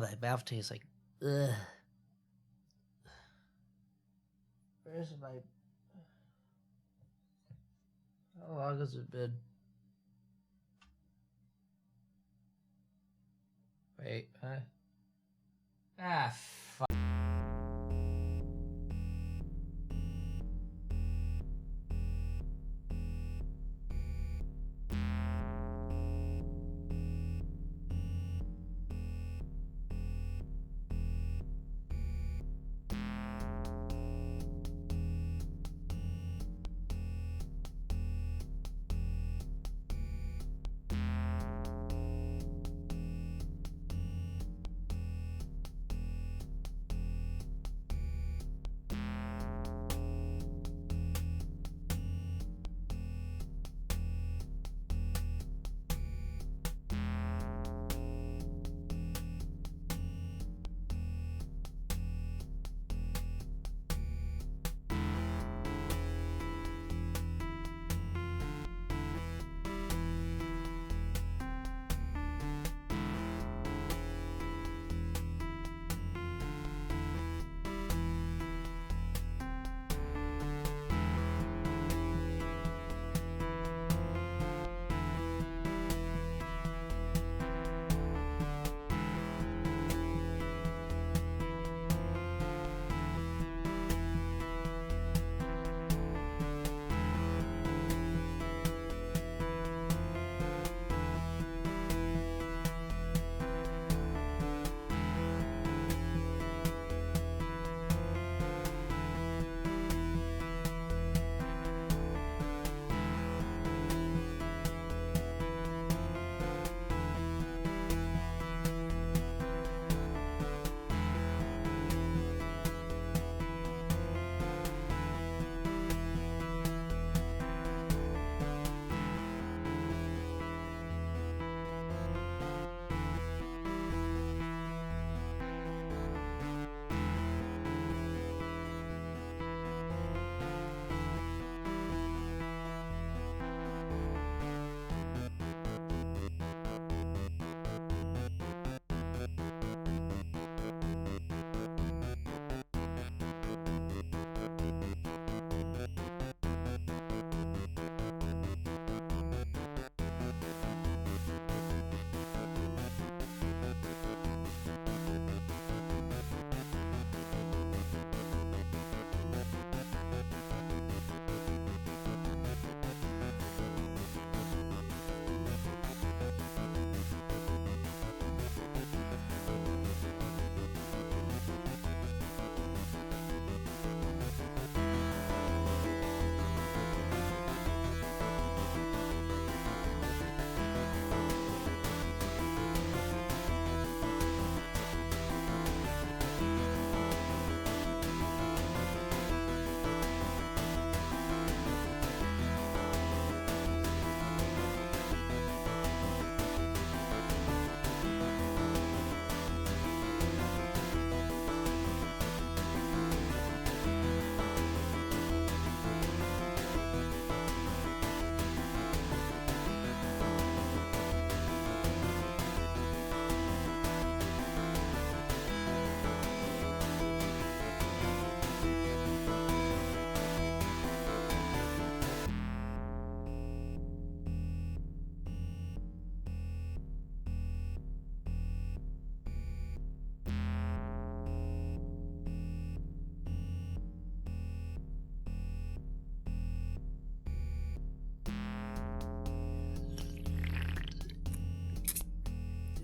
My mouth tastes like, ugh. Where's my... How long has it been? Wait, fuck.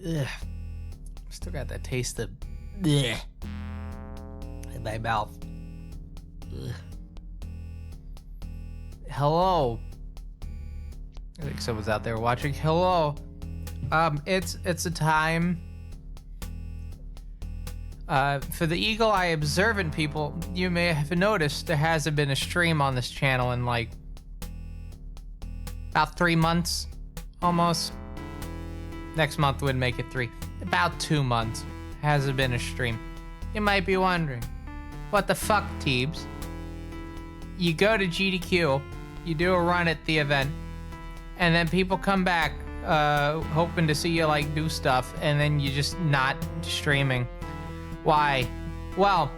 Ugh. Still got that taste of bleh in my mouth. Ugh. Hello. I think someone's out there watching. Hello. It's a time for the eagle eye observant people. You may have noticed there hasn't been a stream on this channel in like about 3 months, almost. Next month would make it 3. About 2 months hasn't been a stream. You might be wondering, what the fuck, Teebs? You go to GDQ, you do a run at the event, and then people come back hoping to see you like do stuff, and then you just not streaming. Why? Well,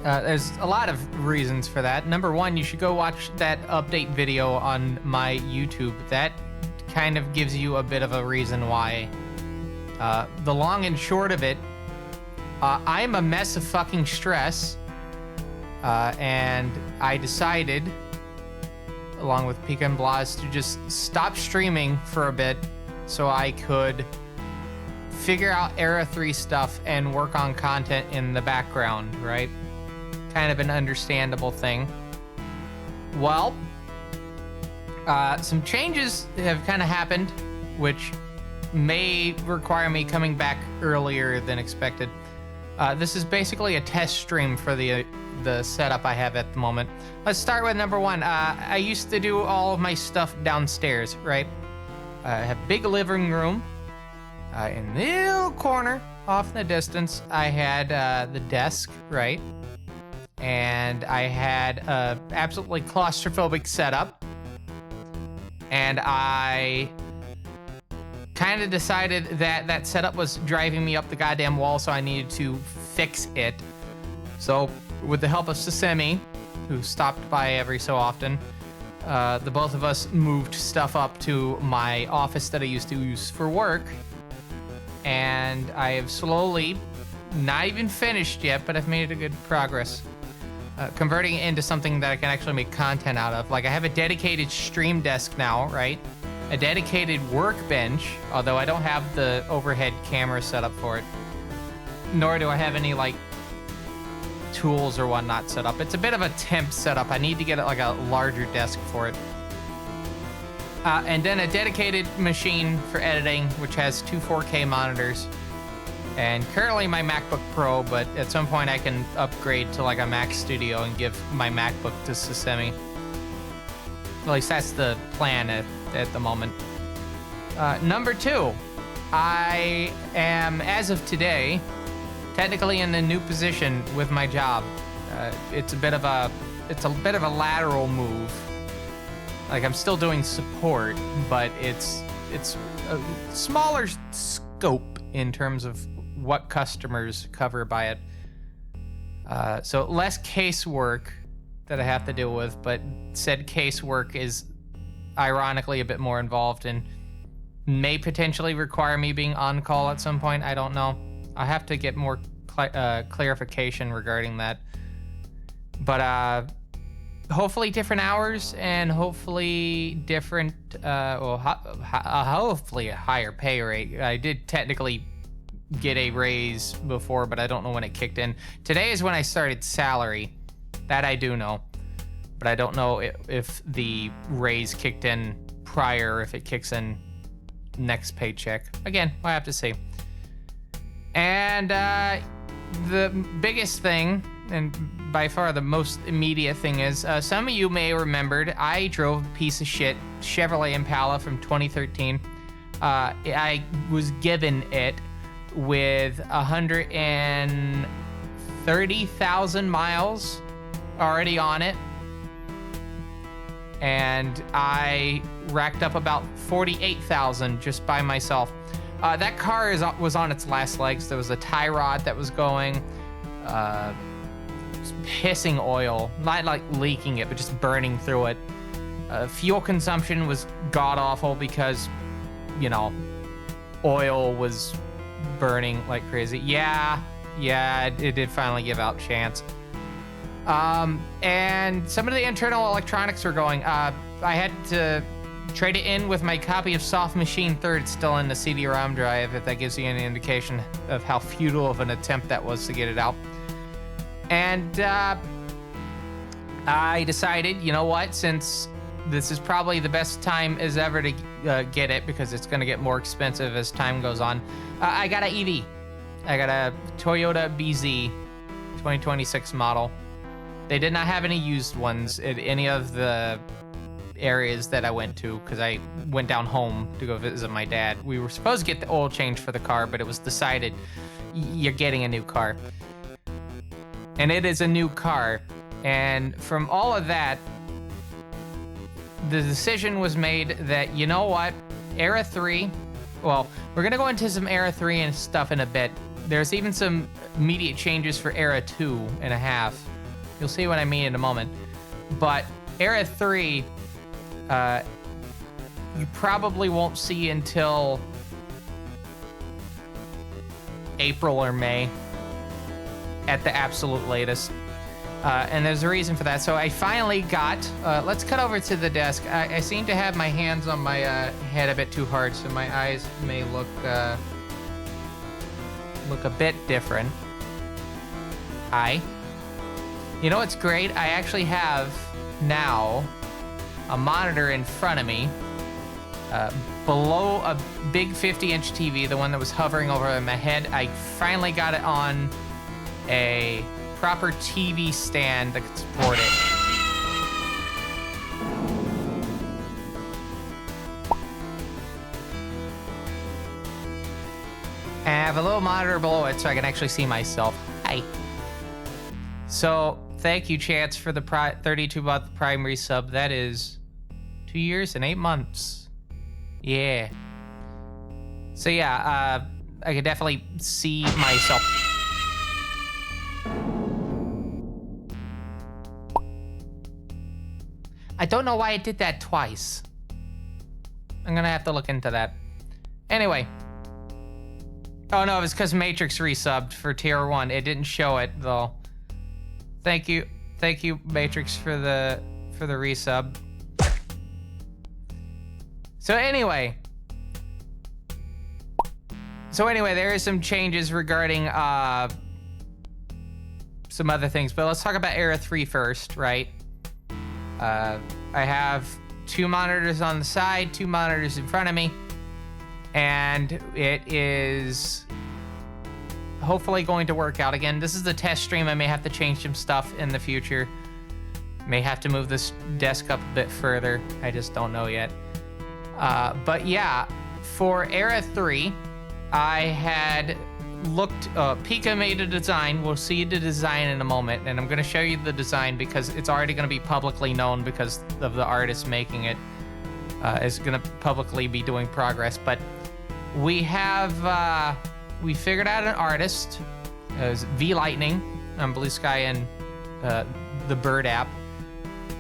there's a lot of reasons for that. Number one, you should go watch that update video on my YouTube. That kind of gives you a bit of a reason why. The long and short of it, I'm a mess of fucking stress, and I decided, along with Pika and Blas, to just stop streaming for a bit so I could figure out Era 3 stuff and work on content in the background, right? Kind of an understandable thing. Well, some changes have kind of happened, which may require me coming back earlier than expected. This is basically a test stream for the setup I have at the moment. Let's start with number one. I used to do all of my stuff downstairs, right? I have a big living room. In the little corner off in the distance, I had the desk, right? And I had a absolutely claustrophobic setup. And I kind of decided that that setup was driving me up the goddamn wall, so I needed to fix it. So, with the help of Sesame, who stopped by every so often, the both of us moved stuff up to my office that I used to use for work. And I have slowly, not even finished yet, but I've made a good progress, converting it into something that I can actually make content out of. Like, I have a dedicated stream desk now, right? A dedicated workbench, although I don't have the overhead camera set up for it. Nor do I have any, like, tools or whatnot set up. It's a bit of a temp setup. I need to get like a larger desk for it. And then a dedicated machine for editing, which has two 4K monitors. And currently my MacBook Pro, but at some point I can upgrade to like a Mac Studio and give my MacBook to Sesame. At least that's the plan at the moment. Number two, I am, as of today, technically in a new position with my job. It's a bit of a lateral move. Like, I'm still doing support, but it's a smaller scope in terms of what customers cover by it. So less casework that I have to deal with, but said casework is ironically a bit more involved and may potentially require me being on call at some point. I don't know. I have to get more clarification regarding that. But hopefully different hours and hopefully different, hopefully a higher pay rate. I did technically get a raise before, but I don't know when it kicked in. Today is when I started salary. That I do know. But I don't know if the raise kicked in prior, if it kicks in next paycheck. Again, we'll have to see. And the biggest thing, and by far the most immediate thing, is some of you may have remembered I drove a piece of shit Chevrolet Impala from 2013. I was given it with 130,000 miles already on it. And I racked up about 48,000 just by myself. That car was on its last legs. There was a tie rod that was going, pissing oil, not like leaking it, but just burning through it. Fuel consumption was god awful because, you know, oil was burning like crazy. Yeah, it did finally give out chance. And some of the internal electronics were going. I had to trade it in with my copy of Soft Machine 3rd. It's still in the CD-ROM drive, if that gives you any indication of how futile of an attempt that was to get it out. And I decided, you know what, since this is probably the best time as ever to get it, because it's going to get more expensive as time goes on, I got an EV. I got a Toyota BZ 2026 model. They did not have any used ones at any of the areas that I went to, because I went down home to go visit my dad. We were supposed to get the oil change for the car, but it was decided you're getting a new car. And it is a new car. And from all of that, the decision was made that, you know what, Era 3, well, we're going to go into some Era 3 and stuff in a bit. There's even some immediate changes for Era 2.5. You'll see what I mean in a moment. But Era 3, you probably won't see until April or May at the absolute latest. And there's a reason for that. So I finally got, let's cut over to the desk. I seem to have my hands on my head a bit too hard, so my eyes may look a bit different. Hi. You know what's great? I actually have now a monitor in front of me, below a big 50-inch TV, the one that was hovering over my head. I finally got it on a proper TV stand that could support it. And I have a little monitor below it so I can actually see myself. Hi. So, thank you, Chance, for the 32-month primary sub. That is 2 years and 8 months. Yeah. So yeah, I could definitely see myself. I don't know why it did that twice. I'm gonna have to look into that. Anyway. Oh no, it was because Matrix resubbed for tier 1. It didn't show it though. Thank you, Matrix, for the resub. So anyway, there are some changes regarding some other things, but let's talk about Era 3 first, right? I have 2 monitors on the side, 2 monitors in front of me, and it is hopefully going to work out again. This is the test stream. I may have to change some stuff in the future. May have to move this desk up a bit further. I just don't know yet. But yeah, for Era 3, I had looked, Pika made a design. We'll see the design in a moment, and I'm going to show you the design because it's already going to be publicly known because of the artist making it. Is going to publicly be doing progress, but we have, we figured out an artist. It was V Lightning on Blue Sky and the Bird app.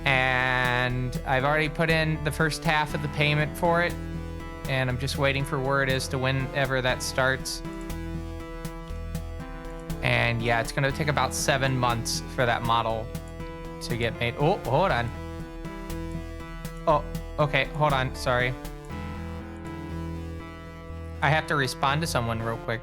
And I've already put in the first half of the payment for it, and I'm just waiting for word as to whenever that starts. And yeah, it's gonna take about 7 months for that model to get made. Oh, hold on. Oh, okay, hold on, sorry. I have to respond to someone real quick.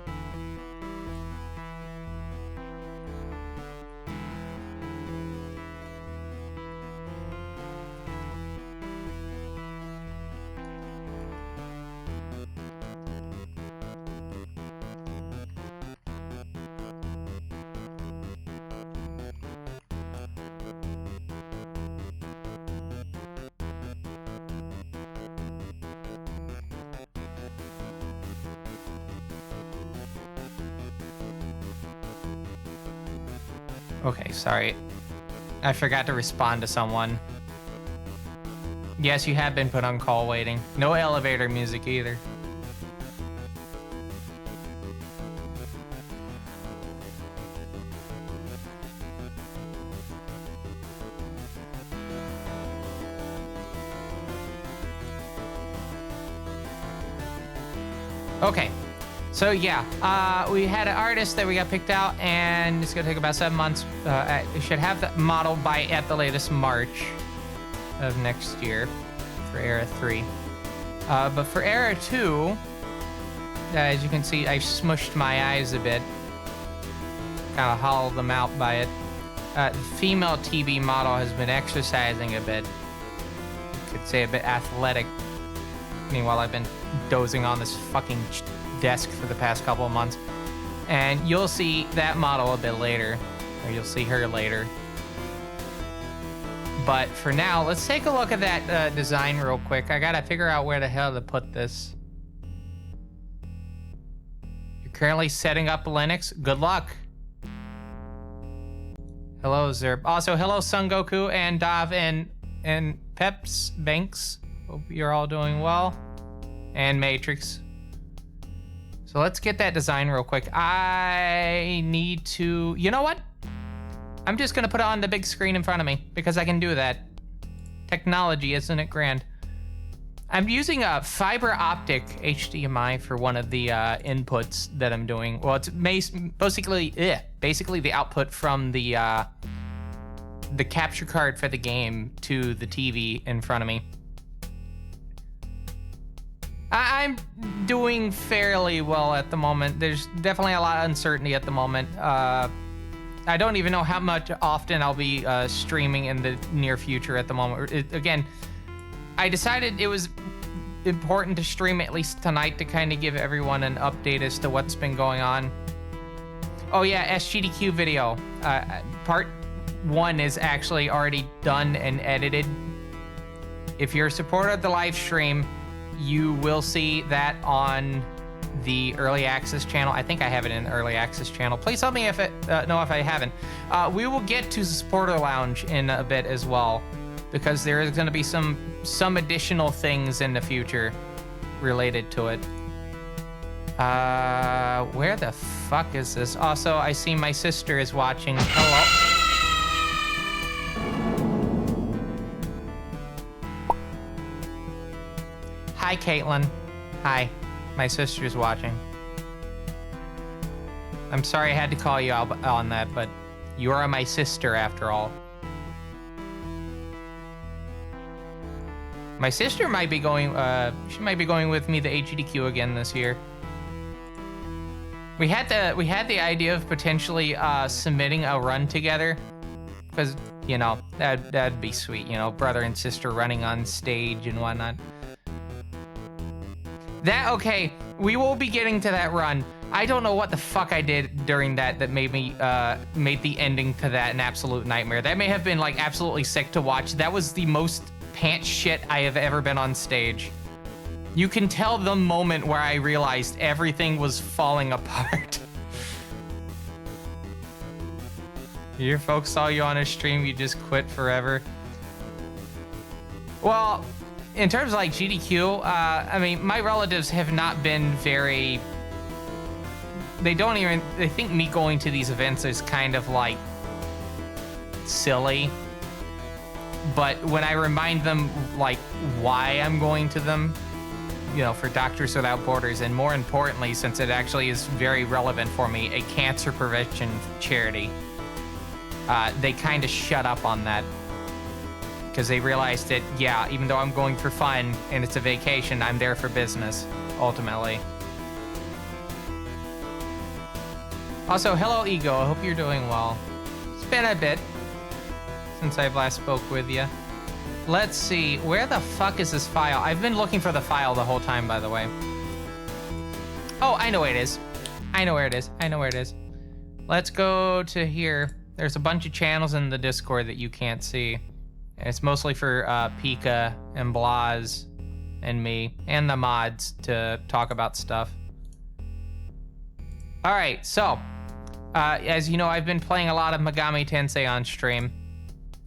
Okay, sorry. I forgot to respond to someone. Yes, you have been put on call waiting. No elevator music either. Okay. So yeah, we had an artist that we got picked out, and it's gonna take about 7 months. We should have the model by at the latest March of next year for Era 3. But for Era 2, as you can see, I've smushed my eyes a bit, kind of hollowed them out by it. The female TB model has been exercising a bit. You could say a bit athletic. Meanwhile, I've been dozing on this fucking desk for the past couple of months, and you'll see that model a bit later, or you'll see her later. But for now, let's take a look at that design real quick. I gotta figure out where the hell to put this. You're currently setting up Linux. Good luck. Hello, Zerb. Also, hello, Sun Goku and Dav and Peps, Banks, hope you're all doing well. And Matrix. So let's get that design real quick. I need to, you know what? I'm just gonna put it on the big screen in front of me because I can do that. Technology, isn't it grand? I'm using a fiber optic HDMI for one of the inputs that I'm doing. Well, it's basically the output from the capture card for the game to the TV in front of me. I'm doing fairly well at the moment. There's definitely a lot of uncertainty at the moment. I don't even know how much often I'll be streaming in the near future at the moment. Again, I decided it was important to stream at least tonight to kind of give everyone an update as to what's been going on. Oh yeah, SGDQ video. Part 1 is actually already done and edited. If you're a supporter of the live stream, you will see that on the early access channel. I think I have it in the early access channel. Please tell me if if I haven't. We will get to the supporter lounge in a bit as well, because there is going to be some additional things in the future related to it. Where the fuck is this? Also, I see my sister is watching. Hello. Hi, Caitlin. Hi. My sister's watching. I'm sorry I had to call you out on that, but you are my sister after all. My sister might be going, she might be going with me to HGDQ again this year. We had the idea of potentially submitting a run together, because, you know, that'd be sweet, you know, brother and sister running on stage and whatnot. Okay, we will be getting to that run. I don't know what the fuck I did during that made me, made the ending to that an absolute nightmare. That may have been, like, absolutely sick to watch. That was the most pants shit I have ever been on stage. You can tell the moment where I realized everything was falling apart. Your folks saw you on a stream, you just quit forever. Well, in terms of like GDQ, I mean, my relatives have not been very... They think me going to these events is kind of like silly. But when I remind them like why I'm going to them, you know, for Doctors Without Borders, and more importantly, since it actually is very relevant for me, a cancer prevention charity, they kind of shut up on that. Because they realized that, yeah, even though I'm going for fun and it's a vacation, I'm there for business, ultimately. Also, hello, Ego. I hope you're doing well. It's been a bit since I've last spoke with you. Let's see. Where the fuck is this file? I've been looking for the file the whole time, by the way. Oh, I know where it is. I know where it is. I know where it is. Let's go to here. There's a bunch of channels in the Discord that you can't see. It's mostly for Pika and Blaz and me and the mods to talk about stuff. All right, so as you know, I've been playing a lot of Megami Tensei on stream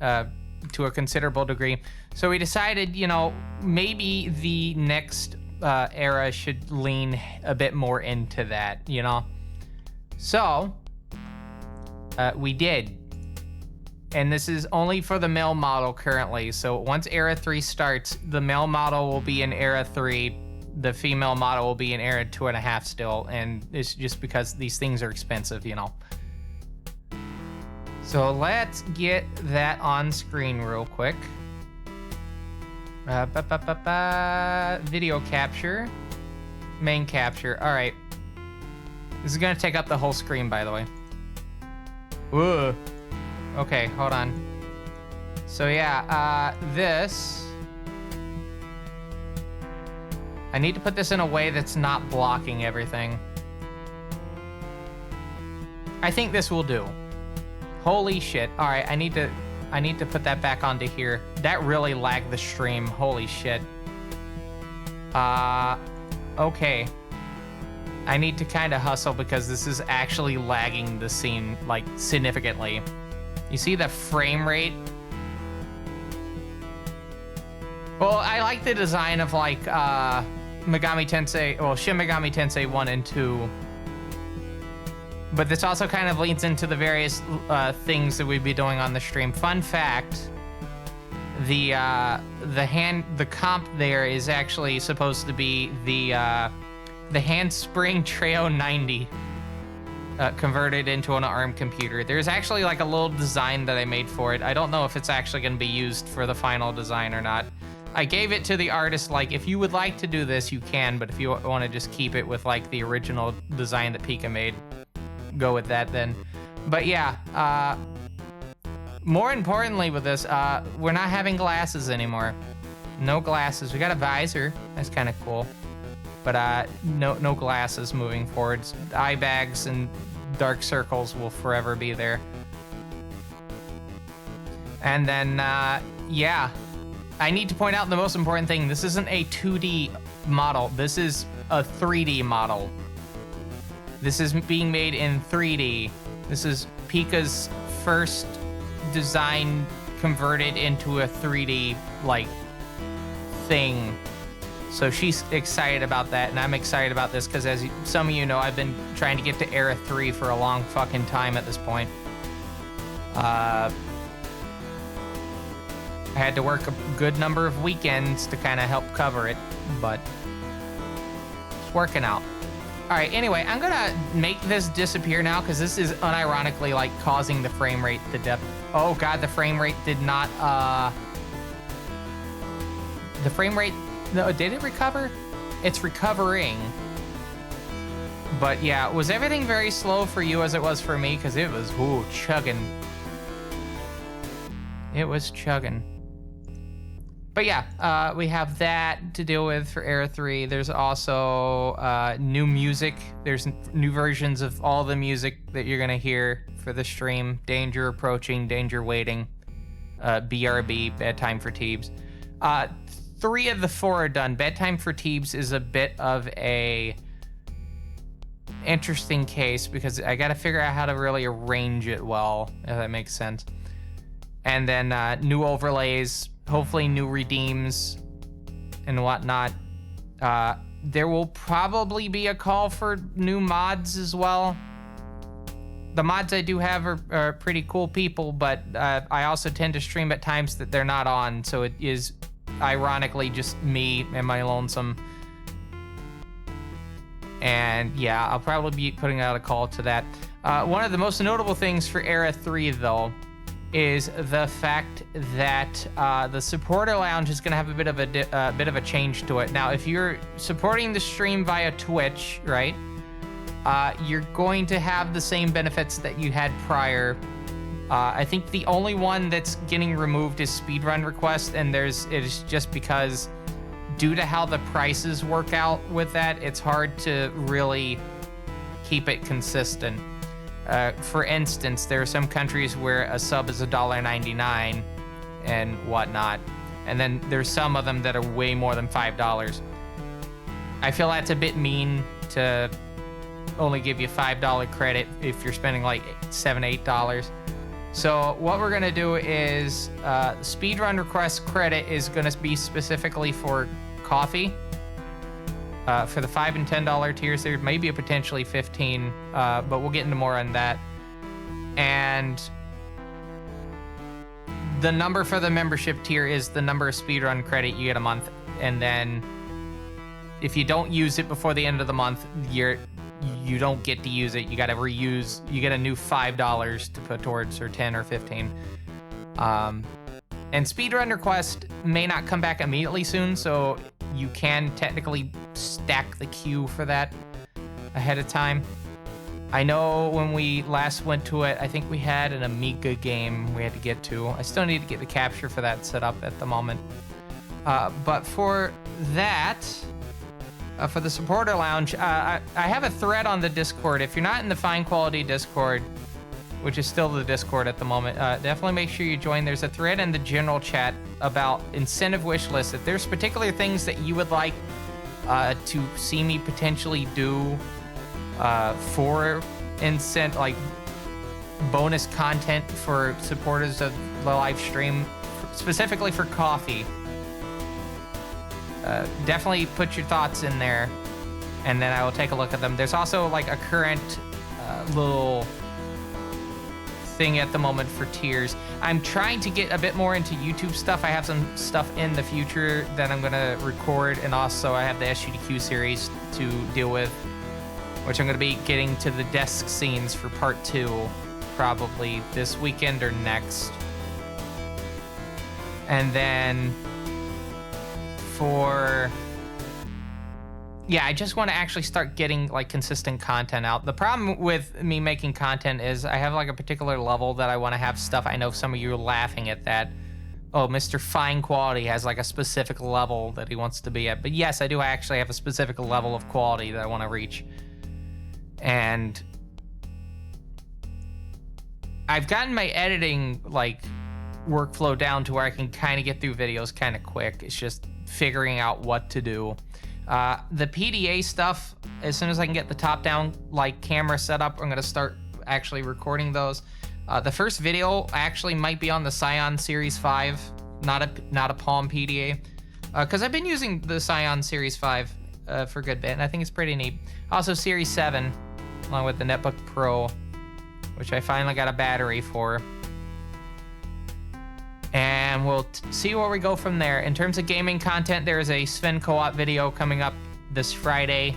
to a considerable degree. So we decided, you know, maybe the next era should lean a bit more into that, you know? So we did. And this is only for the male model currently. So once Era 3 starts, the male model will be in Era 3. The female model will be in Era 2.5 still. And it's just because these things are expensive, you know. So let's get that on screen real quick. Video capture. Main capture. All right. This is going to take up the whole screen, by the way. Whoa. Okay, hold on. So yeah, this... I need to put this in a way that's not blocking everything. I think this will do. Holy shit. All right, I need to put that back onto here. That really lagged the stream. Holy shit. Okay. I need to kind of hustle because this is actually lagging the scene, like, significantly. You see the frame rate? Well, I like the design of like Megami Tensei, well, Shin Megami Tensei 1 and 2. But this also kind of leads into the various things that we'd be doing on the stream. Fun fact, the comp there is actually supposed to be the Handspring Treo 90 converted into an ARM computer. There's actually like a little design that I made for it. I don't know if it's actually going to be used for the final design or not. I gave it to the artist, like, if you would like to do this, you can, but if you want to just keep it with like the original design that Pika made, go with that then. But yeah, more importantly with this, we're not having glasses anymore. No glasses. We got a visor. That's kind of cool. But no glasses moving forwards. Eye bags and dark circles will forever be there. And then, yeah. I need to point out the most important thing. This isn't a 2D model. This is a 3D model. This is being made in 3D. This is Pika's first design converted into a 3D, like, thing. So she's excited about that, and I'm excited about this because, as some of you know, I've been trying to get to Era 3 for a long fucking time at this point. I had to work a good number of weekends to kind of help cover it, but it's working out. All right, anyway, I'm gonna make this disappear now because this is unironically like causing the frame rate to dip. Oh God, the frame rate did not, the frame rate, no, did it recover? It's recovering. But yeah, was everything very slow for you as it was for me? Because it was, ooh, chugging. It was chugging. But yeah, we have that to deal with for Era 3. There's also new music. There's new versions of all the music that you're gonna hear for the stream. Danger Approaching, Danger Waiting, BRB, Bedtime for Teebs. 3 of the 4 are done. Bedtime for Teebs is a bit of a interesting case because I gotta figure out how to really arrange it well, if that makes sense. And then new overlays, hopefully new redeems and whatnot. There will probably be a call for new mods as well. The mods I do have are pretty cool people, but I also tend to stream at times that they're not on, so it is ironically just me and my lonesome. And yeah, I'll probably be putting out a call to that. One of the most notable things for Era 3, though, is the fact that the supporter lounge is going to have a bit of a change to it. Now, if you're supporting the stream via Twitch, right, you're going to have the same benefits that you had prior. I think the only one that's getting removed is speedrun request, and it is just because due to how the prices work out with that, it's hard to really keep it consistent. For instance, there are some countries where a sub is $1.99 and whatnot, and then there's some of them that are way more than $5. I feel that's a bit mean to only give you $5 credit if you're spending like $7, $8. So what we're gonna do is speedrun request credit is gonna be specifically for coffee. For the $5 and $10 tiers, there may be a potentially 15, but we'll get into more on that. And the number for the membership tier is the number of speedrun credit you get a month. And then if you don't use it before the end of the month, you don't get to use it. You got to reuse. You get a new $5 to put towards, or 10 or 15. And speedrun request may not come back immediately soon, so you can technically stack the queue for that ahead of time. I know when we last went to it, I think we had an Amiga game we had to get to. I still need to get the capture for that set up at the moment. But for that, for the supporter lounge, I have a thread on the Discord. If you're not in the Fine Quality Discord, which is still the Discord at the moment, definitely make sure you join. There's a thread in the general chat about incentive wish lists. If there's particular things that you would like to see me potentially do for like bonus content for supporters of the live stream, specifically for coffee, definitely put your thoughts in there, and then I will take a look at them. There's also like a current little thing at the moment for tiers. I'm trying to get a bit more into YouTube stuff. I have some stuff in the future that I'm gonna record, and also I have the SGDQ series to deal with, which I'm gonna be getting to the desk scenes for part 2, probably this weekend or next. And then yeah, I just want to actually start getting like consistent content out. The problem with me making content is I have like a particular level that I want to have stuff. I know some of you are laughing at that. Oh, Mr. Fine Quality has like a specific level that he wants to be at. But yes, I do actually have a specific level of quality that I want to reach. And I've gotten my editing like workflow down to where I can kind of get through videos kind of quick. It's just figuring out what to do. The PDA stuff, as soon as I can get the top-down like camera set up, I'm gonna start actually recording those. The first video actually might be on the Scion Series 5, not a Palm PDA, because I've been using the Scion Series 5 for a good bit, and I think it's pretty neat. Also Series 7, along with the Netbook Pro, which I finally got a battery for. And we'll see where we go from there. In terms of gaming content, there is a Sven Co-op video coming up this Friday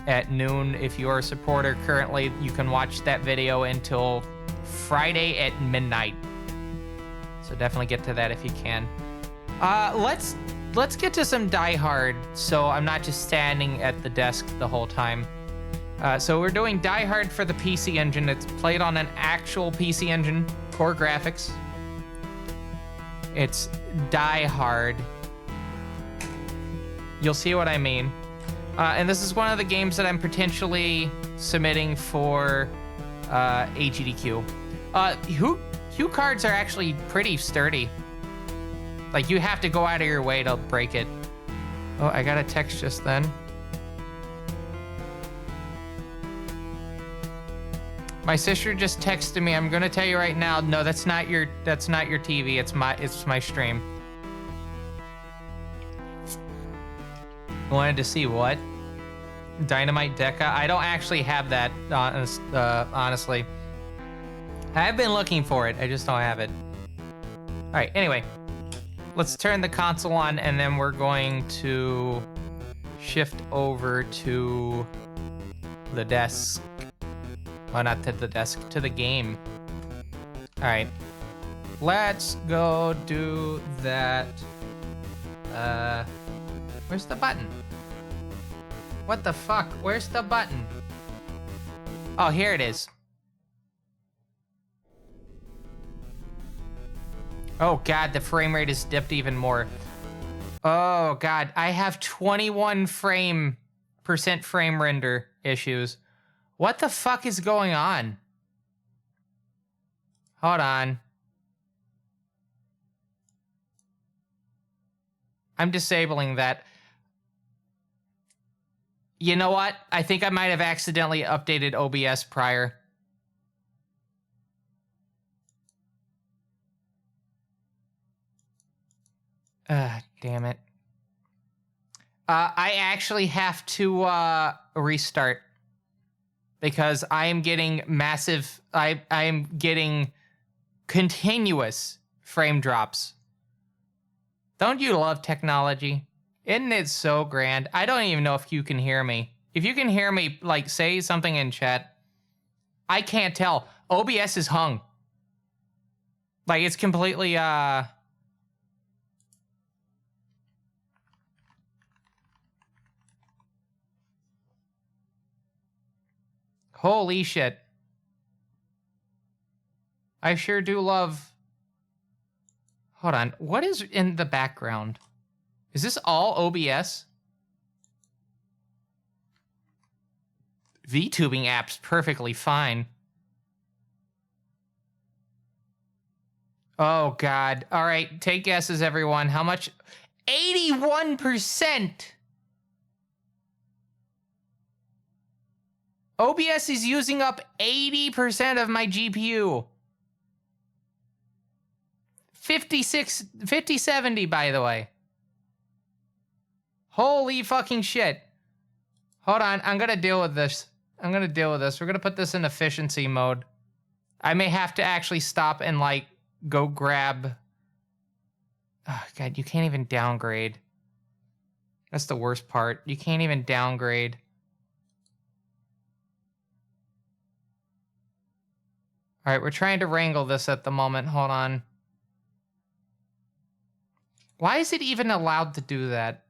at noon. If you're a supporter currently, you can watch that video until Friday at midnight. So definitely get to that if you can. Let's get to some Die Hard, so I'm not just standing at the desk the whole time. So we're doing Die Hard for the PC Engine. It's played on an actual PC Engine, core graphics. It's Die Hard. You'll see what I mean. And this is one of the games that I'm potentially submitting for SGDQ. Hue cards are actually pretty sturdy. Like, you have to go out of your way to break it. Oh, I got a text just then. My sister just texted me. I'm gonna tell you right now. No, that's not your TV. It's my stream. Wanted to see what? Dynamite Deca? I don't actually have that, honestly. I've been looking for it. I just don't have it. All right. Anyway, let's turn the console on, and then we're going to shift over to the desk. Well, not to the desk, to the game. All right, let's go do that. Where's the button? What the fuck? Where's the button? Oh, here it is. Oh God, the frame rate is dipped even more. Oh God, I have 21% frame render issues. What the fuck is going on? Hold on. I'm disabling that. You know what? I think I might have accidentally updated OBS prior. Damn it. I actually have to restart. Because I am getting massive, I am getting continuous frame drops. Don't you love technology? Isn't it so grand? I don't even know if you can hear me. If you can hear me, like, say something in chat. I can't tell. OBS is hung. Like, it's completely, Holy shit. I sure do love... Hold on. What is in the background? Is this all OBS? VTubing app's perfectly fine. Oh, God. All right. Take guesses, everyone. How much? 81%! OBS is using up 80% of my GPU. 5070, by the way. Holy fucking shit. Hold on, I'm gonna deal with this. We're gonna put this in efficiency mode. I may have to actually stop and, like, go grab... Oh, God, you can't even downgrade. That's the worst part. You can't even downgrade. All right, we're trying to wrangle this at the moment. Hold on. Why is it even allowed to do that?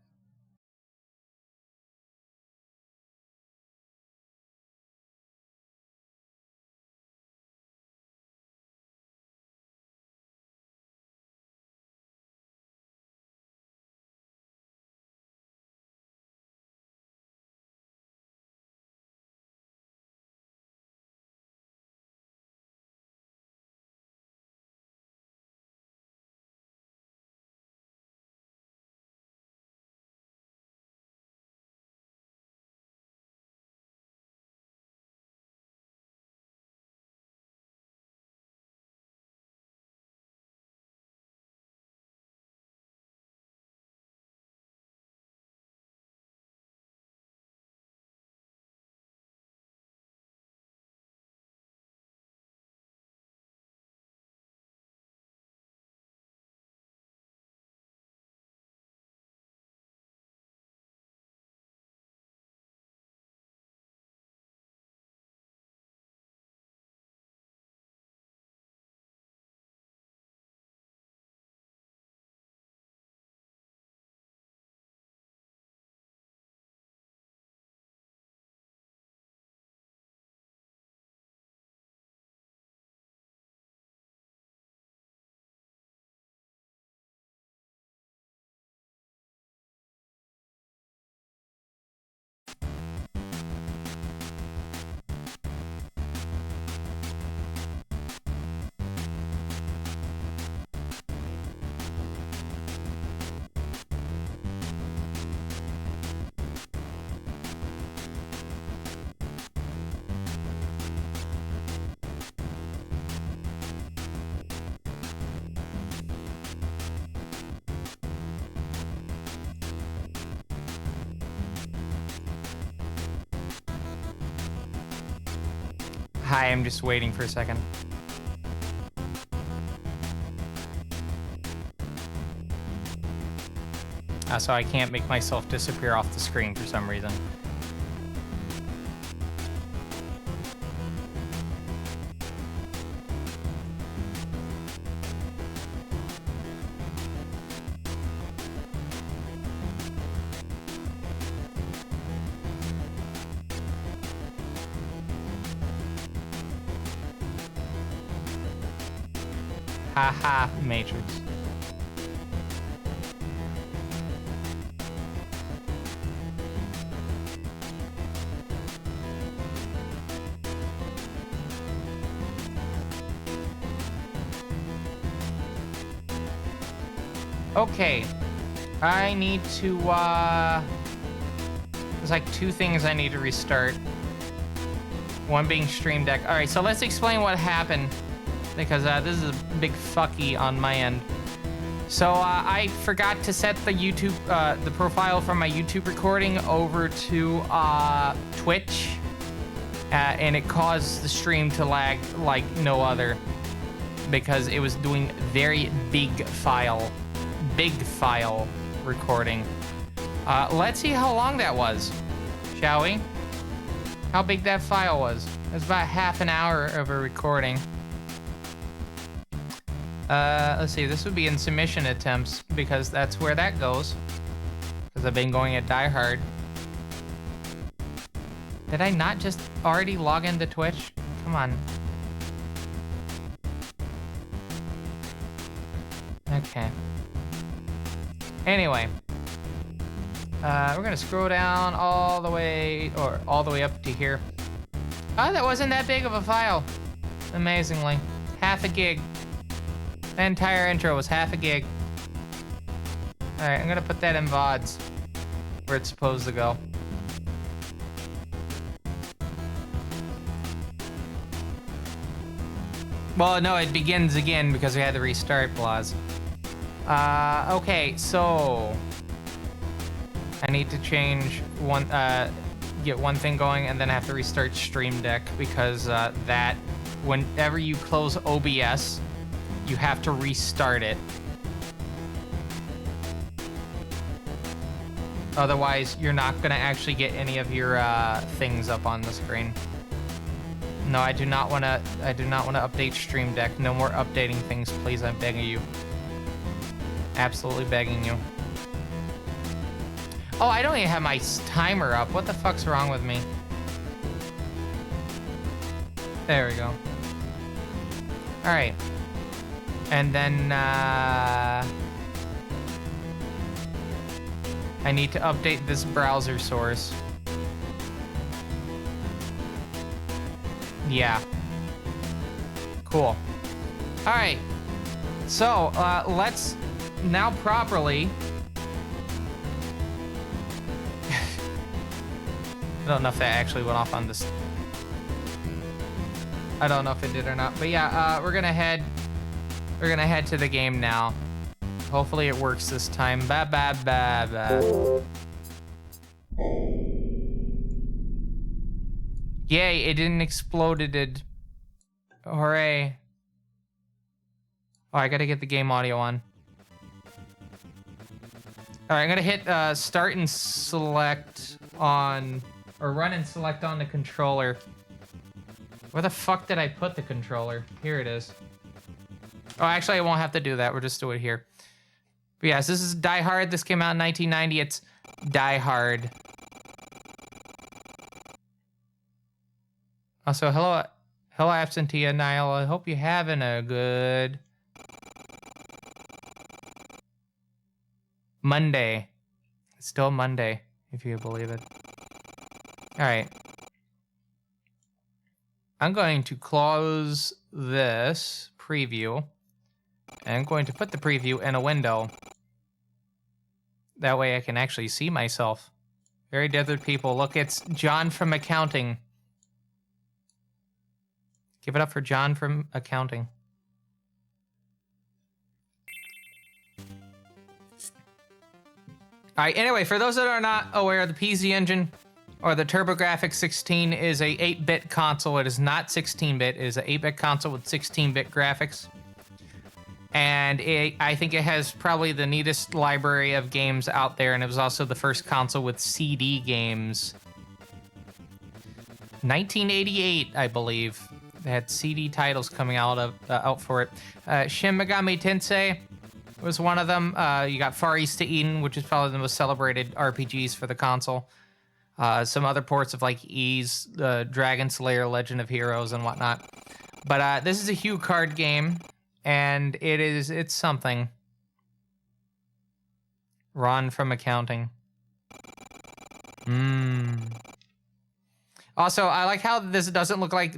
Hi, I'm just waiting for a second. So I can't make myself disappear off the screen for some reason. Haha, Matrix. Okay. I need to, there's like 2 things I need to restart. One being Stream Deck. Alright, so let's explain what happened, because this is a big fucky on my end. So I forgot to set the YouTube, the profile from my YouTube recording over to Twitch, and it caused the stream to lag like no other, because it was doing very big file recording. Let's see how long that was, shall we? How big that file was. It was about half an hour of a recording. Let's see, this would be in submission attempts, because that's where that goes. Because I've been going at Die Hard. Did I not just already log into Twitch? Come on. Okay. Anyway. We're gonna scroll down all the way up to here. Oh, that wasn't that big of a file. Amazingly. Half a gig. The entire intro was half a gig. Alright, I'm gonna put that in VODs, where it's supposed to go. Well, no, it begins again because we had to restart Blaz. Okay, so... I need to change one, get one thing going, and then I have to restart Stream Deck because that, whenever you close OBS, you have to restart it. Otherwise, you're not gonna actually get any of your things up on the screen. No, I do not want to. I do not want to update Stream Deck. No more updating things, please. I'm begging you. Absolutely begging you. Oh, I don't even have my timer up. What the fuck's wrong with me? There we go. All right. And then I need to update this browser source. Yeah. Cool. All right. So let's now properly. I don't know if that actually went off on this. I don't know if it did or not, but yeah, we're gonna head to the game now. Hopefully it works this time. Ba ba ba ba. Yay! It didn't explode. It did. Hooray! Oh, I gotta get the game audio on. All right, I'm gonna hit start and select on, or run and select on the controller. Where the fuck did I put the controller? Here it is. Oh, actually, I won't have to do that. We'll just do it here. But yes, this is Die Hard. This came out in 1990. It's Die Hard. Also, hello absentee Niall. I hope you're having a good Monday. It's still Monday, if you believe it. All right. I'm going to close this preview. And I'm going to put the preview in a window. That way I can actually see myself. Very desert people. Look, it's John from accounting. Give it up for John from accounting. All right, anyway, for those that are not aware, the PZ Engine or the TurboGrafx 16 is a 8-bit console. It is not 16-bit. It is an 8-bit console with 16-bit graphics. And I think it has probably the neatest library of games out there, and it was also the first console with CD games. 1988, I believe. They had CD titles coming out for it. Shin Megami Tensei was one of them. You got Far East to Eden, which is probably the most celebrated RPGs for the console. Some other ports of like Ys, Dragon Slayer, Legend of Heroes, and whatnot. But this is a Hue card game. And it's something. Ron from accounting. Also, I like how this doesn't look like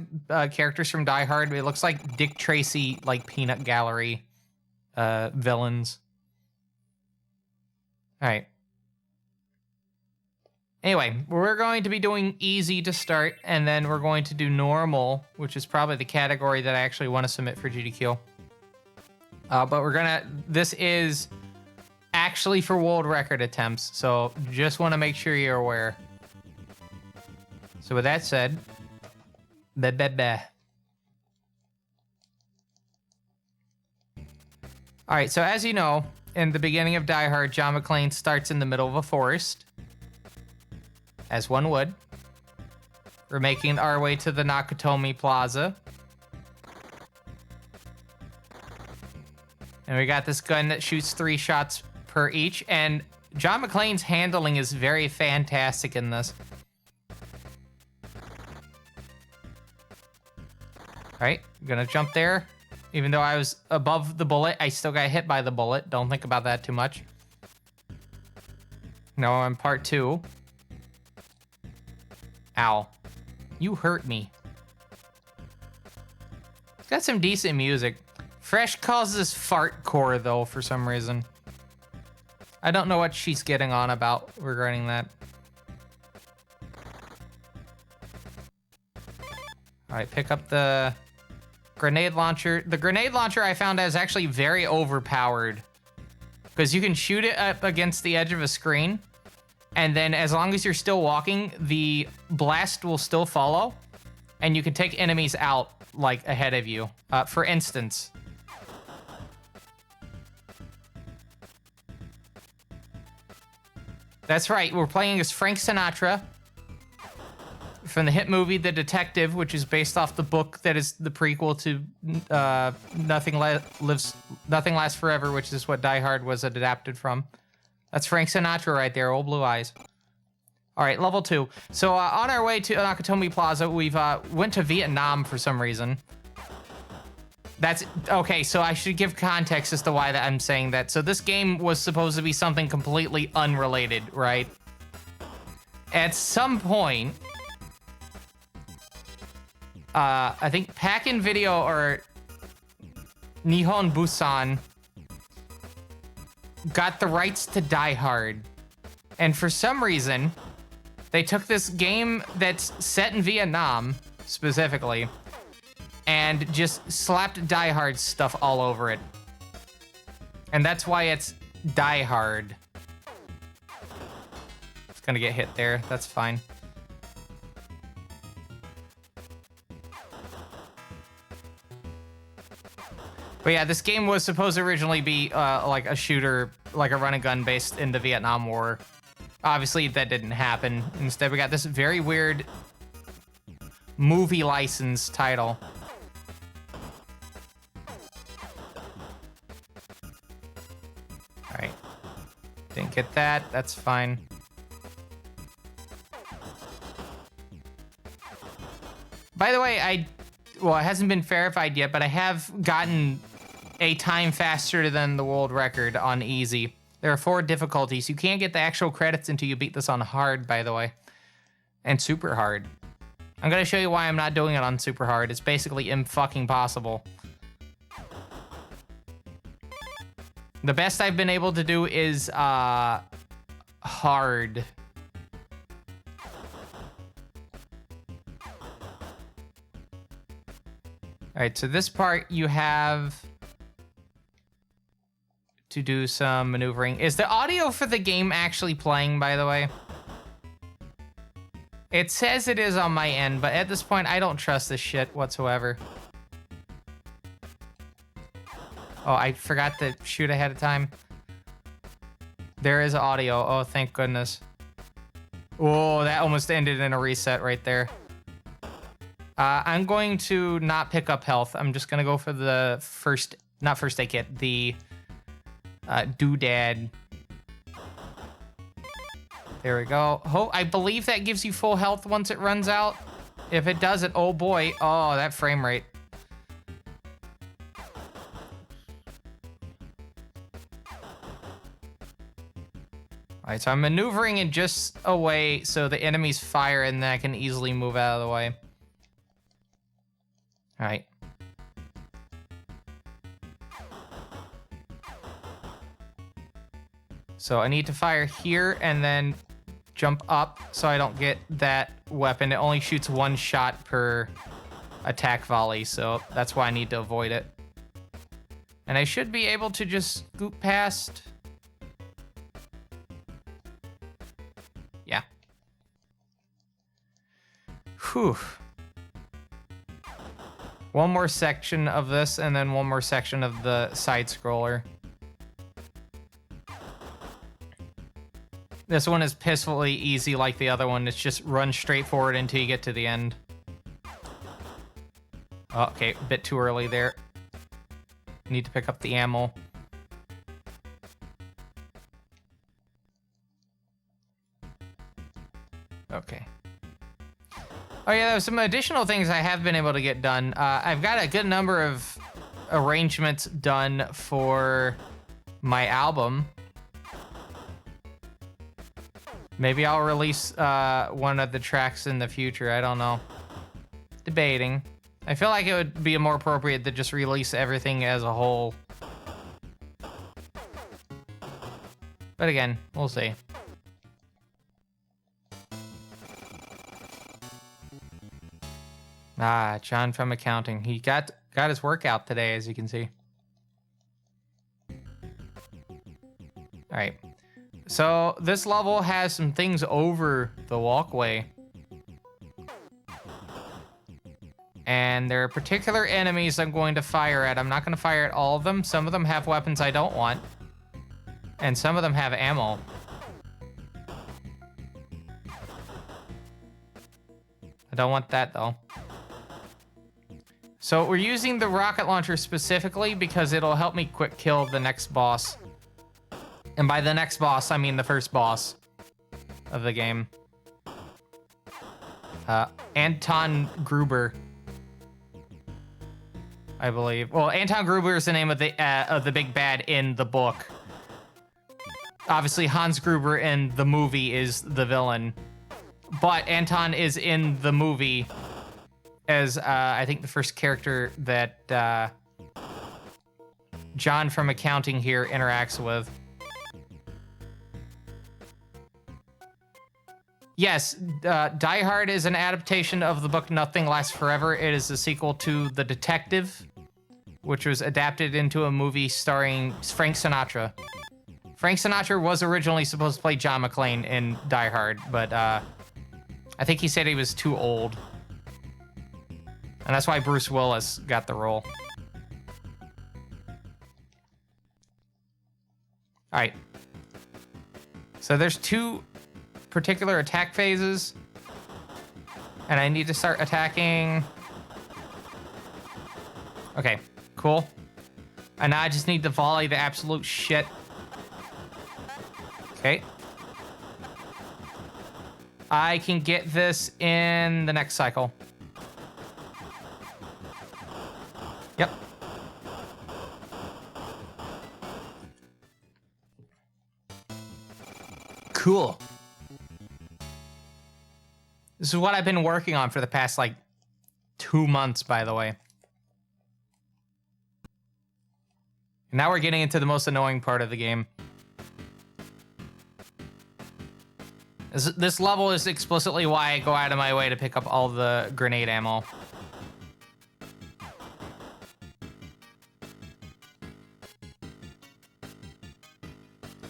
characters from Die Hard. It looks like Dick Tracy, like Peanut Gallery villains. All right. Anyway, we're going to be doing easy to start, and then we're going to do normal, which is probably the category that I actually want to submit for GDQ. But this is actually for world record attempts, so just want to make sure you're aware. So with that said, All right, so as you know, in the beginning of Die Hard, John McClane starts in the middle of a forest, as one would. We're making our way to the Nakatomi Plaza. And we got this gun that shoots 3 shots per each, and John McClane's handling is very fantastic in this. Alright, I'm gonna jump there. Even though I was above the bullet, I still got hit by the bullet. Don't think about that too much. Now I'm part 2. Ow. You hurt me. It's got some decent music. Fresh calls this fartcore, though, for some reason. I don't know what she's getting on about regarding that. Alright, pick up the grenade launcher. The grenade launcher I found is actually very overpowered. Because you can shoot it up against the edge of a screen, And then as long as you're still walking, the blast will still follow. And you can take enemies out, like, ahead of you. For instance... That's right, we're playing as Frank Sinatra from the hit movie The Detective, which is based off the book that is the prequel to Nothing Lasts Forever, which is what Die Hard was adapted from. That's Frank Sinatra right there, old blue eyes. All right, level 2. So on our way to Nakatomi Plaza, we've went to Vietnam for some reason. That's okay, so I should give context as to why that I'm saying that. So this game was supposed to be something completely unrelated, right? At some point, I think Pack-in Video or Nihon Busan got the rights to Die Hard. And for some reason, they took this game that's set in Vietnam, specifically, and just slapped Die Hard stuff all over it. And that's why it's Die Hard. It's gonna get hit there. That's fine. But yeah, this game was supposed to originally be like a shooter, like a run and gun based in the Vietnam War. Obviously, that didn't happen. Instead, we got this very weird movie license title. Alright. Didn't get that. That's fine. By the way, well, it hasn't been verified yet, but I have gotten a time faster than the world record on easy. There are 4 difficulties. You can't get the actual credits until you beat this on hard, by the way. And super hard. I'm gonna show you why I'm not doing it on super hard. It's basically impossible. The best I've been able to do is hard. Alright, so this part you have to do some maneuvering. Is the audio for the game actually playing, by the way? It says it is on my end, but at this point, I don't trust this shit whatsoever. Oh, I forgot to shoot ahead of time. There is audio. Oh, thank goodness. Oh, that almost ended in a reset right there. I'm going to not pick up health. I'm just going to go for the not first aid kit, the doodad. There we go. Oh, I believe that gives you full health once it runs out. If it doesn't, oh boy. Oh, that frame rate. Alright, so I'm maneuvering it just away so the enemies fire and then I can easily move out of the way. Alright. So I need to fire here and then jump up so I don't get that weapon. It only shoots 1 shot per attack volley, so that's why I need to avoid it. And I should be able to just scoop past. Yeah. Whew. One more section of this and then one more section of the side scroller. This one is pissfully easy like the other one. It's just run straight forward until you get to the end. Oh, okay, a bit too early there. Need to pick up the ammo. Okay. Oh yeah, there's some additional things I have been able to get done. I've got a good number of arrangements done for my album. Maybe I'll release one of the tracks in the future. I don't know. Debating. I feel like it would be more appropriate to just release everything as a whole. But again, we'll see. Ah, John from accounting. He got his workout today, as you can see. All right. So this level has some things over the walkway. And there are particular enemies I'm going to fire at. I'm not going to fire at all of them. Some of them have weapons I don't want. And some of them have ammo. I don't want that, though. So we're using the rocket launcher specifically because it'll help me quick kill the next boss. And by the next boss, I mean the first boss of the game. Anton Gruber, I believe. Well, Anton Gruber is the name of the big bad in the book. Obviously, Hans Gruber in the movie is the villain. But Anton is in the movie as, I think, the first character that John from accounting here interacts with. Yes, Die Hard is an adaptation of the book Nothing Lasts Forever. It is a sequel to The Detective, which was adapted into a movie starring Frank Sinatra. Frank Sinatra was originally supposed to play John McClane in Die Hard, but I think he said he was too old. And that's why Bruce Willis got the role. All right. So there's two particular attack phases. And I need to start attacking. Okay, cool. And now I just need to volley the absolute shit. Okay. I can get this in the next cycle. Yep. Cool. This is what I've been working on for the past, like, 2 months, by the way. Now we're getting into the most annoying part of the game. This level is explicitly why I go out of my way to pick up all the grenade ammo.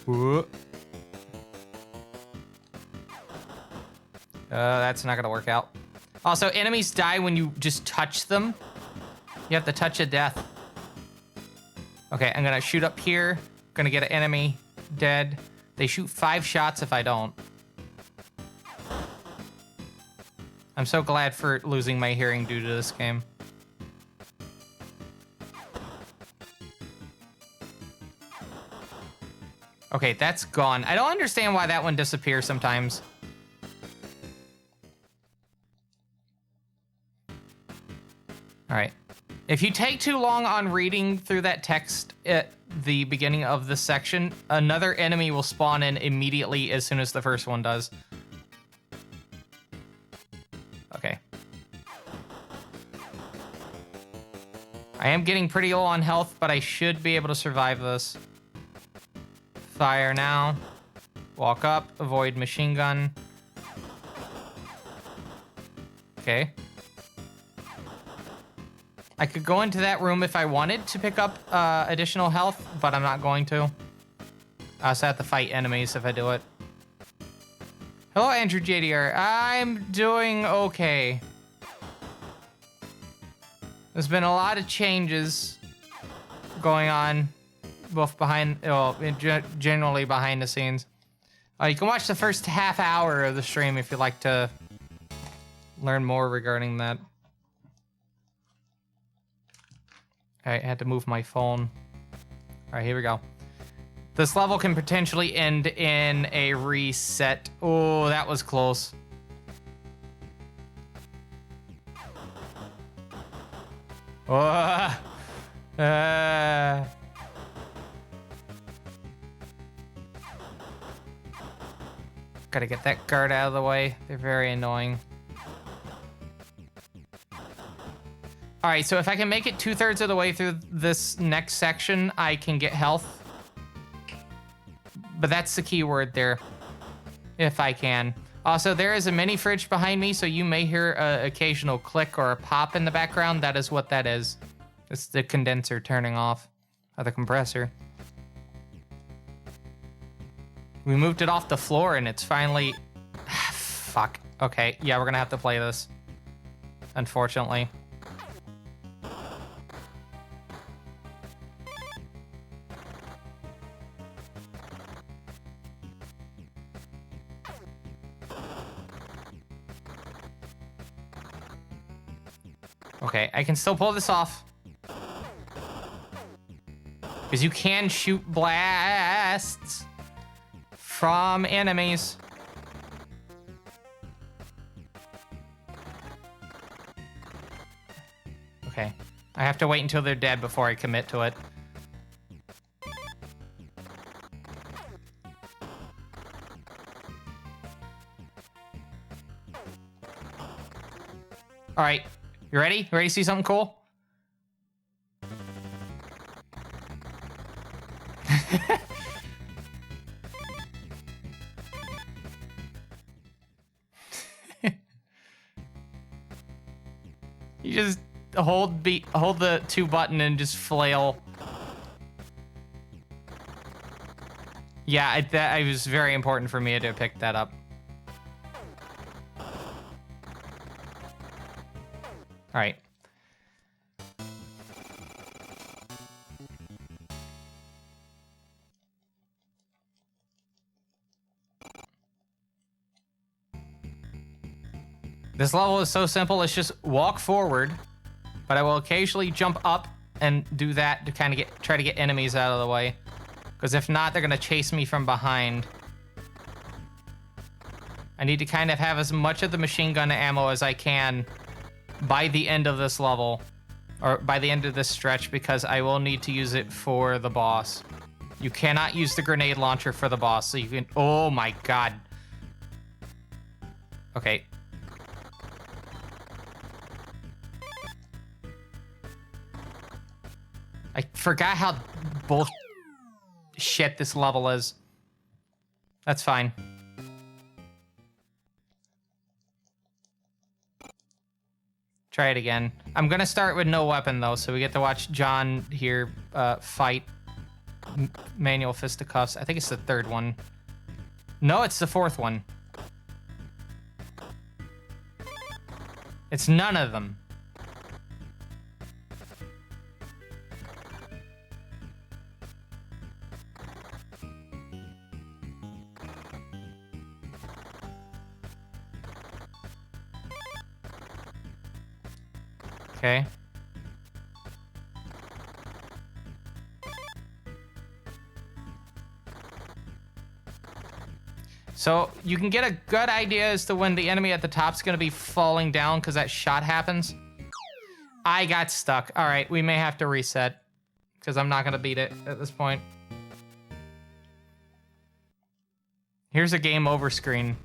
Whoa. That's not gonna work out. Also, enemies die when you just touch them. You have to touch a death. Okay, I'm gonna shoot up here. Gonna get an enemy dead. They shoot 5 shots if I don't. I'm so glad for losing my hearing due to this game. Okay, that's gone. I don't understand why that one disappears sometimes. All right. If you take too long on reading through that text at the beginning of this section, another enemy will spawn in immediately as soon as the first one does. Okay. I am getting pretty low on health, but I should be able to survive this. Fire now. Walk up. Avoid machine gun. Okay. I could go into that room if I wanted to pick up additional health, but I'm not going to. I also have to fight enemies if I do it. Hello, Andrew JDR. I'm doing okay. There's been a lot of changes going on, both behind, well, generally behind the scenes. You can watch the first half hour of the stream if you'd like to learn more regarding that. I had to move my phone. All right, here we go. This level can potentially end in a reset. Oh, that was close. Gotta get that guard out of the way. They're very annoying. All right, so if I can make it 2/3 of the way through this next section, I can get health. But that's the key word there, if I can. Also, there is a mini fridge behind me, so you may hear an occasional click or a pop in the background. That is what that is. It's the condenser turning off, or the compressor. We moved it off the floor and it's finally... Fuck. Okay, yeah, we're gonna have to play this. Unfortunately. Okay, I can still pull this off. Because you can shoot blasts from enemies. Okay, I have to wait until they're dead before I commit to it. All right, you ready? You ready to see something cool? You just hold the 2 button and just flail. Yeah, it was very important for me to pick that up. All right. This level is so simple, it's just walk forward, but I will occasionally jump up and do that to kind of try to get enemies out of the way. Because if not, they're gonna chase me from behind. I need to kind of have as much of the machine gun ammo as I can by the end of this level, or by the end of this stretch, because I will need to use it for the boss. You cannot use the grenade launcher for the boss, so you can... Oh my god. Okay. I forgot how bullshit this level is. That's fine. Try it again. I'm gonna start with no weapon though, so we get to watch John here fight manual fisticuffs. I think it's the 3rd one. No, it's the 4th one. It's none of them. Okay. So you can get a good idea as to when the enemy at the top's gonna be falling down because that shot happens. I got stuck. All right, we may have to reset because I'm not gonna beat it at this point. Here's a game over screen.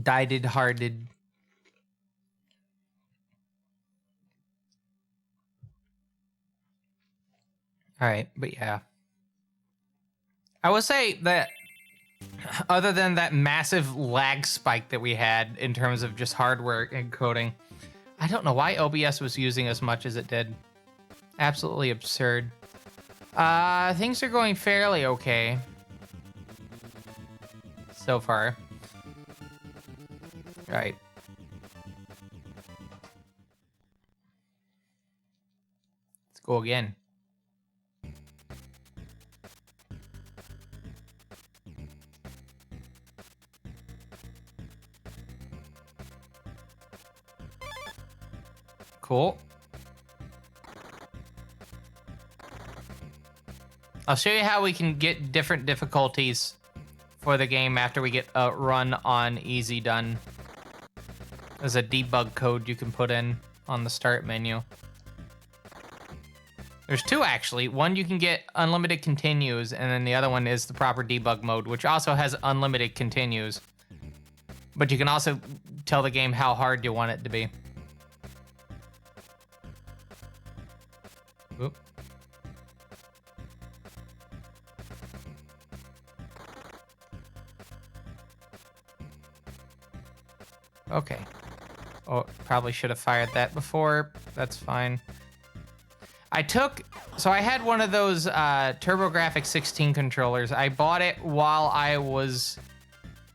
Dyed-hearted. All right, but yeah. I will say that other than that massive lag spike that we had in terms of just hardware encoding, I don't know why OBS was using as much as it did. Absolutely absurd. Things are going fairly okay so far. All right. Let's go again. Cool. I'll show you how we can get different difficulties for the game after we get a run on easy done. There's a debug code you can put in on the start menu. There's 2 actually. One you can get unlimited continues, and then the other one is the proper debug mode, which also has unlimited continues. But you can also tell the game how hard you want it to be. Oop. Okay. Oh, probably should have fired that before. That's fine. So I had one of those TurboGrafx 16 controllers. I bought it while I was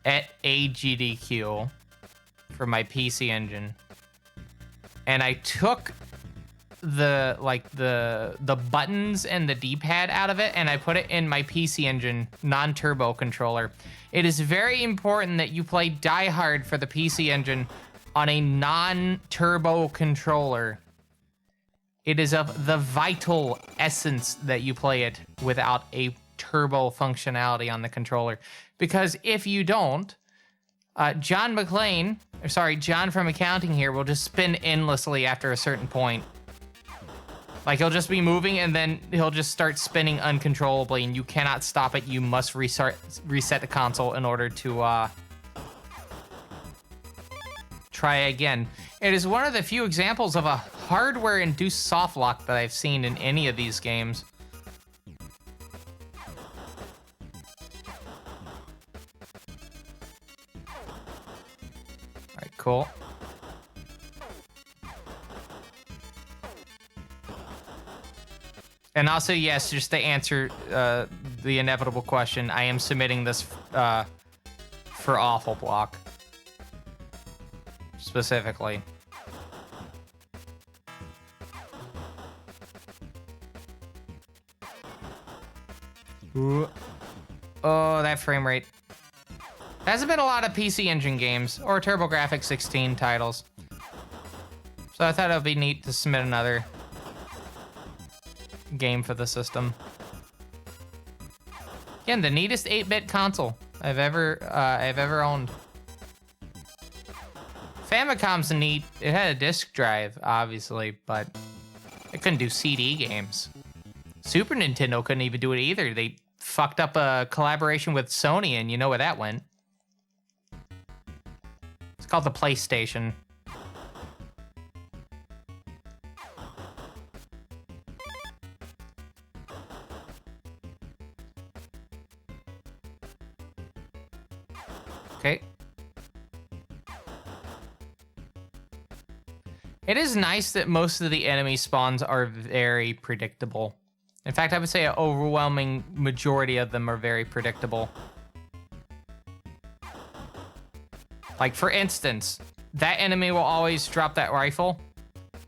at SGDQ for my PC Engine. And I took the buttons and the D-pad out of it, and I put it in my PC Engine non-turbo controller. It is very important that you play Die Hard for the PC Engine on a non-turbo controller. It is of the vital essence that you play it without a turbo functionality on the controller. Because if you don't, John from accounting here will just spin endlessly after a certain point. Like, he'll just be moving and then he'll just start spinning uncontrollably, and you cannot stop it. You must reset the console in order to try again. It is one of the few examples of a hardware-induced soft lock that I've seen in any of these games. All right, cool. And also, yes, just to answer the inevitable question, I am submitting this for Awful Block. Specifically. Ooh. Oh, that frame rate. There hasn't been a lot of PC Engine games or TurboGrafx 16 titles. So I thought it would be neat to submit another game for the system. Again, the neatest 8-bit console I've ever owned. Famicom's neat. It had a disk drive, obviously, but it couldn't do CD games. Super Nintendo couldn't even do it either. They fucked up a collaboration with Sony, and you know where that went. It's called the PlayStation. Okay. It is nice that most of the enemy spawns are very predictable. In fact, I would say an overwhelming majority of them are very predictable. Like, for instance, that enemy will always drop that rifle.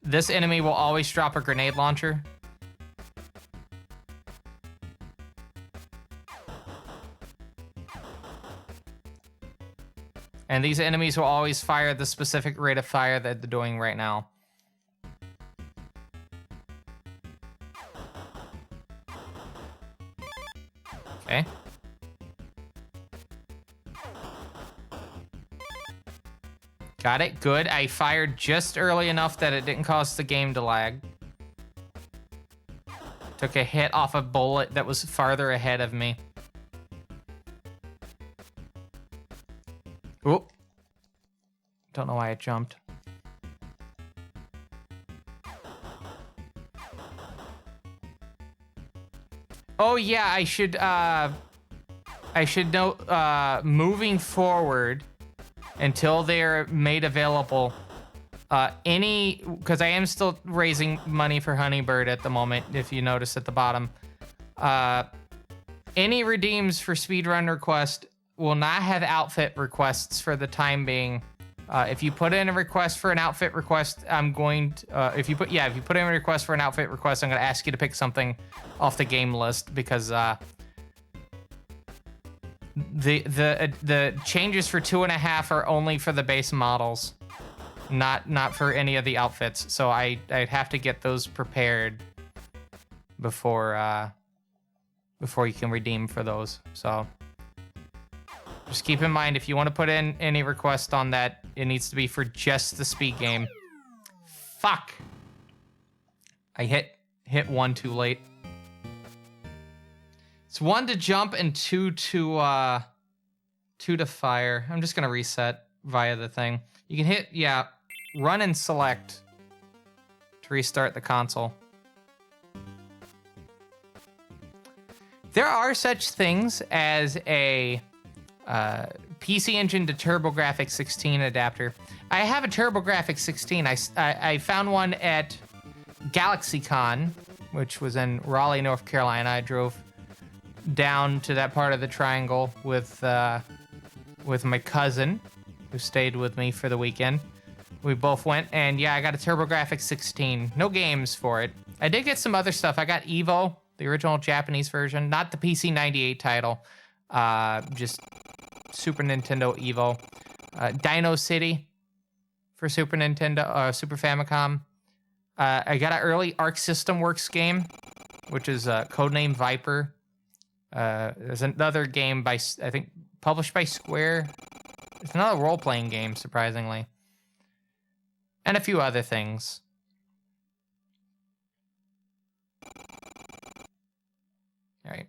This enemy will always drop a grenade launcher. And these enemies will always fire the specific rate of fire that they're doing right now. Okay. Got it. Good. I fired just early enough that it didn't cause the game to lag. Took a hit off a bullet that was farther ahead of me. Oop. Don't know why it jumped. Oh yeah, I should note, moving forward until they're made available, because I am still raising money for Honeybird at the moment, if you notice at the bottom. Any redeems for speedrun request will not have outfit requests for the time being. If you put in a request for an outfit request, I'm going to, if you put in a request for an outfit request, I'm going to ask you to pick something off the game list, because the changes for 2.5 are only for the base models, not for any of the outfits. So I'd have to get those prepared before you can redeem for those. So just keep in mind, if you want to put in any request on that, it needs to be for just the speed game. Fuck. I hit 1 too late. It's 1 to jump and 2 to fire. I'm just gonna reset via the thing. You can hit, yeah, run and select to restart the console. There are such things as a PC Engine to TurboGrafx 16 adapter. I have a TurboGrafx 16. I found one at GalaxyCon, which was in Raleigh, North Carolina. I drove down to that part of the triangle with my cousin, who stayed with me for the weekend. We both went, and yeah, I got a TurboGrafx 16. No games for it. I did get some other stuff. I got Evo, the original Japanese version, not the PC 98 title, just Super Nintendo Evo. Dino City for Super Nintendo, Super Famicom. I got an early Arc System Works game, which is codename Viper. There's another game by, I think, published by Square. It's another role-playing game, surprisingly. And a few other things. All right.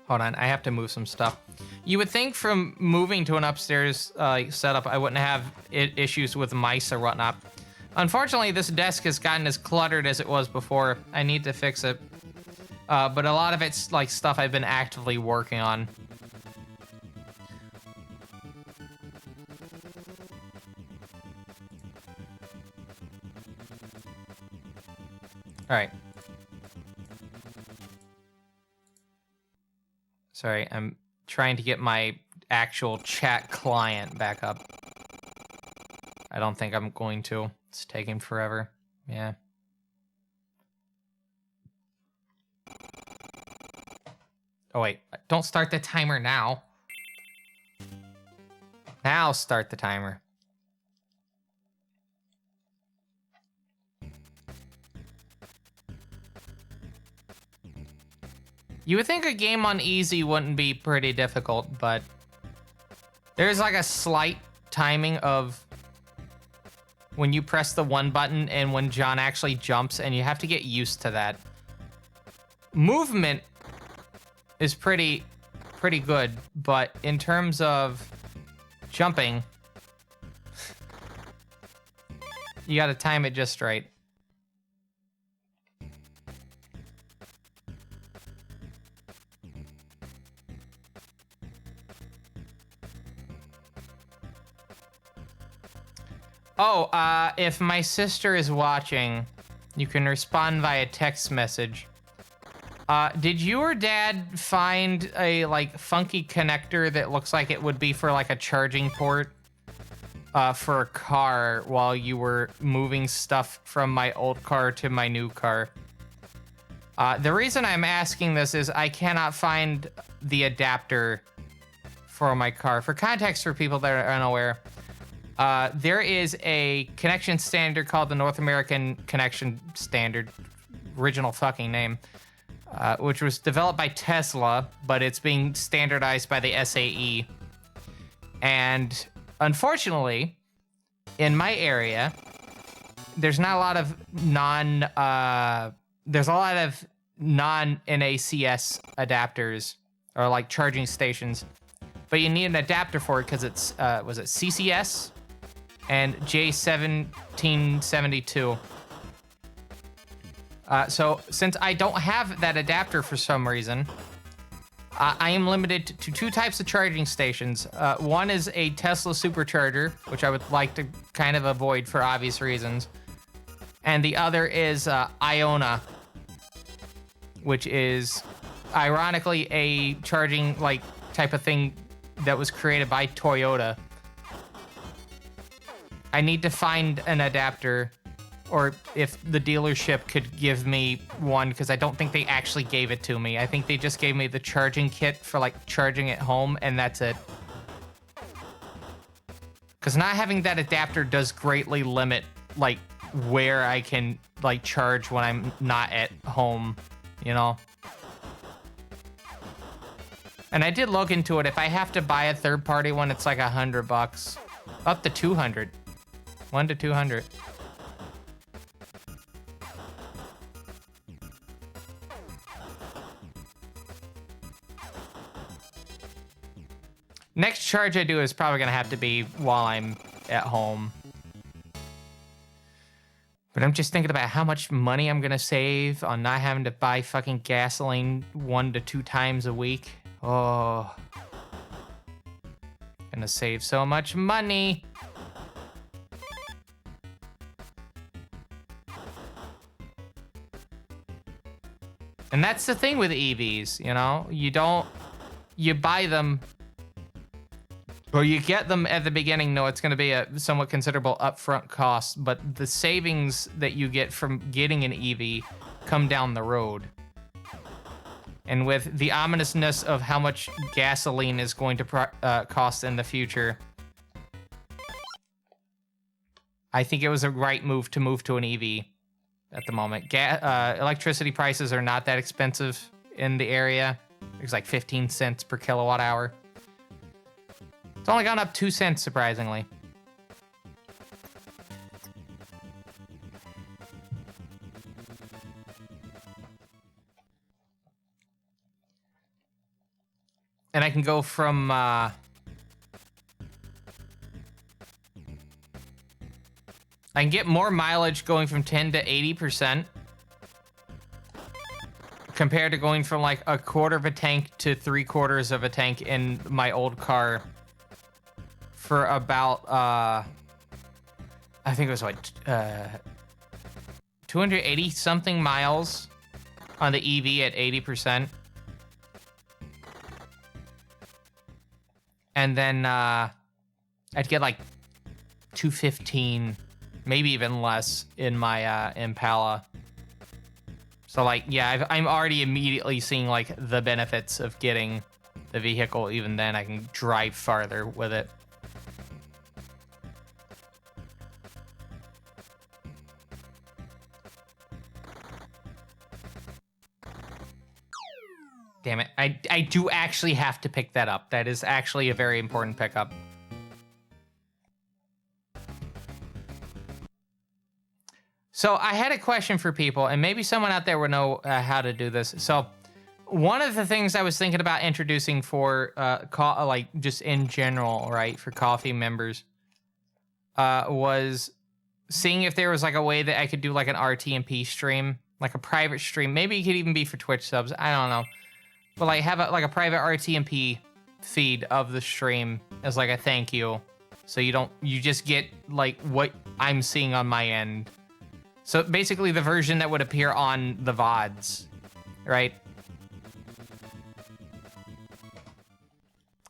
Hold on, I have to move some stuff. You would think from moving to an upstairs setup, I wouldn't have issues with mice or whatnot. Unfortunately, this desk has gotten as cluttered as it was before. I need to fix it. But a lot of it's like stuff I've been actively working on. All right. Sorry, I'm trying to get my actual chat client back up. I don't think I'm going to. It's taking forever. Yeah. Oh, wait. Don't start the timer now. Now start the timer. You would think a game on easy wouldn't be pretty difficult, but there's like a slight timing of when you press the 1 button and when John actually jumps, and you have to get used to that. Movement is pretty good, but in terms of jumping, you gotta time it just right. Oh, if my sister is watching, you can respond via text message. Did your dad find a, like, funky connector that looks like it would be for, like, a charging port for a car while you were moving stuff from my old car to my new car? The reason I'm asking this is I cannot find the adapter for my car. For context, for people that are unaware, there is a connection standard called the North American Connection Standard, original fucking name, which was developed by Tesla, but it's being standardized by the SAE. And unfortunately, in my area, there's not a lot of there's a lot of non-NACS adapters, or like charging stations, but you need an adapter for it because it's, was it CCS? And J1772. So since I don't have that adapter for some reason, I am limited to 2 types of charging stations. One is a Tesla supercharger, which I would like to kind of avoid for obvious reasons. And the other is Iona, which is ironically a charging like type of thing that was created by Toyota. I need to find an adapter, or if the dealership could give me one, because I don't think they actually gave it to me. I think they just gave me the charging kit for like charging at home, and that's it. Because not having that adapter does greatly limit like where I can like charge when I'm not at home, you know? And I did look into it. If I have to buy a third-party one, it's like $100, up to 200. 1 to 200. Next charge I do is probably gonna have to be while I'm at home. But But I'm just thinking about how much money I'm gonna save on not having to buy fucking gasoline 1 to 2 times a week. Oh. Gonna save so much money. And that's the thing with EVs, you know? You buy them, or you get them at the beginning, no, it's gonna be a somewhat considerable upfront cost, but the savings that you get from getting an EV come down the road. And with the ominousness of how much gasoline is going to cost in the future, I think it was a right move to an EV at the moment. Electricity prices are not that expensive in the area. It's like 15 cents per kilowatt hour. It's only gone up 2 cents, surprisingly. And I can go from I can get more mileage going from 10 to 80% compared to going from like a quarter of a tank to 3/4 of a tank in my old car for about I think it was like 280 something miles on the EV at 80%. And then I'd get like 215, maybe even less in my Impala. So like, yeah, I'm already immediately seeing like the benefits of getting the vehicle. Even then, I can drive farther with it. Damn it. I do actually have to pick that up. That is actually a very important pickup. So I had a question for people, and maybe someone out there would know how to do this. So one of the things I was thinking about introducing for like just in general, right, for coffee members, was seeing if there was like a way that I could do like an RTMP stream, like a private stream. Maybe it could even be for Twitch subs. I don't know. But like have a private RTMP feed of the stream as like a thank you. So you just get like what I'm seeing on my end. So basically the version that would appear on the VODs, right?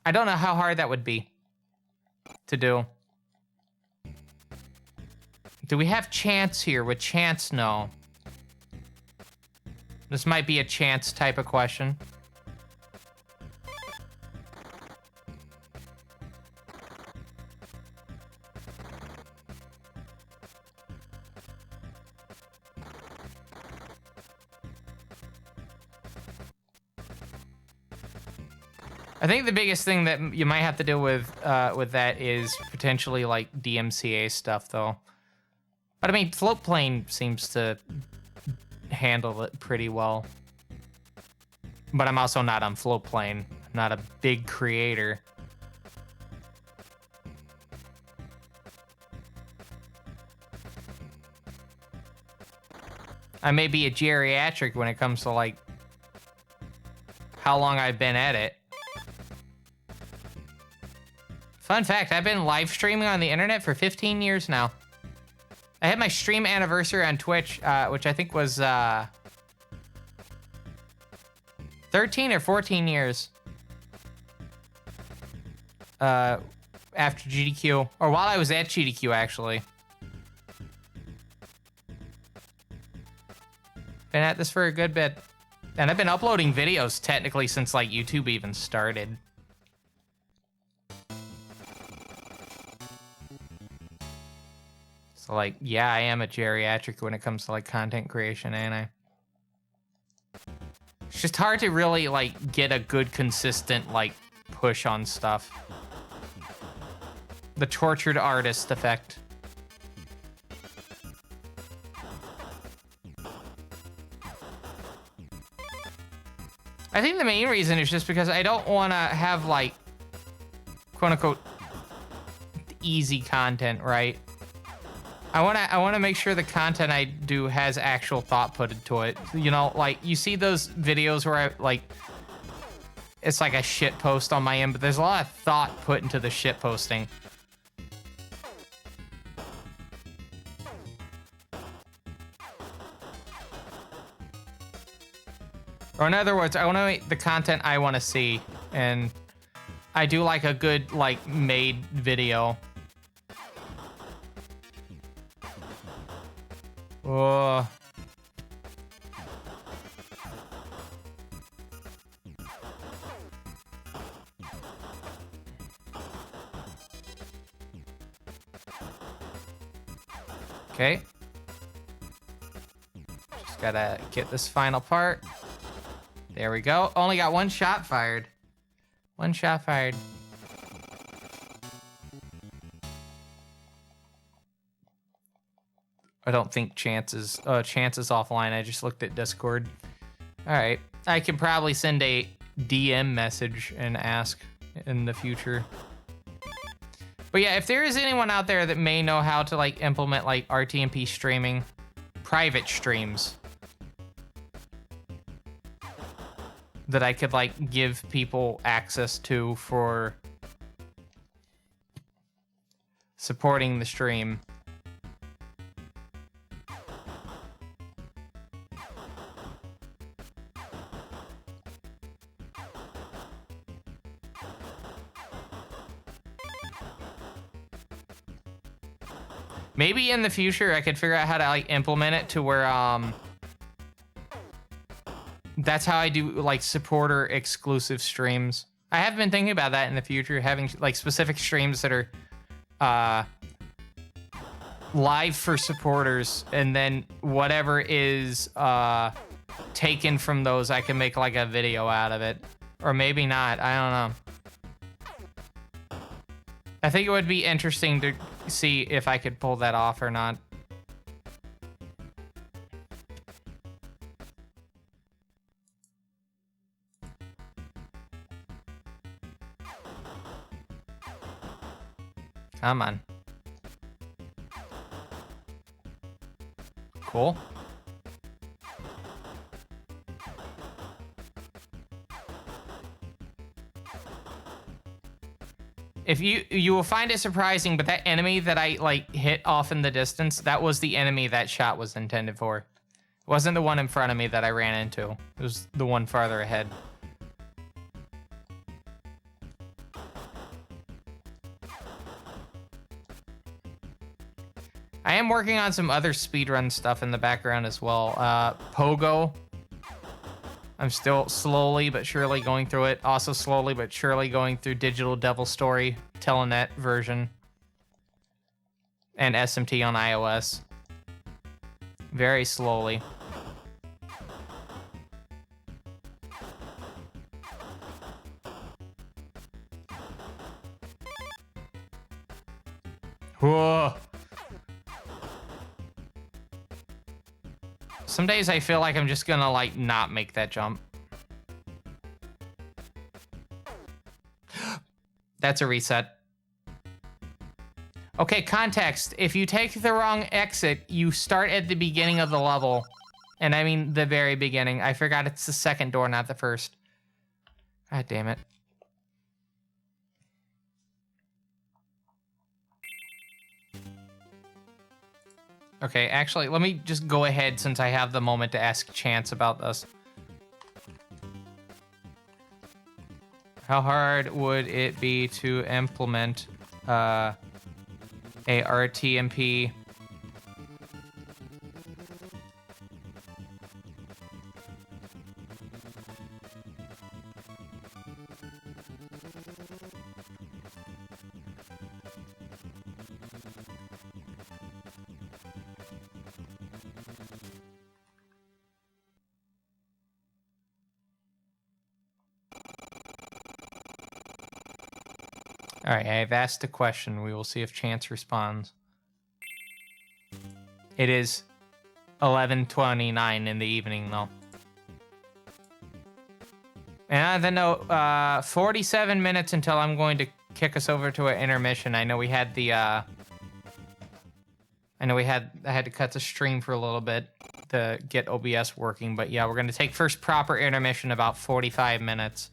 I don't know how hard that would be to do. Do we have Chance here? Would Chance know? This might be a Chance type of question. I think the biggest thing that you might have to deal with that is potentially like DMCA stuff, though. But I mean, Floatplane seems to handle it pretty well. But I'm also not on Floatplane. I'm not a big creator. I may be a geriatric when it comes to like how long I've been at it. Fun fact, I've been live streaming on the internet for 15 years now. I had my stream anniversary on Twitch, which I think was 13 or 14 years. After GDQ, or while I was at GDQ, actually. Been at this for a good bit. And I've been uploading videos technically since like YouTube even started. So like, yeah, I am a geriatric when it comes to like content creation, ain't I? It's just hard to really like get a good consistent like push on stuff. The tortured artist effect. I think the main reason is just because I don't want to have like quote unquote easy content, right? I wanna make sure the content I do has actual thought put into it. You know, like you see those videos where I like it's like a shit post on my end, but there's a lot of thought put into the shit posting. Or in other words, I want to make the content I want to see, and I do like a good like made video. Oh. Okay. Just gotta get this final part. There we go. Only got one shot fired. One shot fired. I don't think Chance is offline. I just looked at Discord. All right. I can probably send a DM message and ask in the future. But yeah, if there is anyone out there that may know how to like implement like RTMP streaming, private streams that I could like give people access to for supporting the stream. Maybe in the future I could figure out how to like implement it to where that's how I do like supporter exclusive streams. I have been thinking about that in the future, having like specific streams that are live for supporters, and then whatever is taken from those, I can make like a video out of it. Or maybe not, I don't know. I think it would be interesting to see if I could pull that off or not. Come on. Cool. If you will find it surprising, but that enemy that I like hit off in the distance, that was the enemy that shot was intended for. It wasn't the one in front of me that I ran into. It was the one farther ahead. I am working on some other speedrun stuff in the background as well. Pogo. I'm still slowly but surely going through it. Also slowly but surely going through Digital Devil Story, Telenet version. And SMT on iOS. Very slowly. Whoa. Some days I feel like I'm just gonna like not make that jump. That's a reset. Okay, context. If you take the wrong exit, you start at the beginning of the level. And I mean the very beginning. I forgot it's the second door, not the first. God damn it. Okay, actually, let me just go ahead since I have the moment to ask Chance about this. How hard would it be to implement a RTMP? All right, I've asked a question. We will see if Chance responds. It is 11:29 in the evening, though. And on the note, 47 minutes until I'm going to kick us over to an intermission. I know we had the I know I had to cut the stream for a little bit to get OBS working, but yeah, we're going to take first proper intermission about 45 minutes.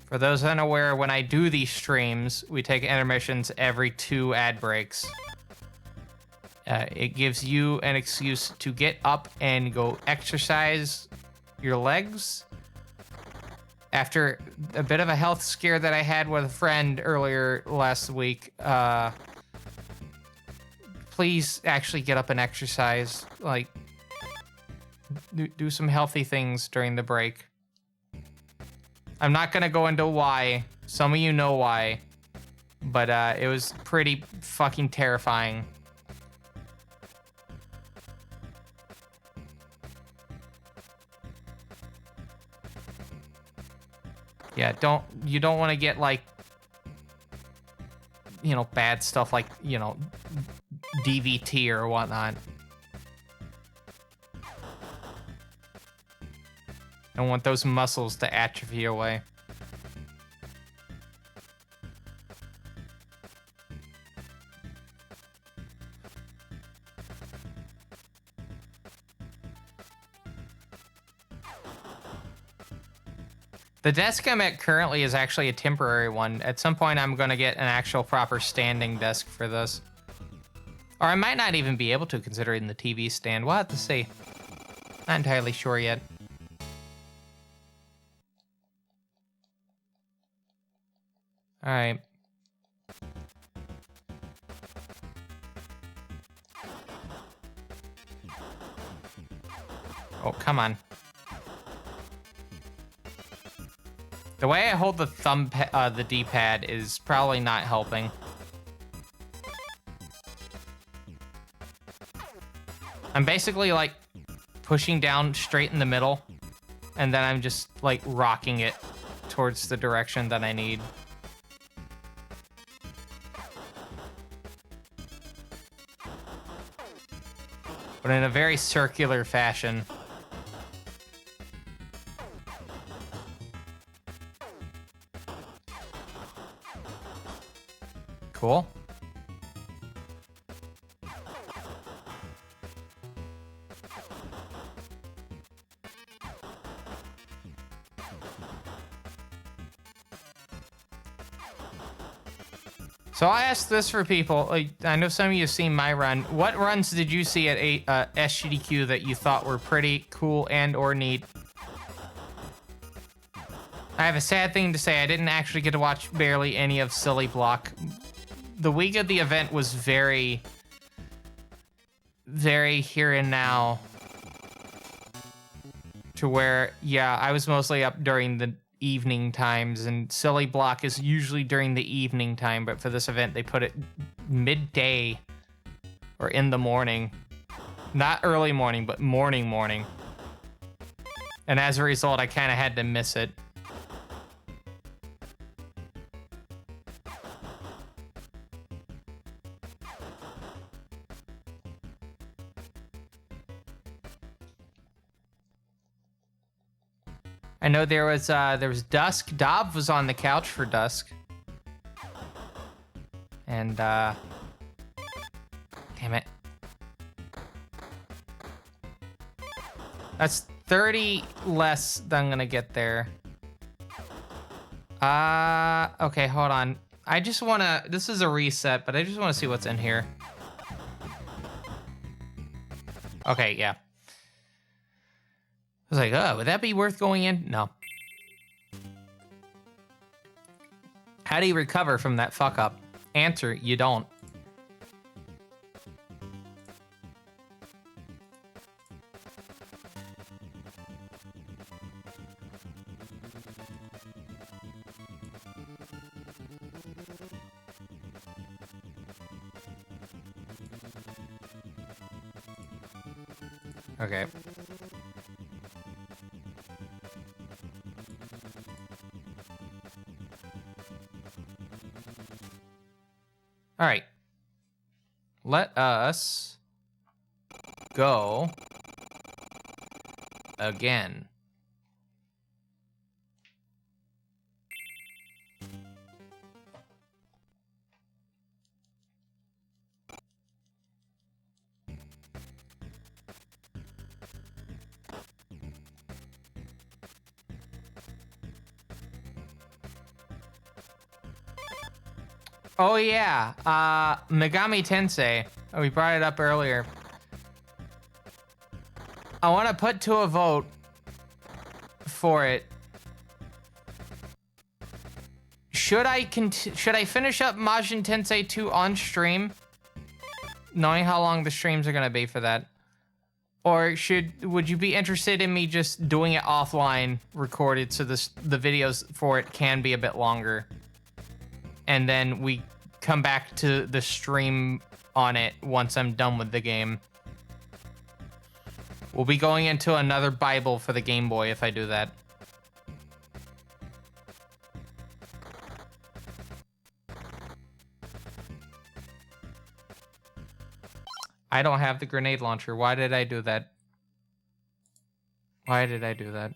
For those unaware, when I do these streams, we take intermissions every 2 ad breaks. It gives you an excuse to get up and go exercise your legs. After a bit of a health scare that I had with a friend earlier last week, please actually get up and exercise. Like, do some healthy things during the break. I'm not gonna go into why. Some of you know why. But it was pretty fucking terrifying. Yeah, you don't want to get, like, you know, bad stuff like, you know, DVT or whatnot. Don't want those muscles to atrophy away. The desk I'm at currently is actually a temporary one. At some point, I'm going to get an actual proper standing desk for this. Or I might not even be able to, considering the TV stand. We'll have to see. Not entirely sure yet. All right. Oh, come on. The way I hold the the D-pad is probably not helping. I'm basically, like, pushing down straight in the middle, and then I'm just, like, rocking it towards the direction that I need. But in a very circular fashion. Cool. So I asked this for people. Like, I know some of you have seen my run. What runs did you see at SGDQ that you thought were pretty cool and or neat? I have a sad thing to say. I didn't actually get to watch barely any of Silly Block. The week of the event was very, very here and now. To where, yeah, I was mostly up during the evening times, and Silly Block is usually during the evening time, but for this event, they put it midday or in the morning. Not early morning, but morning. And as a result, I kind of had to miss it. I know there was Dusk. Dob was on the couch for Dusk. And damn it. That's 30 less than I'm gonna get there. Okay, hold on. I just wanna, this is a reset, but I just wanna see what's in here. Okay, yeah. I was like, oh, would that be worth going in? No. How do you recover from that fuck up? Answer, you don't. Okay. All right. Let us go again. Oh yeah, Megami Tensei. Oh, we brought it up earlier. I want to put to a vote for it. Should I finish up Majin Tensei 2 on stream, knowing how long the streams are gonna be for that? Or would you be interested in me just doing it offline, recorded, so the videos for it can be a bit longer? And then we come back to the stream on it once I'm done with the game. We'll be going into another Bible for the Game Boy if I do that. I don't have the grenade launcher. Why did I do that? Why did I do that?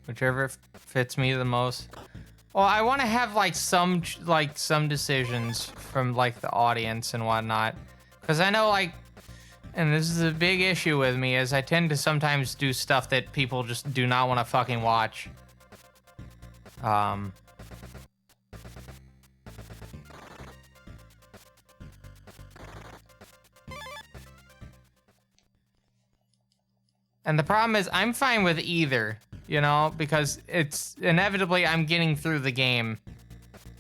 Whichever fits me the most. Well, I want to have like some decisions from like the audience and whatnot, because I know like, and this is a big issue with me, is I tend to sometimes do stuff that people just do not want to fucking watch. And the problem is I'm fine with either, you know, because it's inevitably I'm getting through the game.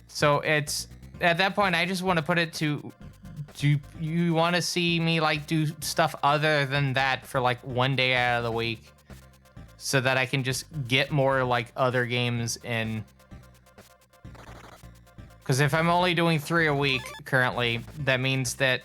So it's, at that point, I just want to put it to, do you want to see me like do stuff other than that for like one day out of the week, so that I can just get more like other games in? Because if I'm only doing 3 a week currently, that means that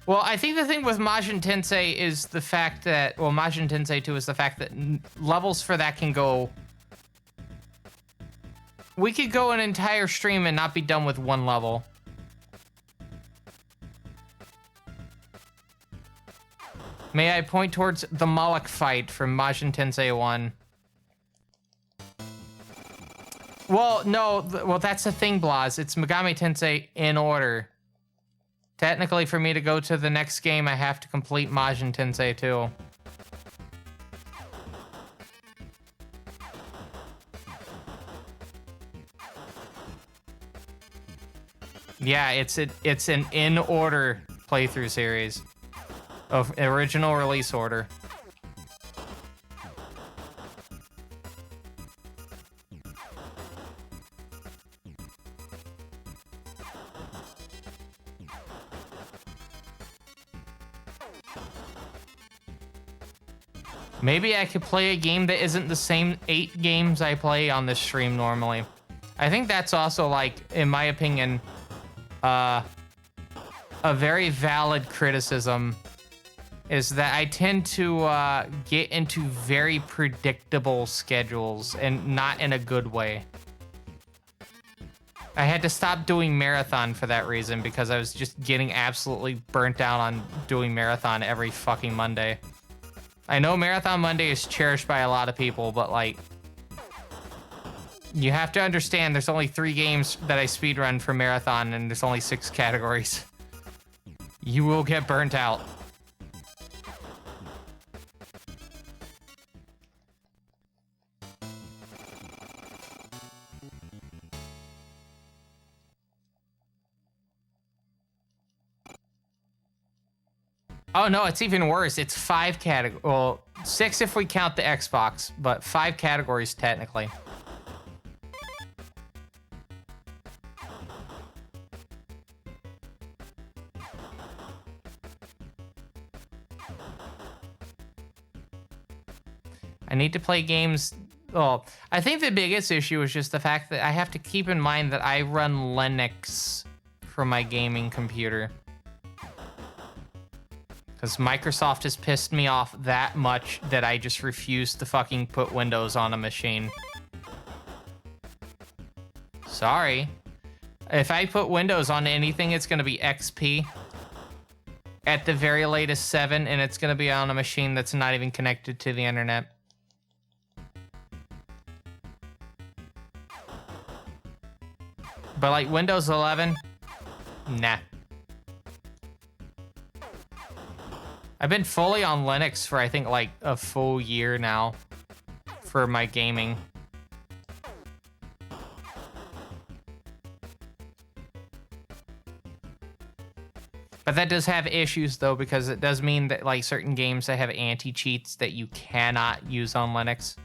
well, I think the thing with Majin Tensei is the fact that, well, Majin Tensei 2 is the fact that levels for that can go, we could go an entire stream and not be done with one level. May I point towards the Moloch fight from Majin Tensei 1? Well, no, well, that's the thing, Blaz. It's Megami Tensei in order. Technically, for me to go to the next game, I have to complete Majin Tensei 2. Yeah, it's an in-order playthrough series of original release order. Maybe I could play a game that isn't the same 8 games I play on this stream normally. I think that's also, like, in my opinion, a very valid criticism, is that I tend to get into very predictable schedules, and not in a good way. I had to stop doing Marathon for that reason, because I was just getting absolutely burnt out on doing Marathon every fucking Monday. I know Marathon Monday is cherished by a lot of people, but like, you have to understand there's only 3 games that I speedrun for Marathon, and there's only 6 categories. You will get burnt out. Oh no, it's even worse. It's 5 categories. Well, 6 if we count the Xbox, but 5 categories technically. I need to play games. Well, I think the biggest issue is just the fact that I have to keep in mind that I run Linux for my gaming computer. Because Microsoft has pissed me off that much that I just refuse to fucking put Windows on a machine. Sorry. If I put Windows on anything, it's going to be XP. At the very latest 7, and it's going to be on a machine that's not even connected to the internet. But like Windows 11, nah. I've been fully on Linux for I think like a full year now for my gaming. But that does have issues though, because it does mean that like certain games that have anti-cheats that you cannot use on Linux.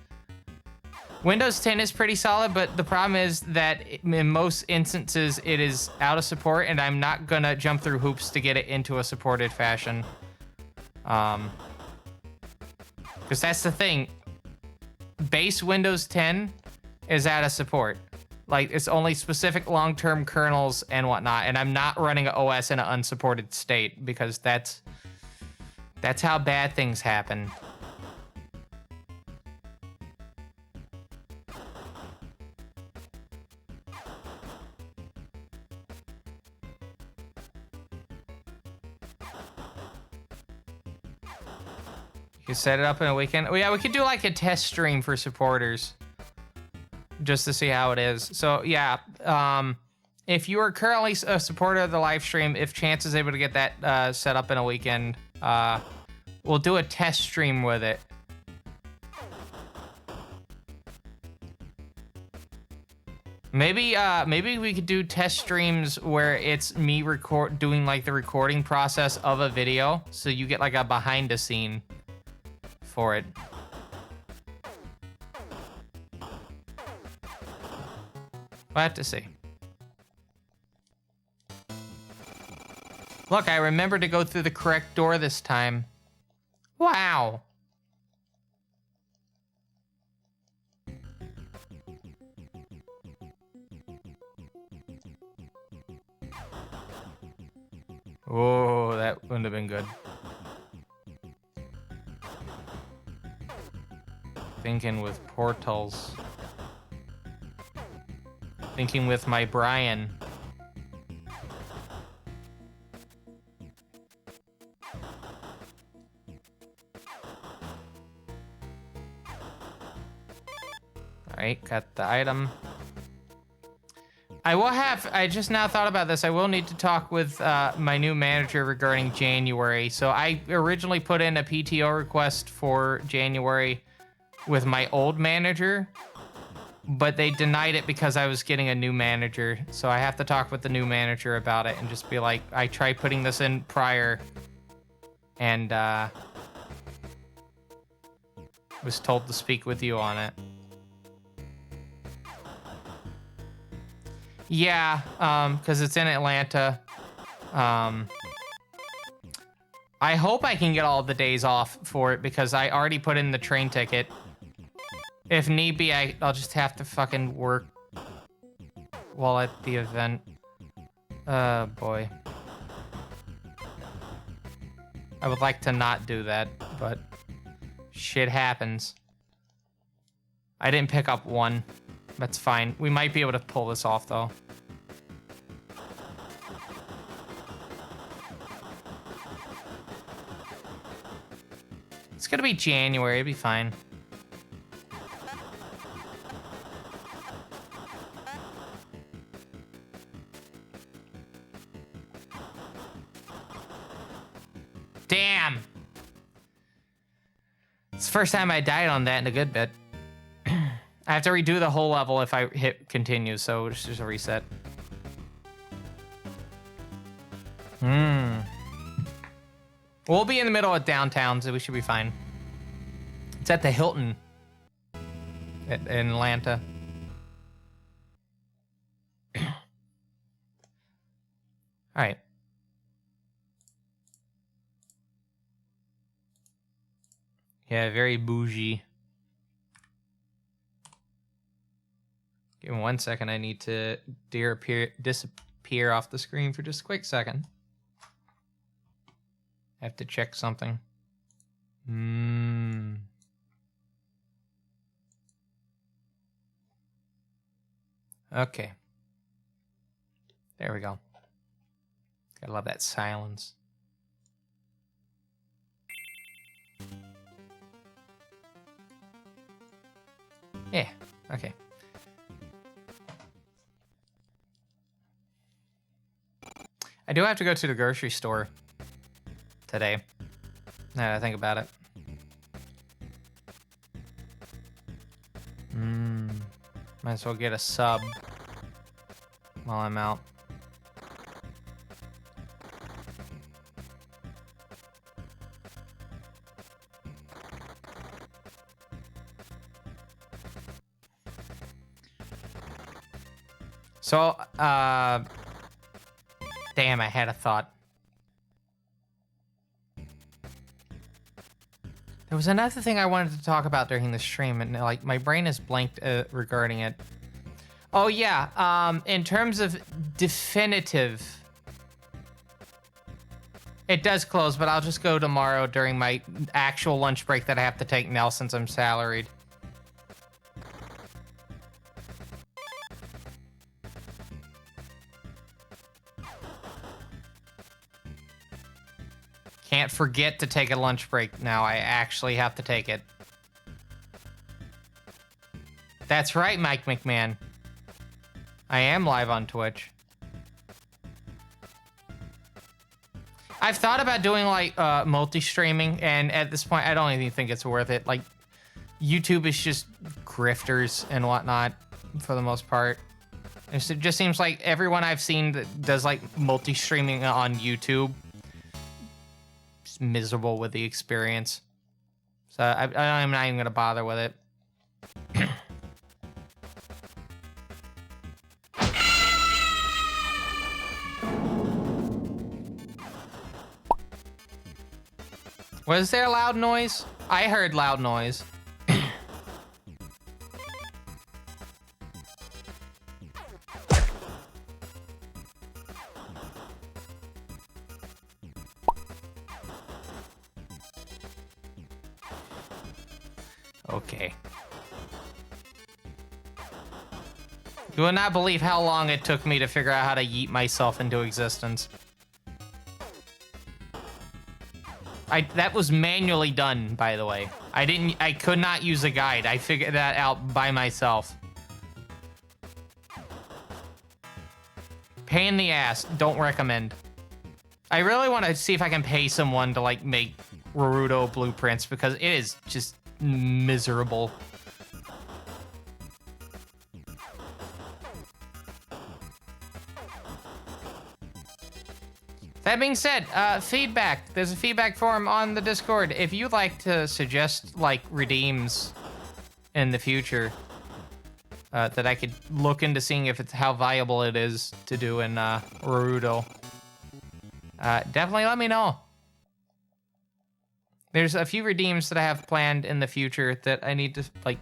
Windows 10 is pretty solid, but the problem is that in most instances it is out of support, and I'm not gonna jump through hoops to get it into a supported fashion. Because that's the thing. Base Windows 10 is out of support. Like, it's only specific long-term kernels and whatnot, and I'm not running an OS in an unsupported state because that's how bad things happen. You set it up in a weekend. Oh yeah, we could do like a test stream for supporters, just to see how it is. So yeah, if you are currently a supporter of the live stream, if Chance is able to get that set up in a weekend, we'll do a test stream with it. Maybe we could do test streams where it's me doing like the recording process of a video, so you get like a behind the scene for it. We'll have to see. Look, I remembered to go through the correct door this time. Wow. Oh, that wouldn't have been good. Thinking with portals. Thinking with my Brian. Alright, got the item. I just now thought about this. I will need to talk with my new manager regarding January. So I originally put in a PTO request for January with my old manager, but they denied it because I was getting a new manager. So I have to talk with the new manager about it and just be like, I tried putting this in prior and was told to speak with you on it. Yeah, because it's in Atlanta. I hope I can get all the days off for it because I already put in the train ticket. If need be, I'll just have to fucking work while at the event. Oh, boy. I would like to not do that, but shit happens. I didn't pick up one. That's fine. We might be able to pull this off, though. It's gonna be January. It'll be fine. Damn! It's the first time I died on that in a good bit. I have to redo the whole level if I hit continue, so it's just a reset. We'll be in the middle of downtown, so we should be fine. It's at the Hilton in Atlanta. All right. Yeah, very bougie. Give me 1 second. I need to disappear off the screen for just a quick second. I have to check something. Okay. There we go. Gotta love that silence. Yeah, okay. I do have to go to the grocery store today. Now that I think about it. Might as well get a sub while I'm out. So, damn, I had a thought. There was another thing I wanted to talk about during the stream, and like my brain is blanked regarding it. Oh yeah, in terms of definitive, it does close, but I'll just go tomorrow during my actual lunch break that I have to take now since I'm salaried. Can't forget to take a lunch break now. I actually have to take it. That's right, Mike McMahon. I am live on Twitch. I've thought about doing like multi-streaming, and at this point, I don't even think it's worth it. Like, YouTube is just grifters and whatnot for the most part. It just seems like everyone I've seen that does like multi-streaming on YouTube is miserable with the experience. So I'm not even gonna bother with it. Was there loud noise? I heard loud noise. Okay. You will not believe how long it took me to figure out how to yeet myself into existence. That was manually done, by the way. I could not use a guide. I figured that out by myself. Pain in the ass. Don't recommend. I really want to see if I can pay someone to, like, make Naruto blueprints, because it is just miserable. That being said, feedback. There's a feedback forum on the Discord. If you'd like to suggest, like, redeems in the future, that I could look into seeing if it's how viable it is to do in Naruto, definitely let me know. There's a few redeems that I have planned in the future that I need to, like,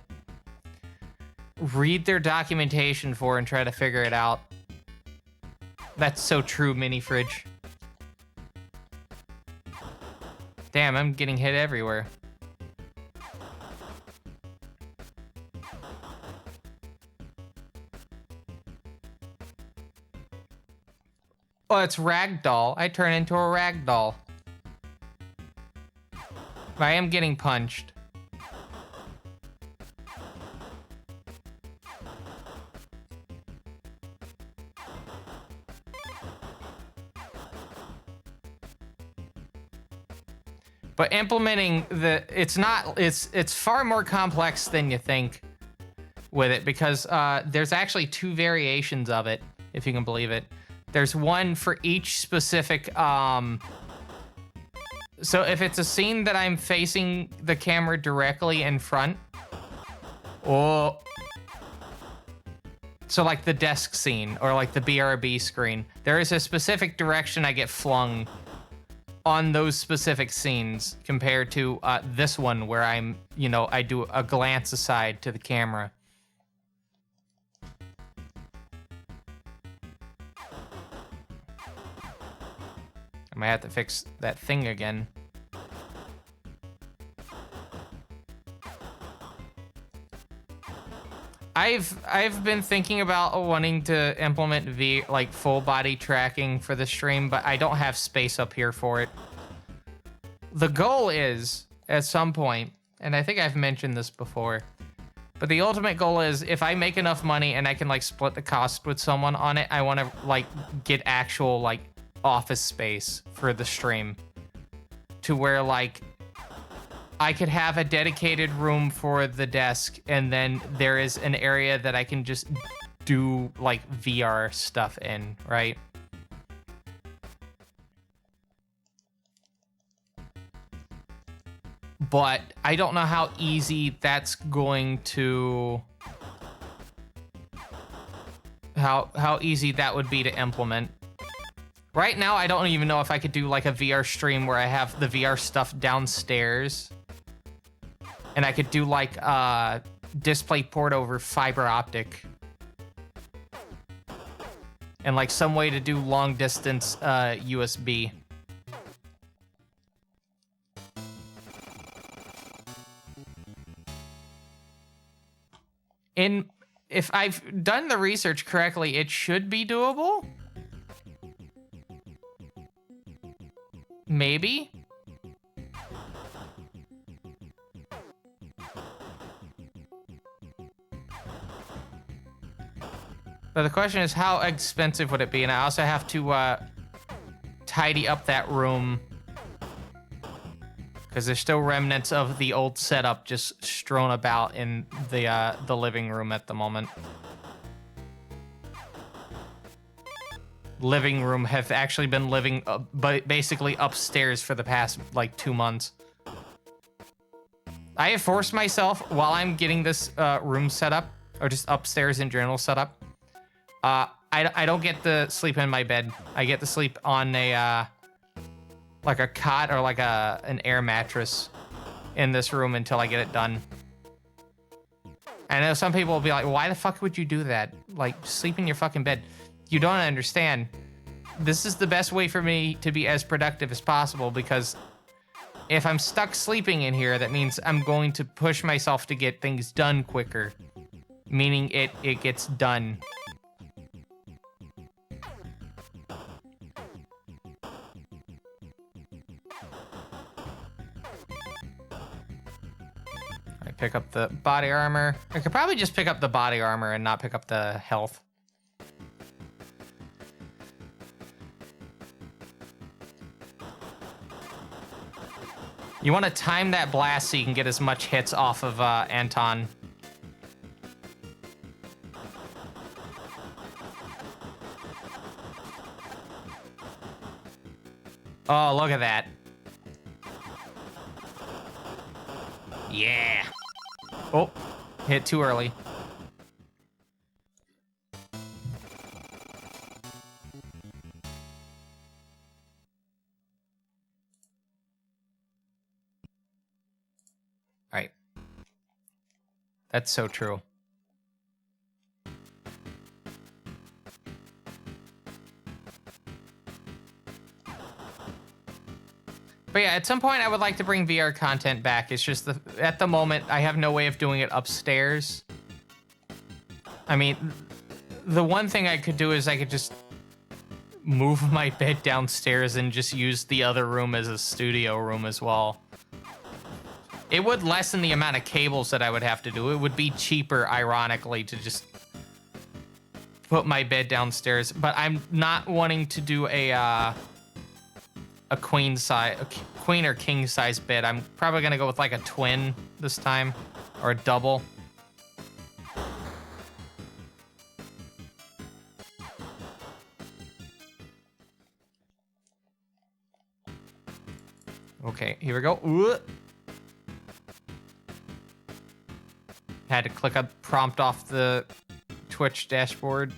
read their documentation for and try to figure it out. That's so true, Mini Fridge. Damn, I'm getting hit everywhere. Oh, it's ragdoll. I turn into a ragdoll. I am getting punched. But implementing it's far more complex than you think with it, because there's actually two variations of it, if you can believe it. There's one for each specific, so if it's a scene that I'm facing the camera directly in front, or so like the desk scene or like the BRB screen, there is a specific direction I get flung on those specific scenes compared to this one where I'm, you know, I do a glance aside to the camera. I might have to fix that thing again. I've been thinking about wanting to implement like full body tracking for the stream, but I don't have space up here for it. The goal is, at some point, and I think I've mentioned this before, but the ultimate goal is if I make enough money and I can like split the cost with someone on it, I want to like get actual like office space for the stream to where like I could have a dedicated room for the desk, and then there is an area that I can just do like VR stuff in, right? But I don't know how easy that's going to... How easy that would be to implement. Right now, I don't even know if I could do like a VR stream where I have the VR stuff downstairs. And I could do like display port over fiber optic. And like some way to do long distance USB. If I've done the research correctly, it should be doable. Maybe. But the question is, how expensive would it be? And I also have to tidy up that room, because there's still remnants of the old setup just strewn about in the living room at the moment. Living room have actually been living basically upstairs for the past like 2 months. I have forced myself while I'm getting this room set up, or just upstairs in general set up. I don't get to sleep in my bed. I get to sleep on a like a cot or like an air mattress in this room until I get it done. I know some people will be like, why the fuck would you do that? Like, sleep in your fucking bed. You don't understand. This is the best way for me to be as productive as possible, because if I'm stuck sleeping in here, that means I'm going to push myself to get things done quicker. Meaning it gets done. Pick up the body armor. I could probably just pick up the body armor and not pick up the health. You want to time that blast so you can get as much hits off of Anton. Oh, look at that. Yeah. Oh, hit too early. All right. That's so true. But yeah, at some point I would like to bring VR content back. It's just at the moment I have no way of doing it upstairs. I mean, the one thing I could do is I could just move my bed downstairs and just use the other room as a studio room as well. It would lessen the amount of cables that I would have to do. It would be cheaper, ironically, to just put my bed downstairs. But I'm not wanting to do a queen or king size bed. I'm probably gonna go with like a twin this time, or a double. Okay, here we go. Ooh. Had to click a prompt off the Twitch dashboard.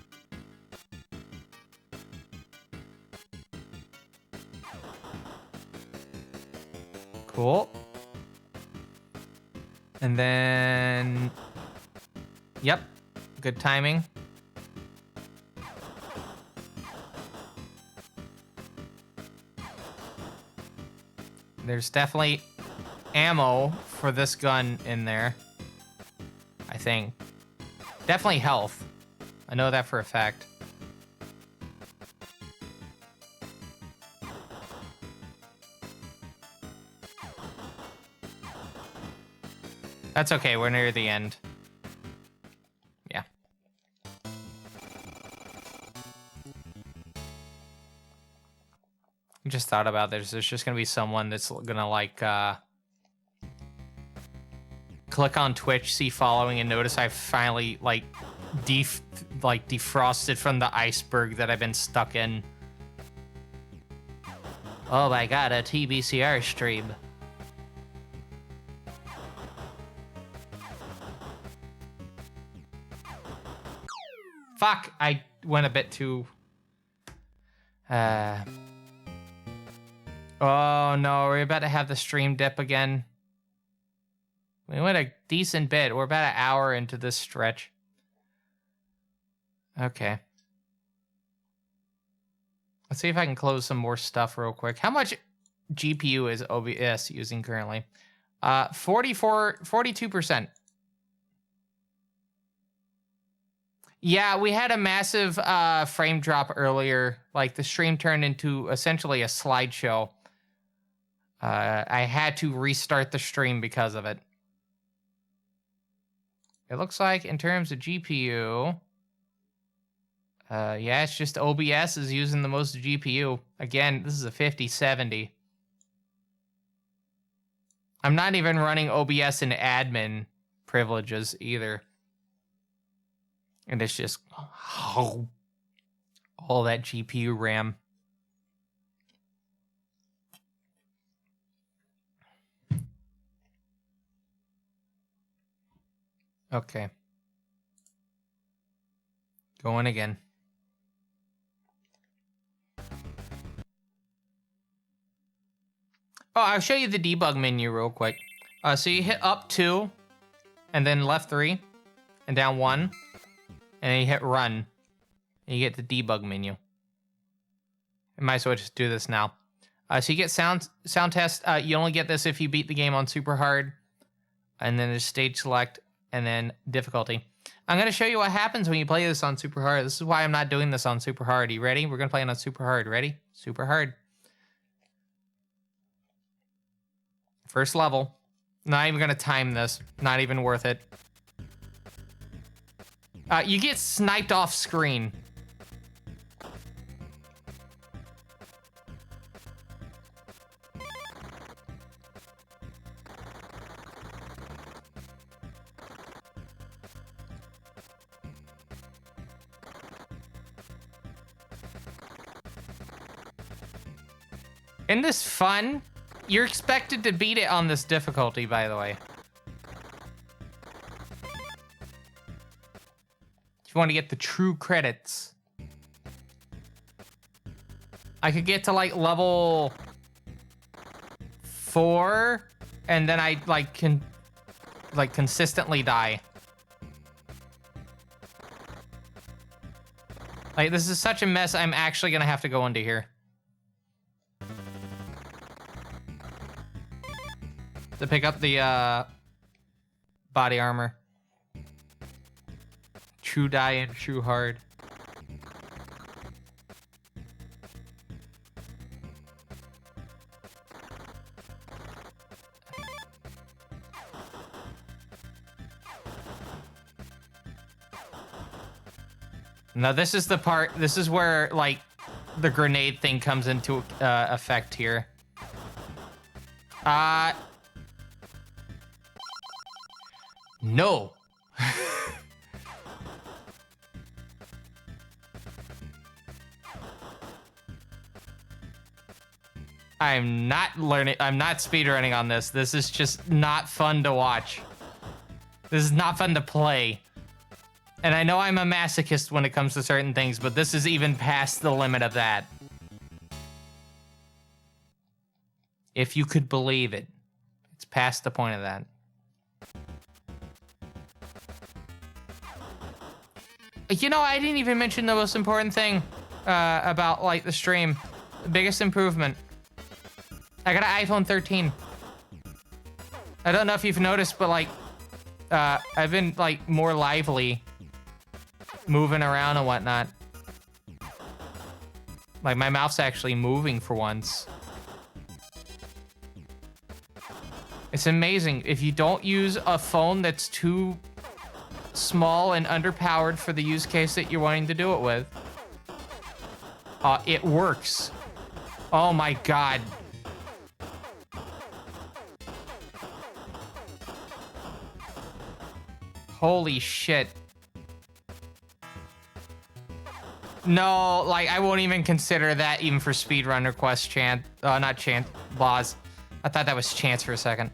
Cool. And then... Yep. Good timing. There's definitely ammo for this gun in there. I think. Definitely health. I know that for a fact. That's okay, we're near the end. Yeah. Just thought about this. There's just gonna be someone that's gonna like click on Twitch, see following, and notice I've finally like defrosted from the iceberg that I've been stuck in. Oh my god, a TBCR stream. Fuck, I went a bit too... Oh no, we're about to have the stream dip again. We went a decent bit. We're about an hour into this stretch. Okay. Let's see if I can close some more stuff real quick. How much GPU is OBS using currently? 42%. Yeah, we had a massive frame drop earlier. Like, the stream turned into essentially a slideshow. I had to restart the stream because of it. It looks like in terms of GPU... yeah, it's just OBS is using the most GPU. Again, this is a 5070. I'm not even running OBS in admin privileges either. And it's just all that GPU RAM. Okay. Going again. Oh, I'll show you the debug menu real quick. So you hit up 2, and then left 3, and down 1, and then you hit run, and you get the debug menu. I might as well just do this now. So you get sound test. You only get this if you beat the game on super hard, and then there's stage select, and then difficulty. I'm gonna show you what happens when you play this on super hard. This is why I'm not doing this on super hard. You ready? We're gonna play it on super hard. Ready? Super hard. First level. Not even gonna time this. Not even worth it. You get sniped off screen. Isn't this fun? You're expected to beat it on this difficulty, by the way. If you want to get the true credits. I could get to like level 4 and then I can consistently die. Like, this is such a mess, I'm actually gonna have to go into here to pick up the body armor. True die and true hard. Now this is the part, this is where like the grenade thing comes into effect here. No. I'm not speedrunning on this. This is just not fun to watch. This is not fun to play. And I know I'm a masochist when it comes to certain things, but this is even past the limit of that. If you could believe it. It's past the point of that. You know, I didn't even mention the most important thing about, like, the stream. The biggest improvement. I got an iPhone 13. I don't know if you've noticed, but, like, I've been, like, more lively. Moving around and whatnot. Like, my mouth's actually moving for once. It's amazing. If you don't use a phone that's too small and underpowered for the use case that you're wanting to do it with, it works. Oh my god. Holy shit. No, like, I won't even consider that even for speedrun request not chance, Boz. I thought that was chance for a second.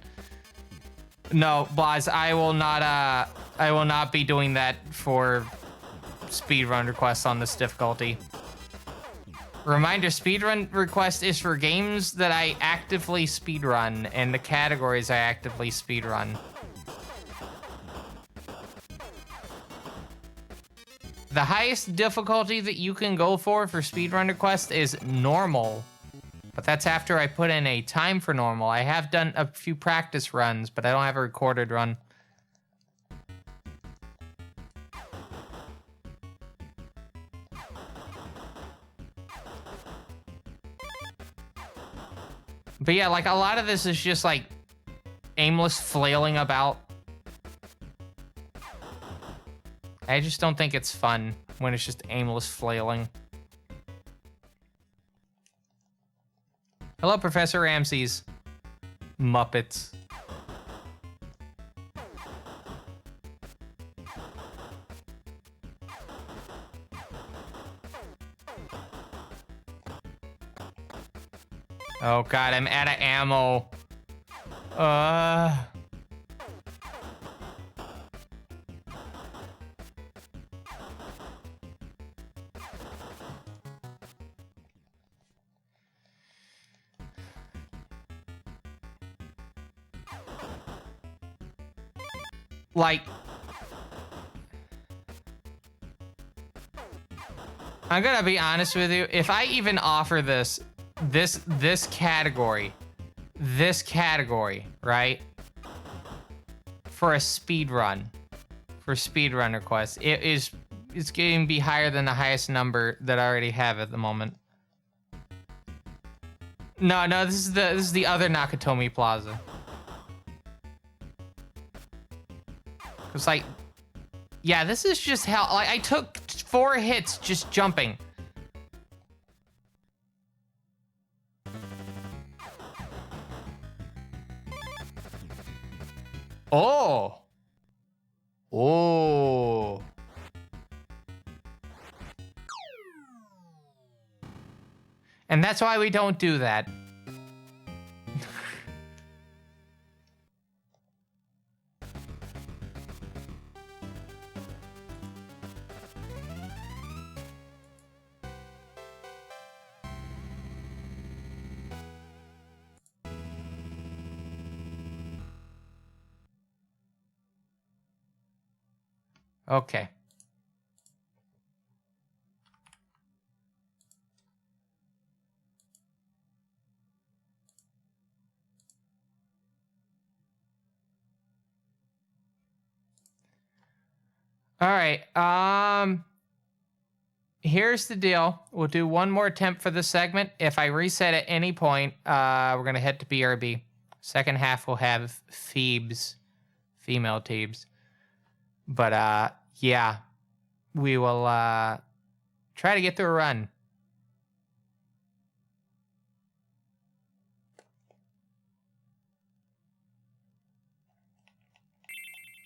No, Boz, I will not be doing that for speedrun requests on this difficulty. Reminder, speedrun request is for games that I actively speedrun and the categories I actively speedrun. The highest difficulty that you can go for speedrun request is normal. But that's after I put in a time for normal. I have done a few practice runs, but I don't have a recorded run. But yeah, like, a lot of this is just like aimless flailing about. I just don't think it's fun when it's just aimless flailing. Hello, Professor Ramses. Muppets. Oh god, I'm out of ammo. Like, I'm gonna be honest with you. If I even offer this category, right, for a speed run, request, it's going to be higher than the highest number that I already have at the moment. No, this is the other Nakatomi Plaza. It's like, yeah, this is just hell. Like, I took 4 hits just jumping. Oh. Oh. And that's why we don't do that. Okay. All right. Here's the deal. We'll do one more attempt for this segment. If I reset at any point, we're going to head to BRB. Second half we'll have Thebes, female Thebes. But yeah, we will try to get through a run.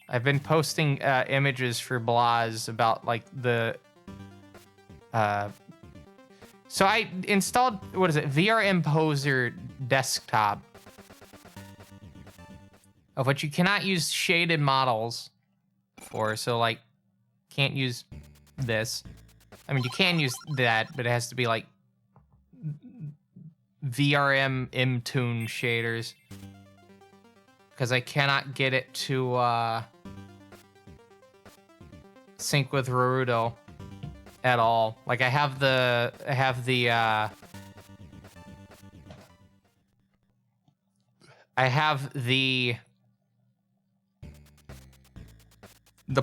I've been posting images for Blaz about like the so I installed, what is it, VRM Poser desktop, of which you cannot use shaded models for, so like can't use this. I mean, you can use that, but it has to be like VRM Mtune shaders, because I cannot get it to sync with Naruto at all. Like, I have the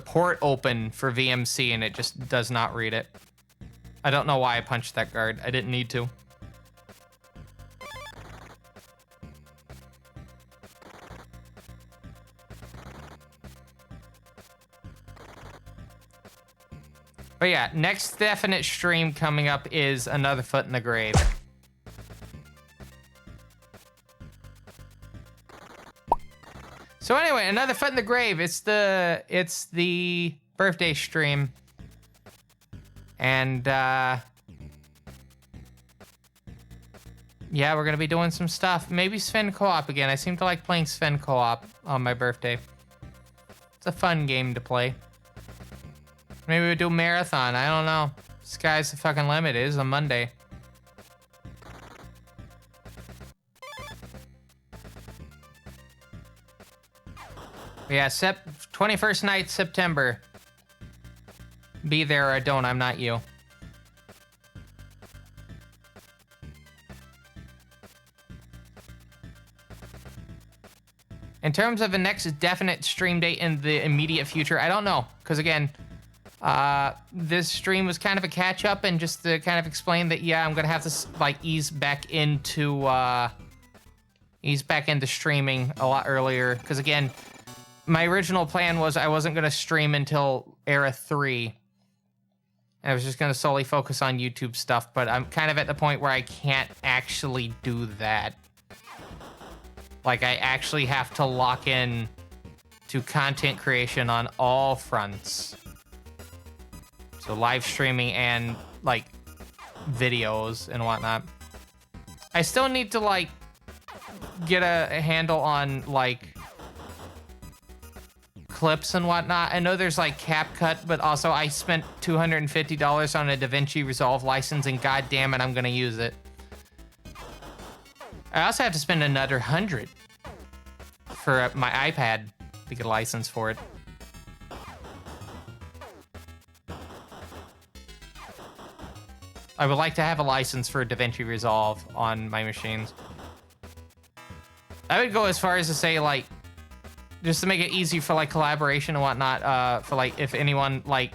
port open for VMC and it just does not read it. I don't know why I punched that guard. I didn't need to. But yeah, next definite stream coming up is Another Foot in the Grave. So anyway, another Foot in the Grave. It's the birthday stream. And yeah, we're gonna be doing some stuff. Maybe Sven Co-op again. I seem to like playing Sven Co-op on my birthday. It's a fun game to play. Maybe we do marathon. I don't know. Sky's the fucking limit. It is a Monday. Yeah, 21st night, September. Be there or don't, I'm not you. In terms of the next definite stream date in the immediate future, I don't know. Because again, this stream was kind of a catch up, and just to kind of explain that, yeah, I'm gonna have to like ease back into streaming a lot earlier. Because again, my original plan was I wasn't gonna stream until Era 3. I was just gonna solely focus on YouTube stuff, but I'm kind of at the point where I can't actually do that. Like, I actually have to lock in to content creation on all fronts. So live streaming and, like, videos and whatnot. I still need to, like, get a handle on, like, clips and whatnot. I know there's, like, CapCut, but also I spent $250 on a DaVinci Resolve license, and god damn it, I'm gonna use it. I also have to spend another $100 for my iPad to get a license for it. I would like to have a license for DaVinci Resolve on my machines. I would go as far as to say, like, just to make it easy for, like, collaboration and whatnot, for, like, if anyone, like,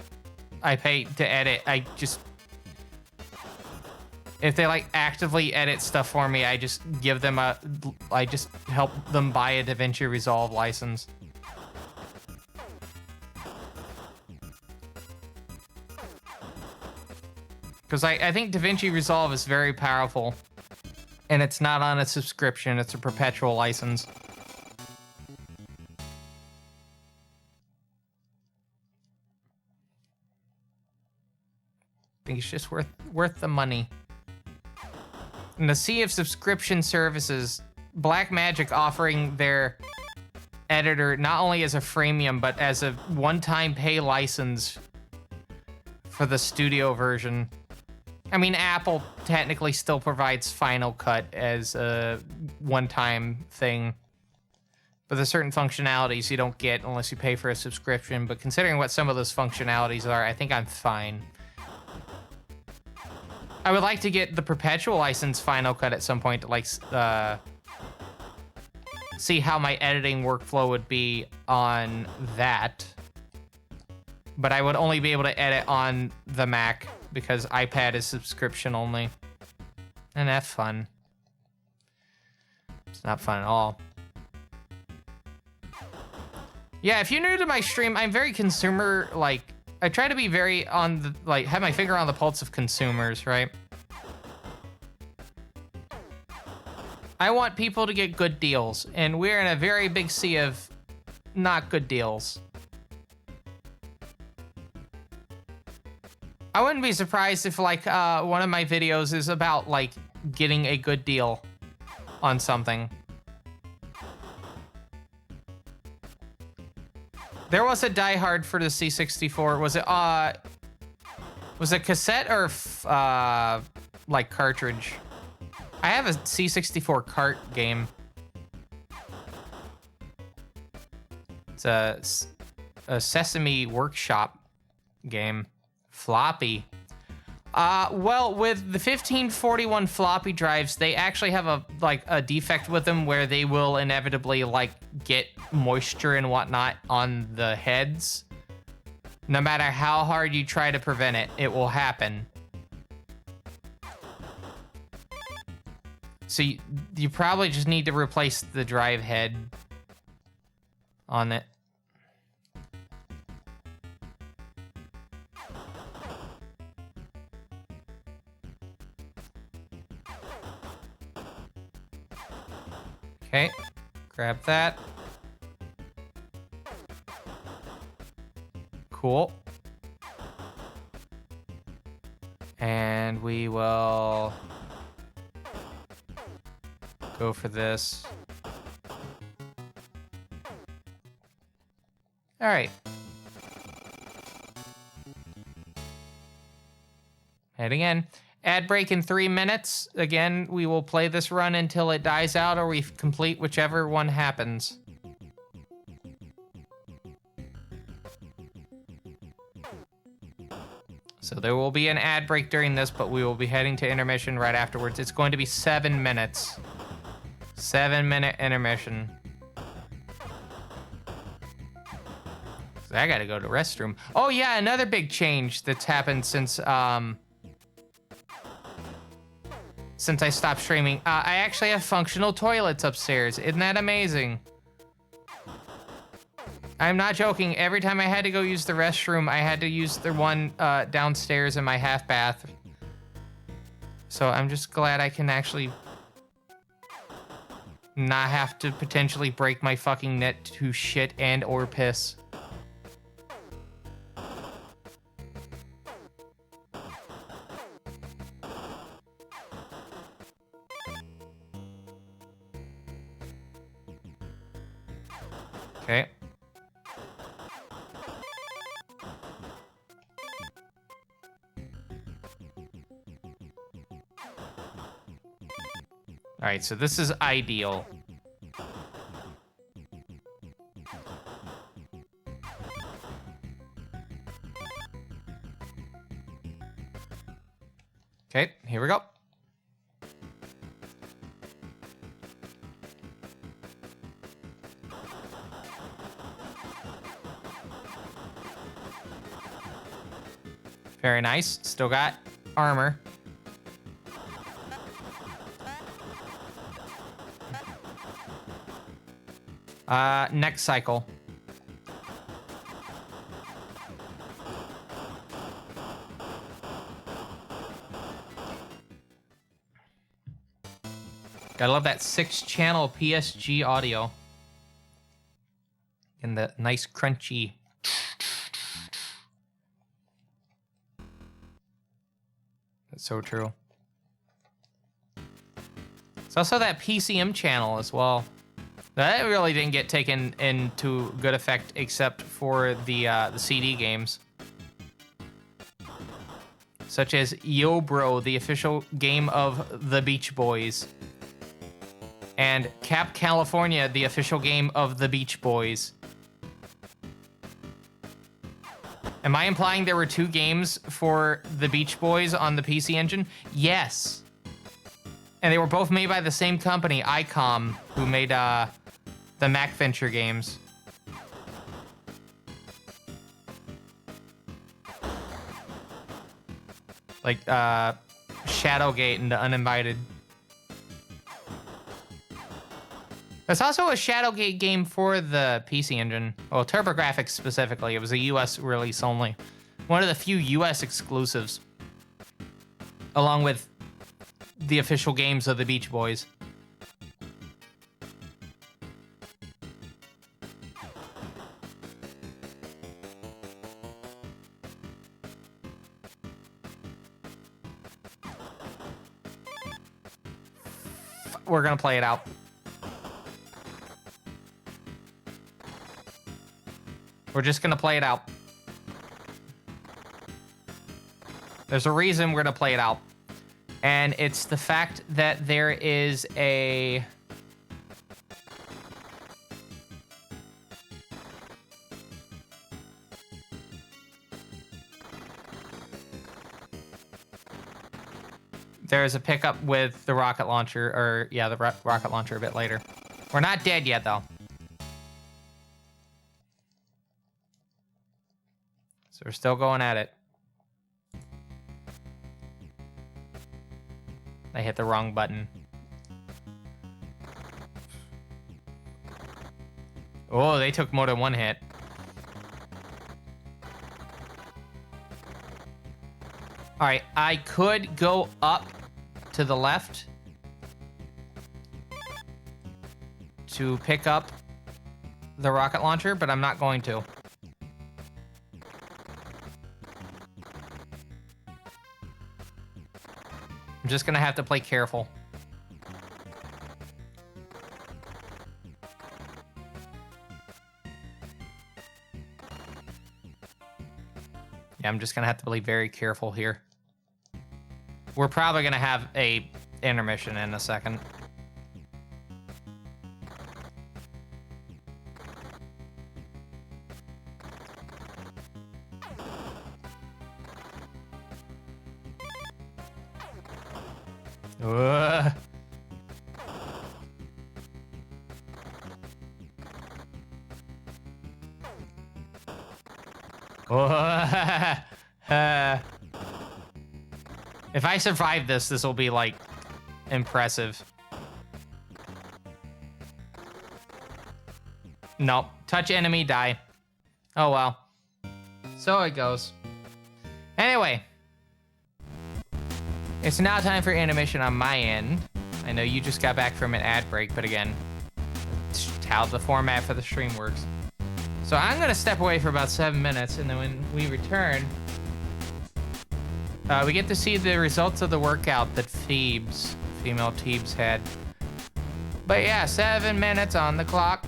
I pay to edit, I just... If they, like, actively edit stuff for me, I just give them I just help them buy a DaVinci Resolve license. Because I think DaVinci Resolve is very powerful. And it's not on a subscription, it's a perpetual license. I think it's just worth the money. In the sea of subscription services, Blackmagic offering their editor not only as a freemium, but as a one-time pay license for the studio version. I mean, Apple technically still provides Final Cut as a one-time thing, but there's certain functionalities you don't get unless you pay for a subscription. But considering what some of those functionalities are, I think I'm fine. I would like to get the perpetual license Final Cut at some point to, like, see how my editing workflow would be on that. But I would only be able to edit on the Mac because iPad is subscription only. And that's fun. It's not fun at all. Yeah, if you're new to my stream, I'm very consumer, like, I try to be very on the, like, have my finger on the pulse of consumers, right? I want people to get good deals, and we're in a very big sea of not good deals. I wouldn't be surprised if, like, one of my videos is about, like, getting a good deal on something. There was a Die Hard for the C64. Was it cassette or like cartridge? I have a C64 cart game. It's a Sesame Workshop game. Floppy. Well, with the 1541 floppy drives, they actually have a defect with them where they will inevitably, like, get moisture and whatnot on the heads. No matter how hard you try to prevent it, it will happen. So you probably just need to replace the drive head on it. Okay, grab that. Cool. And we will go for this. All right. Heading in. Ad break in 3 minutes. Again, we will play this run until it dies out or we complete whichever one happens. So there will be an ad break during this, but we will be heading to intermission right afterwards. It's going to be 7 minutes. 7-minute intermission. So I gotta go to the restroom. Oh yeah, another big change that's happened since I stopped streaming. I actually have functional toilets upstairs. Isn't that amazing? I'm not joking. Every time I had to go use the restroom, I had to use the one downstairs in my half bath. So I'm just glad I can actually not have to potentially break my fucking neck to shit and or piss. Okay. All right, so this is ideal. Okay, here we go. Very nice. Still got armor. Next cycle. Gotta love that 6-channel PSG audio. And the nice crunchy. That's so true. It's also that PCM channel as well. That really didn't get taken into good effect except for the CD games. Such as Yo Bro, the official game of the Beach Boys. And Cap California, the official game of the Beach Boys. Am I implying there were 2 games for the Beach Boys on the PC Engine? Yes. And they were both made by the same company, ICOM, who made the Mac Venture games. Like Shadowgate and The Uninvited. There's also a Shadowgate game for the PC Engine. Well, TurboGrafx specifically. It was a US release only. One of the few US exclusives. Along with the official games of the Beach Boys. We're gonna play it out. We're just gonna play it out. There's a reason we're gonna play it out. And it's the fact that there is a... There's a pickup with the rocket launcher, or yeah, the rocket launcher a bit later. We're not dead yet, though. So we're still going at it. I hit the wrong button. Oh, they took more than one hit. All right, I could go up to the left to pick up the rocket launcher, but I'm not going to. just gonna have to play careful. Yeah, I'm just gonna have to be very careful here. We're probably gonna have a intermission in a second. Ugh. If I survive this, this will be, like, impressive. Nope. Touch enemy, die. Oh, well. So it goes. Anyway. It's now time for intermission on my end. I know you just got back from an ad break, but again, it's how the format for the stream works. So I'm gonna step away for about 7 minutes, and then when we return, we get to see the results of the workout that female Thebes had. But yeah, 7 minutes on the clock.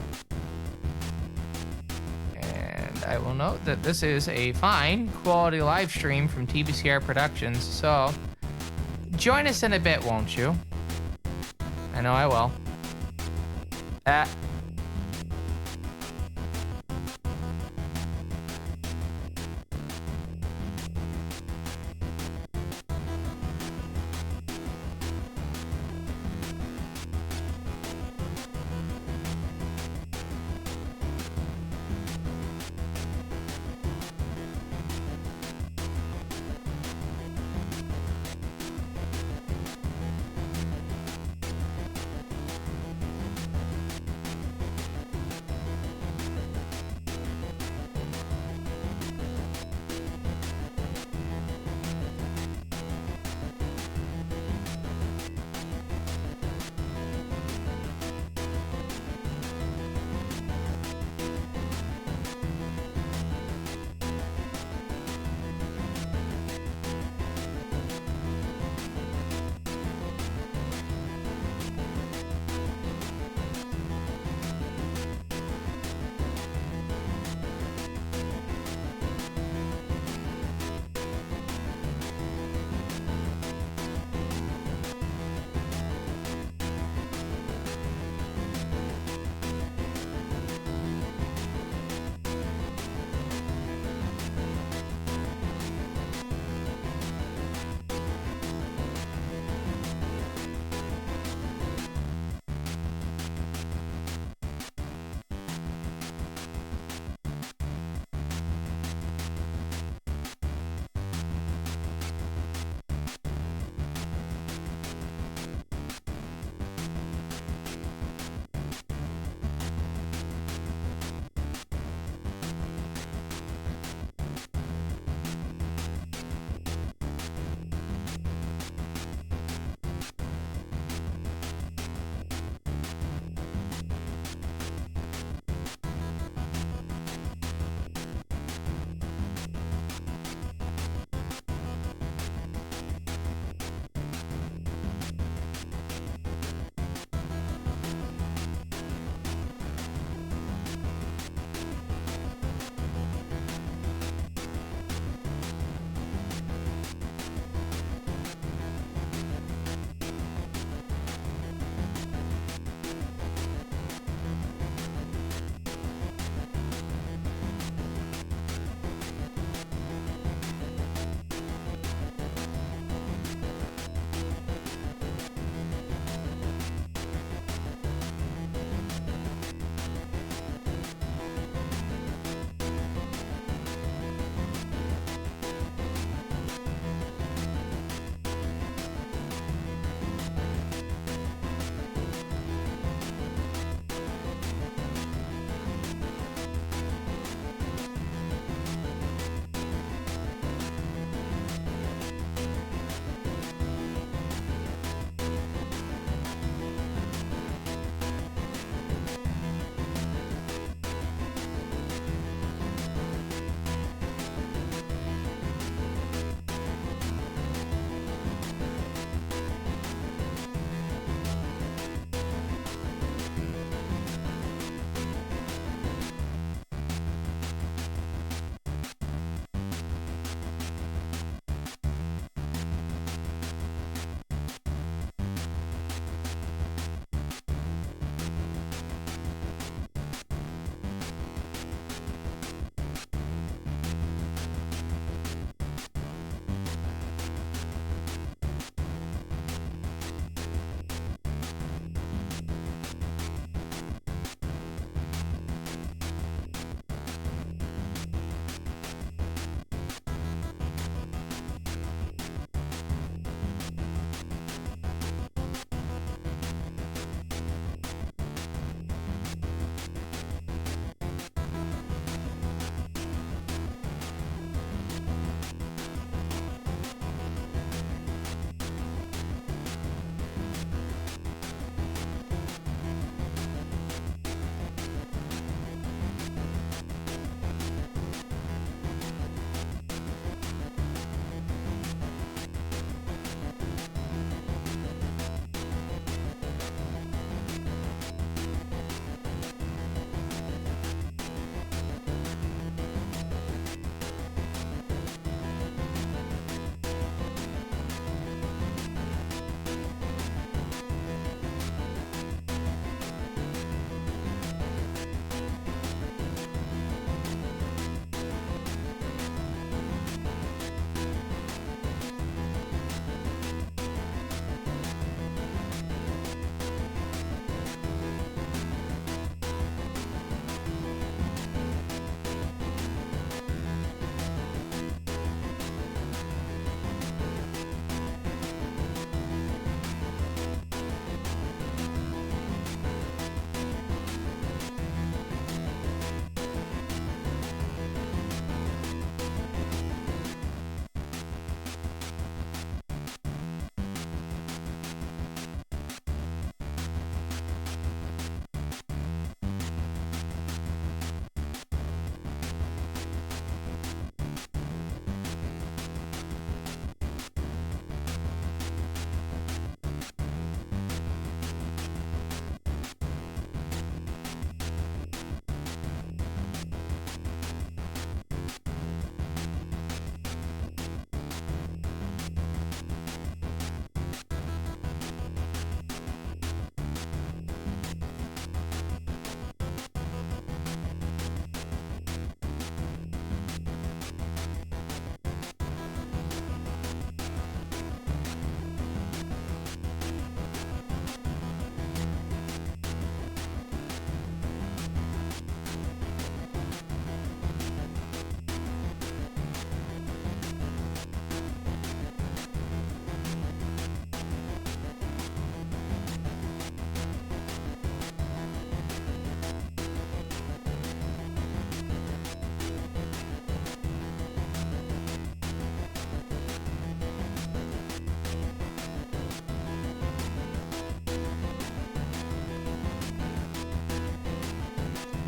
And I will note that this is a fine quality live stream from TBCR Productions, so join us in a bit, won't you? I know I will.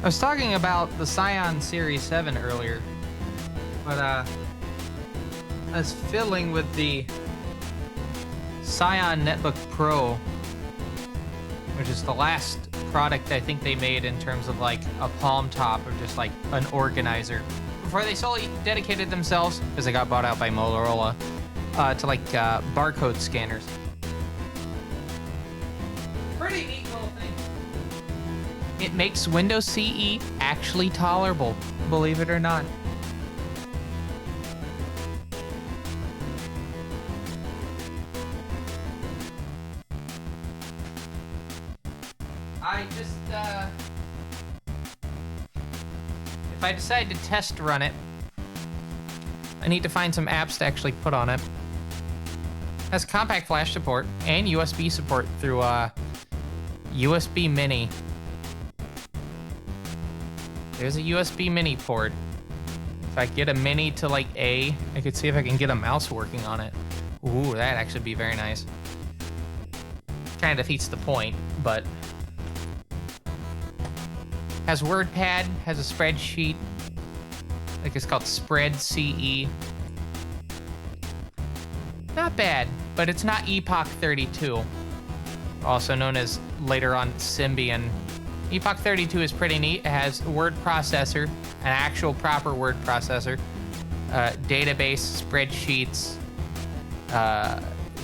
I was talking about the Scion Series 7 earlier, but I was fiddling with the Scion Netbook Pro, which is the last product I think they made in terms of like a palm top or just like an organizer. Before they solely dedicated themselves, because they got bought out by Motorola, to like barcode scanners. Pretty neat little thing. It makes Windows CE actually tolerable, believe it or not. I just, if I decide to test run it, I need to find some apps to actually put on it. It has compact flash support and USB support through, USB Mini. There's a USB Mini port. If I get a Mini to like A, I could see if I can get a mouse working on it. Ooh, that'd actually be very nice. Kind of defeats the point, but has WordPad, has a spreadsheet. I think it's called Spread CE. Not bad, but it's not Epoch 32, also known as later on Symbian. Epoch 32 is pretty neat. It has a word processor, an actual proper word processor, database, spreadsheets,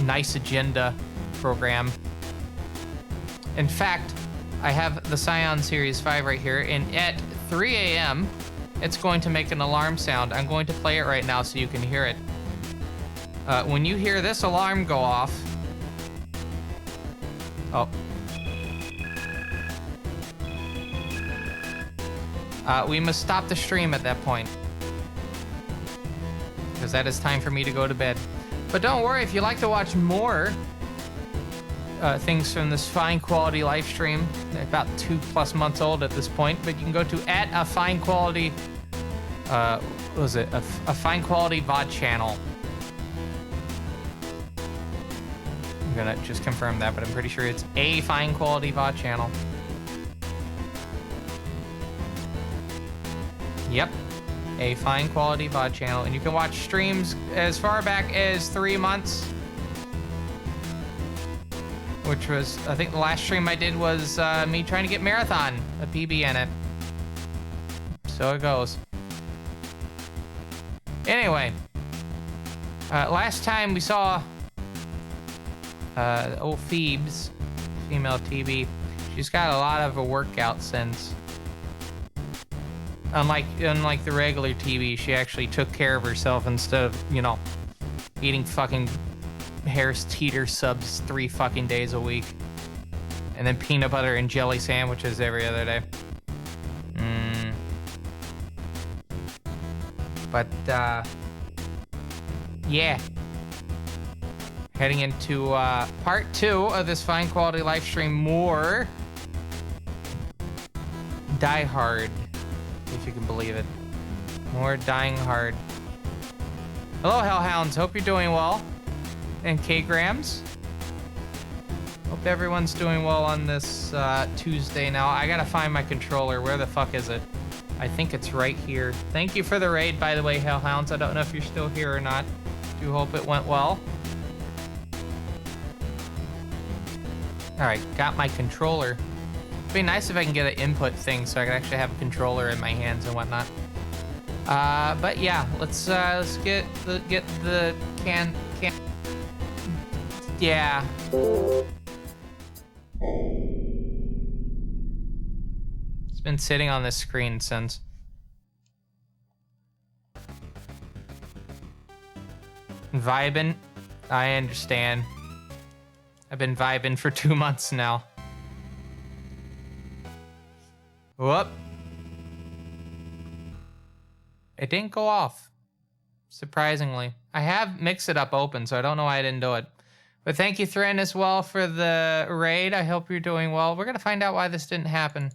nice agenda program. In fact, I have the Scion Series 5 right here, and at 3 a.m., it's going to make an alarm sound. I'm going to play it right now so you can hear it. When you hear this alarm go off... Oh. We must stop the stream at that point, because that is time for me to go to bed. But don't worry, if you'd like to watch more things from this fine quality live stream, about 2+ months old at this point, but you can go to @a fine quality, what was it? A fine quality VOD channel. I'm gonna just confirm that, but I'm pretty sure it's a fine quality VOD channel. Yep, a fine quality VOD channel, and you can watch streams as far back as 3 months, which was, I think the last stream I did was me trying to get Marathon a PB in it. So it goes. Anyway, last time we saw old Phoebes, female TB. She's got a lot of a workout since. Unlike the regular TV, she actually took care of herself instead of, you know, eating fucking Harris Teeter subs 3 fucking days a week. And then peanut butter and jelly sandwiches every other day. But, yeah. Heading into part 2 of this fine quality live stream, more Die Hard. If you can believe it. More Dying Hard. Hello, Hellhounds. Hope you're doing well. And K-Grams. Hope everyone's doing well on this Tuesday now. I gotta find my controller. Where the fuck is it? I think it's right here. Thank you for the raid, by the way, Hellhounds. I don't know if you're still here or not. Do hope it went well. Alright, got my controller. It'd be nice if I can get an input thing so I can actually have a controller in my hands and whatnot. But yeah, let's get the can. Yeah. It's been sitting on this screen since. Vibing. I understand. I've been vibing for 2 months now. Whoop. It didn't go off. Surprisingly. I have Mix It Up open, so I don't know why I didn't do it. But thank you, Thrin, as well, for the raid. I hope you're doing well. We're going to find out why this didn't happen.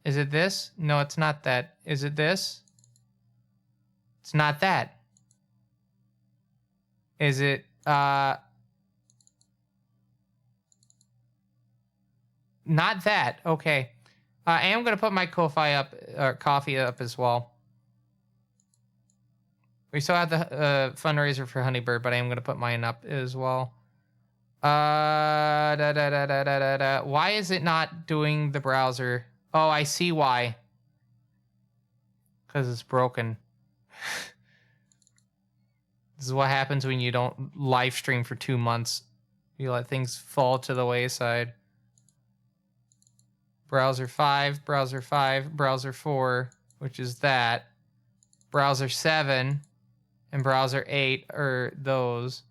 Is it this? No, it's not that. Is it this? It's not that. Is it, not that. Okay. I am gonna put my coffee up as well. We still have the fundraiser for Honeybird, but I am gonna put mine up as well. Why is it not doing the browser? Oh, I see why. Because it's broken. This is what happens when you don't live stream for 2 months. You let things fall to the wayside. Browser 5, browser 5, browser 4, which is that. Browser 7 and browser 8 are those.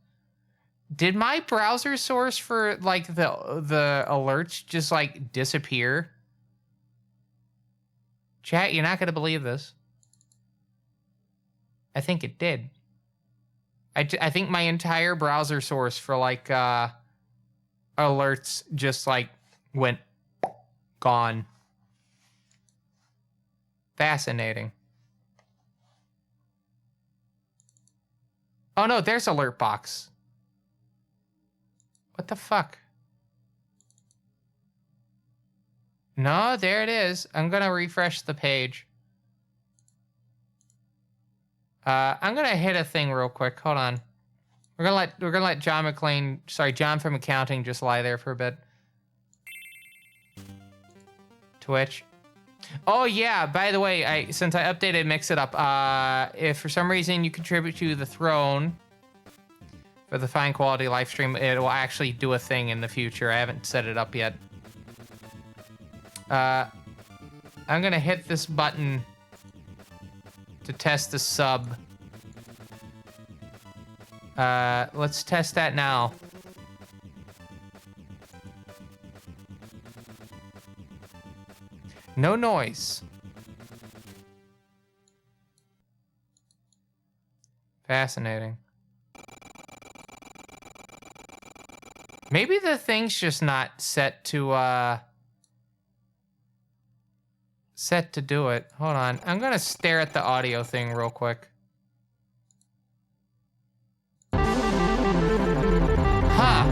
Did my browser source for like the alerts just like disappear? Chat, you're not going to believe this. I think it did. I think my entire browser source for like alerts just like went gone. Fascinating. Oh no, there's alert box. What the fuck? No, there it is. I'm gonna refresh the page. I'm gonna hit a thing real quick. Hold on. We're gonna let John McClain, sorry, John from accounting, just lie there for a bit. Twitch. Oh yeah, by the way, since I updated Mix It Up, if for some reason you contribute to the throne for the fine quality live stream, it will actually do a thing in the future. I haven't set it up yet. I'm gonna hit this button to test the sub. Let's test that now. No noise. Fascinating. Maybe the thing's just not set to do it. Hold on. I'm gonna stare at the audio thing real quick. Huh.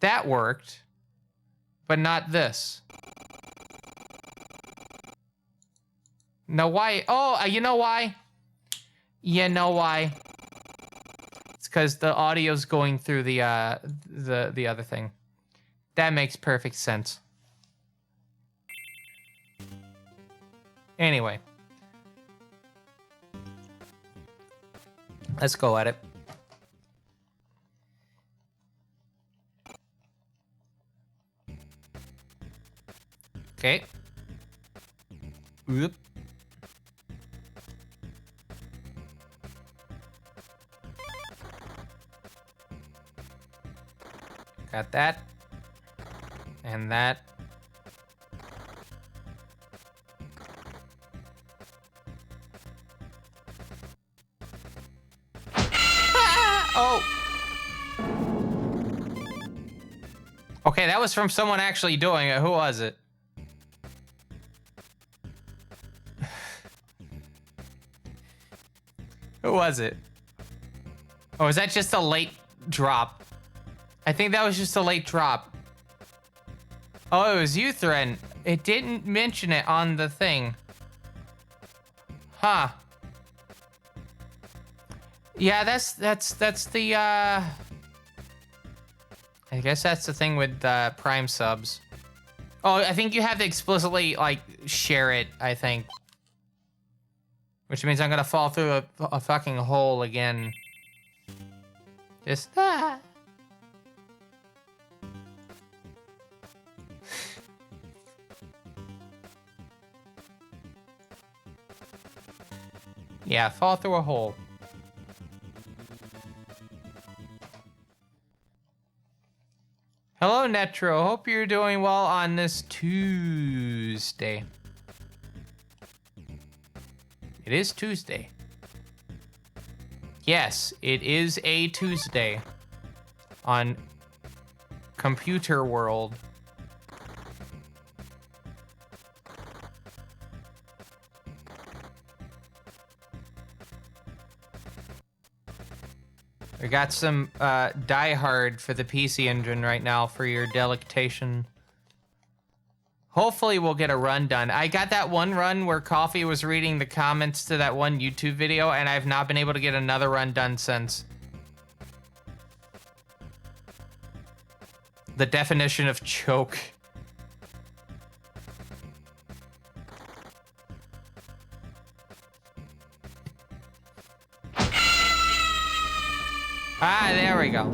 That worked, but not this. No, why? Oh, you know why? You know why? It's because the audio's going through the other thing. That makes perfect sense. Anyway. Let's go at it. Okay. Oop. Got that. And that. Oh. Okay, that was from someone actually doing it. Who was it? Who was it? Oh, was that just a late drop? I think that was just a late drop. Oh, it was you, Thren. It didn't mention it on the thing. Huh. Yeah, that's the I guess that's the thing with Prime subs. Oh, I think you have to explicitly like share it, I think. Which means I'm gonna fall through a fucking hole again. Just that. Yeah, fall through a hole. Hello, Netro. Hope you're doing well on this Tuesday. It is Tuesday. Yes, it is a Tuesday on Computer World. We got some Die Hard for the PC Engine right now for your delectation. Hopefully we'll get a run done. I got that one run where Coffee was reading the comments to that one YouTube video, and I've not been able to get another run done since. The definition of choke. Ah, there we go.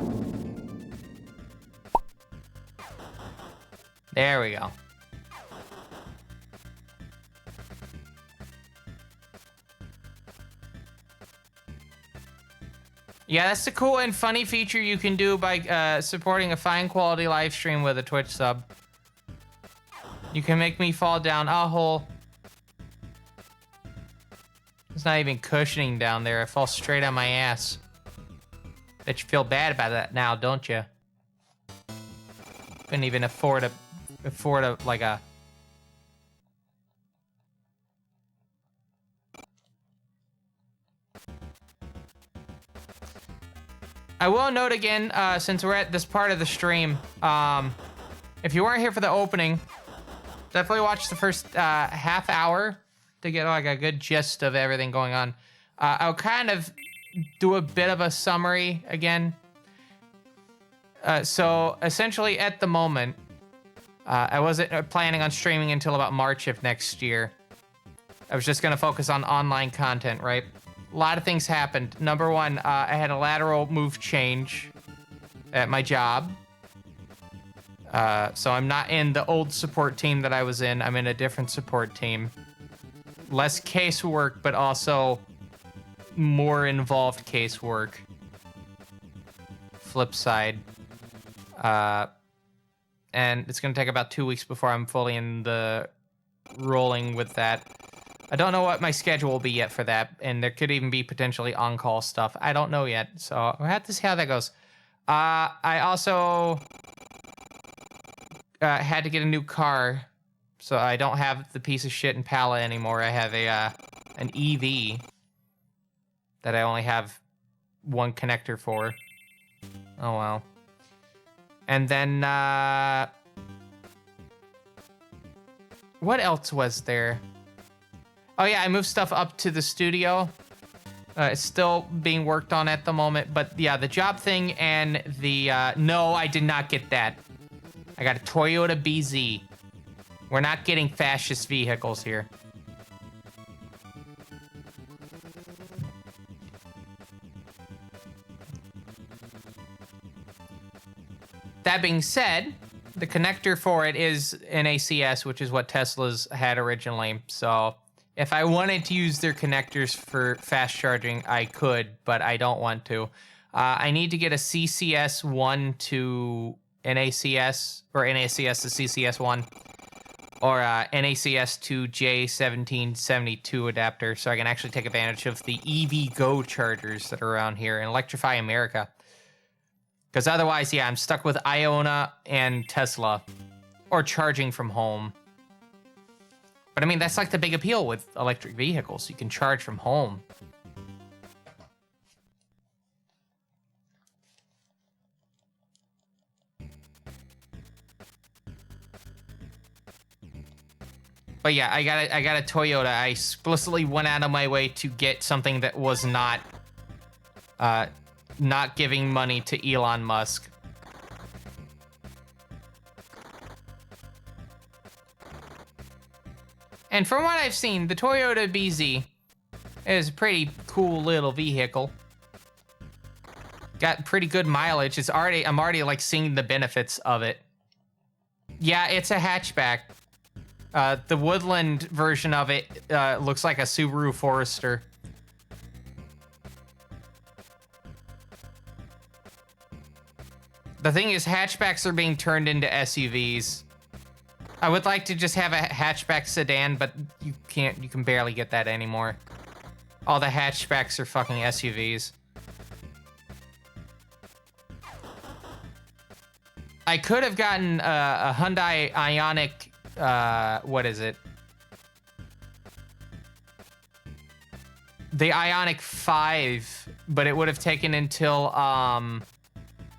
There we go. Yeah, that's the cool and funny feature you can do by supporting a fine quality live stream with a Twitch sub. You can make me fall down a hole. It's not even cushioning down there. I fall straight on my ass. Bet you feel bad about that now, don't you? Couldn't even afford a like a... I will note again, since we're at this part of the stream, if you weren't here for the opening, definitely watch the first half hour to get like a good gist of everything going on. I'll kind of do a bit of a summary again. So essentially at the moment, I wasn't planning on streaming until about March of next year. I was just going to focus on online content, right? A lot of things happened. Number one, I had a lateral move change at my job. So I'm not in the old support team that I was in. I'm in a different support team. Less casework, but also more involved casework. Flip side. And it's going to take about 2 weeks before I'm fully in the rolling with that. I don't know what my schedule will be yet for that, and there could even be potentially on-call stuff. I don't know yet, so we'll have to see how that goes. I also had to get a new car, so I don't have the piece of shit Impala anymore. I have an EV that I only have one connector for. Oh, well. And then, what else was there? Oh yeah, I moved stuff up to the studio. It's still being worked on at the moment, but yeah, the job thing and the, no, I did not get that. I got a Toyota BZ. We're not getting fascist vehicles here. That being said, the connector for it is an ACS, which is what Tesla's had originally, so if I wanted to use their connectors for fast charging, I could, but I don't want to. I need to get a CCS1 to NACS, or NACS to CCS1, or NACS to J1772 adapter, so I can actually take advantage of the EV Go chargers that are around here and electrify America. Because otherwise, yeah, I'm stuck with Iona and Tesla, or charging from home. But I mean, that's like the big appeal with electric vehicles. You can charge from home. But yeah, I got a Toyota. I explicitly went out of my way to get something that was not giving money to Elon Musk. And from what I've seen, the Toyota BZ is a pretty cool little vehicle. Got pretty good mileage. I'm already like seeing the benefits of it. Yeah, it's a hatchback. The Woodland version of it looks like a Subaru Forester. The thing is, hatchbacks are being turned into SUVs. I would like to just have a hatchback sedan, but you can't. You can barely get that anymore. All the hatchbacks are fucking SUVs. I could have gotten a Hyundai Ioniq. What is it? The Ioniq 5 but it would have taken until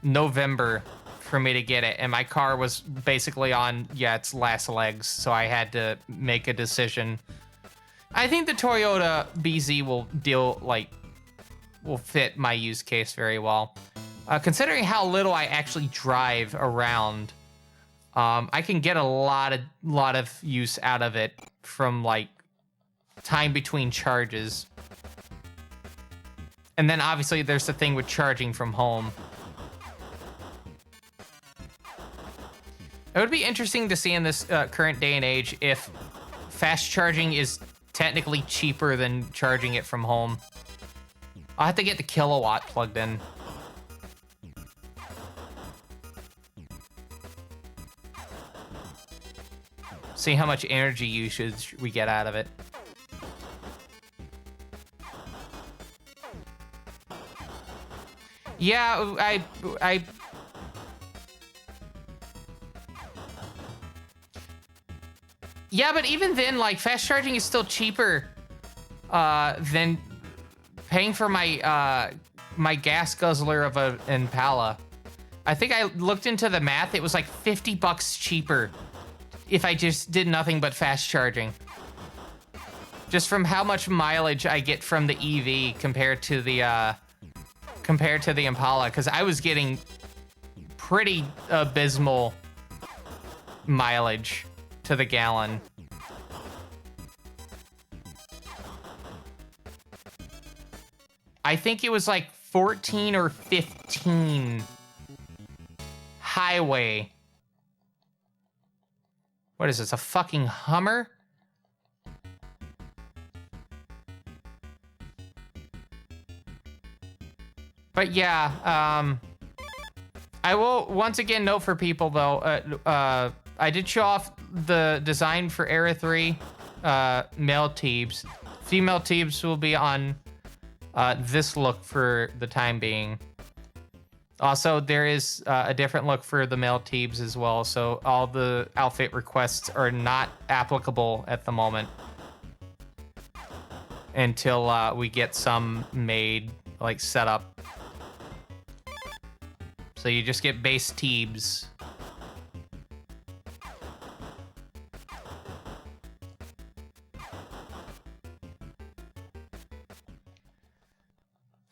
November for me to get it, and my car was basically on its last legs, so I had to make a decision. I think the Toyota BZ will fit my use case very well. Considering how little I actually drive around, I can get a lot of use out of it from like time between charges. And then obviously there's the thing with charging from home. It would be interesting to see in this current day and age if fast charging is technically cheaper than charging it from home. I'll have to get the kilowatt plugged in. See how much energy usage we get out of it. Yeah, Yeah, but even then, like, fast charging is still cheaper than paying for my my gas guzzler of an Impala. I think I looked into the math. It was like $50 cheaper if I just did nothing but fast charging. Just from how much mileage I get from the EV compared to the Impala, because I was getting pretty abysmal mileage to the gallon. I think it was like 14 or 15 highway. What is this, a fucking Hummer? But yeah, I will once again note for people though, I did show off the design for Era 3 male Teebs. Female Teebs will be on this look for the time being. Also, there is a different look for the male Teebs as well, so all the outfit requests are not applicable at the moment until we get some made, like, set up. So you just get base Teebs.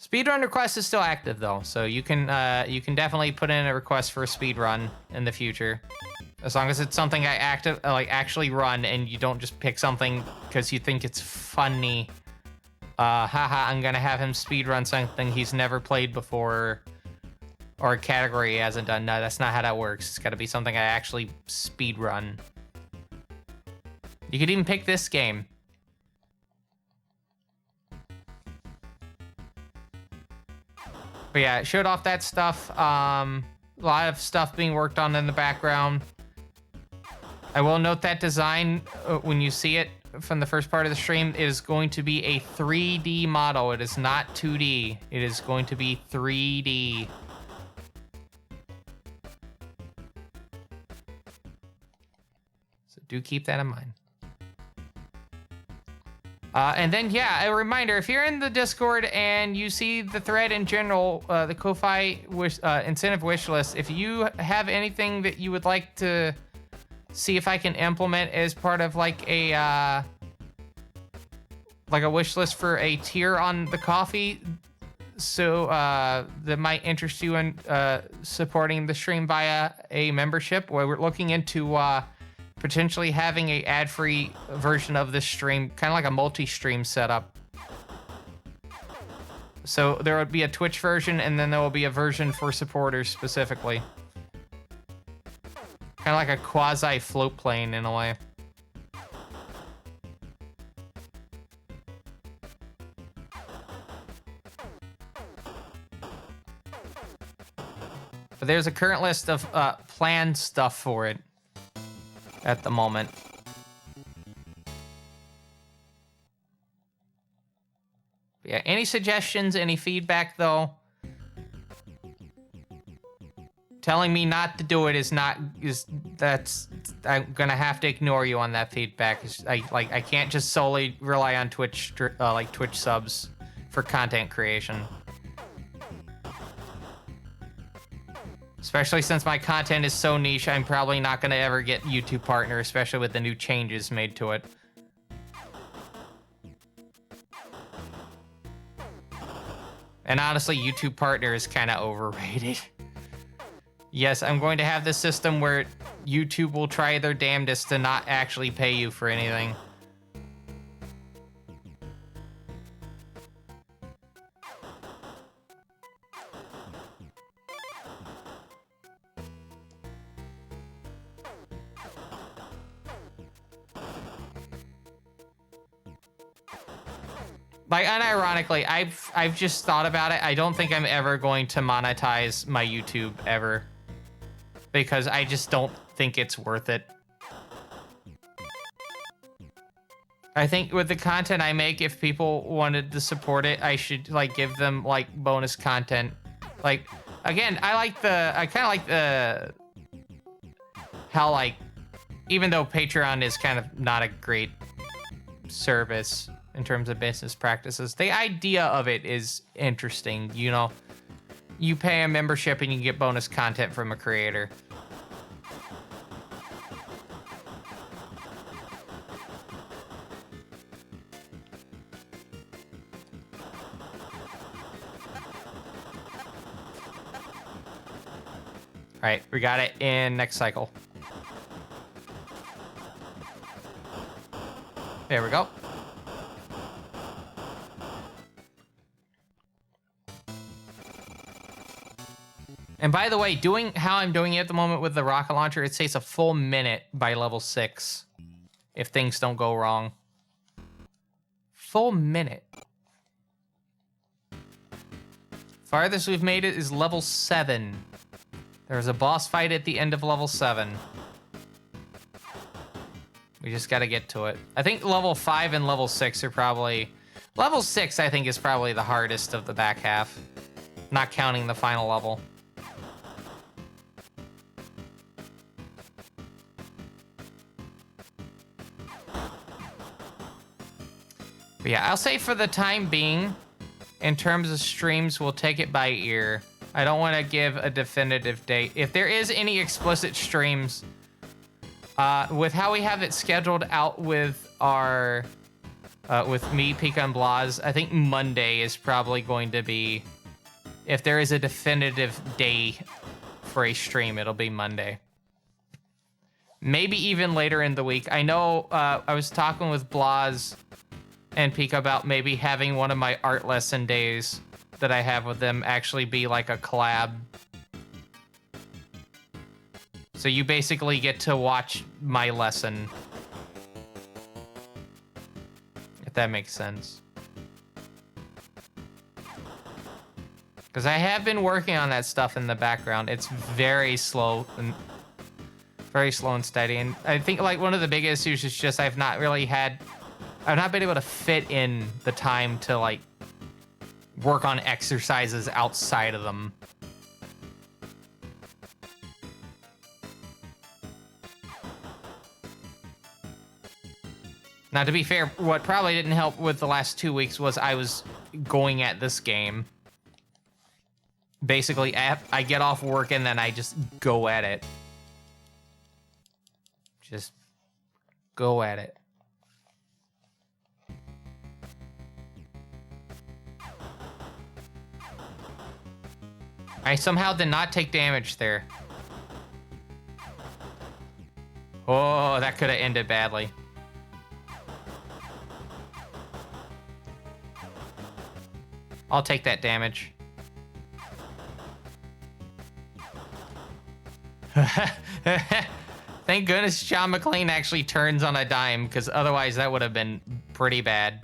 Speedrun request is still active though, so you can definitely put in a request for a speedrun in the future, as long as it's something I actually run, and you don't just pick something because you think it's funny. Haha, I'm gonna have him speedrun something he's never played before, or a category he hasn't done. No, that's not how that works. It's got to be something I actually speedrun. You could even pick this game. But yeah, it showed off that stuff. A lot of stuff being worked on in the background. I will note that design, when you see it from the first part of the stream, it is going to be a 3D model. It is not 2D. It is going to be 3D. So do keep that in mind. And then, yeah, a reminder, if you're in the Discord and you see the thread in general, the Ko-Fi incentive wish list, if you have anything that you would like to see if I can implement as part of like a wish list for a tier on the coffee, so that might interest you in supporting the stream via a membership, where we're looking into potentially having a ad-free version of this stream, kind of like a multi-stream setup. So there would be a Twitch version, and then there will be a version for supporters specifically. Kind of like a quasi-float plane in a way. But there's a current list of planned stuff for it at the moment. Yeah, any suggestions, any feedback though? Telling me not to do it I'm gonna have to ignore you on that feedback. I can't just solely rely on Twitch Twitch subs for content creation. Especially since my content is so niche, I'm probably not going to ever get YouTube Partner, especially with the new changes made to it. And honestly, YouTube Partner is kind of overrated. Yes, I'm going to have this system where YouTube will try their damnedest to not actually pay you for anything. Like, unironically, I've just thought about it. I don't think I'm ever going to monetize my YouTube ever. Because I just don't think it's worth it. I think with the content I make, if people wanted to support it, I should, like, give them, like, bonus content. Like, again, I kind of like the... How, like, even though Patreon is kind of not a great service in terms of business practices, the idea of it is interesting, you know? You pay a membership and you get bonus content from a creator. All right, we got it in next cycle. There we go. And by the way, doing how I'm doing it at the moment with the rocket launcher, it takes a full minute by level 6 if things don't go wrong. Full minute. Farthest we've made it is level 7. There's a boss fight at the end of level 7. We just gotta get to it. I think level 5 and level 6 are probably... Level 6, I think, is probably the hardest of the back half. Not counting the final level. But yeah, I'll say for the time being, in terms of streams, we'll take it by ear. I don't want to give a definitive date. If there is any explicit streams, with how we have it scheduled out with our, with me, Pika, and Blaz, I think Monday is probably going to be, if there is a definitive day for a stream, it'll be Monday. Maybe even later in the week. I know I was talking with Blaz and Pika about maybe having one of my art lesson days that I have with them actually be like a collab. So you basically get to watch my lesson. If that makes sense. Because I have been working on that stuff in the background. It's very slow and steady. And I think like one of the big issues is just I've not been able to fit in the time to like work on exercises outside of them. Now, to be fair, what probably didn't help with the last 2 weeks was I was going at this game. Basically, I get off work and then I just go at it. Just go at it. I somehow did not take damage there. Oh, that could have ended badly. I'll take that damage. Thank goodness John McClane actually turns on a dime, because otherwise that would have been pretty bad.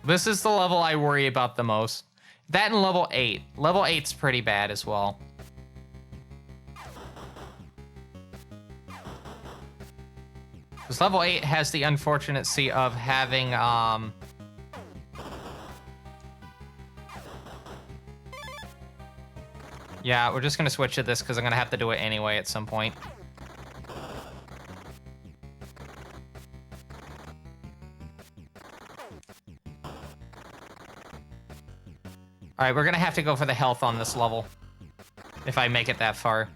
This is the level I worry about the most. That and level 8. Level 8's pretty bad as well. Because level 8 has the unfortunacy of having, yeah, we're just gonna switch to this because I'm gonna have to do it anyway at some point. All right, we're gonna have to go for the health on this level if I make it that far.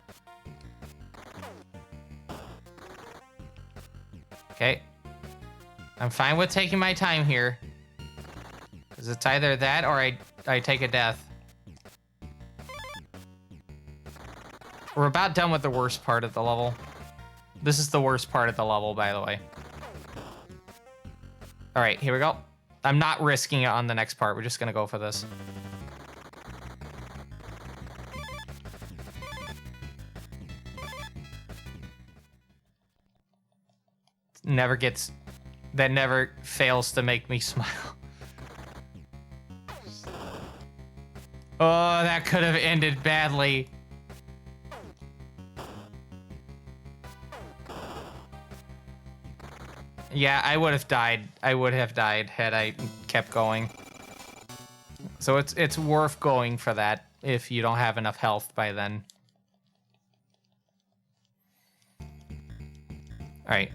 Okay. I'm fine with taking my time here. Because it's either that or I take a death. We're about done with the worst part of the level. This is the worst part of the level, by the way. All right, here we go. I'm not risking it on the next part. We're just gonna go for this. That never fails to make me smile. Oh, that could have ended badly. Yeah, I would have died. I would have died had I kept going. So it's worth going for that if you don't have enough health by then. All right.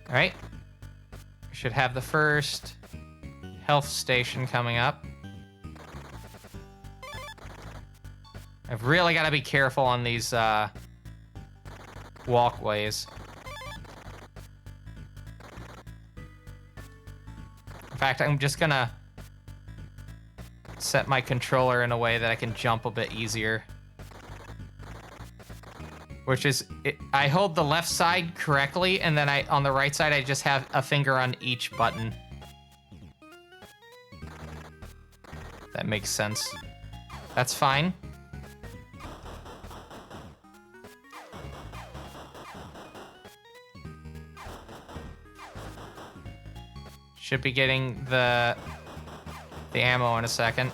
All right. We should have the first health station coming up. I've really got to be careful on these walkways. In fact, I'm just gonna set my controller in a way that I can jump a bit easier. Which is, I hold the left side correctly, and then on the right side, I just have a finger on each button. That makes sense. That's fine. Should be getting the ammo in a second.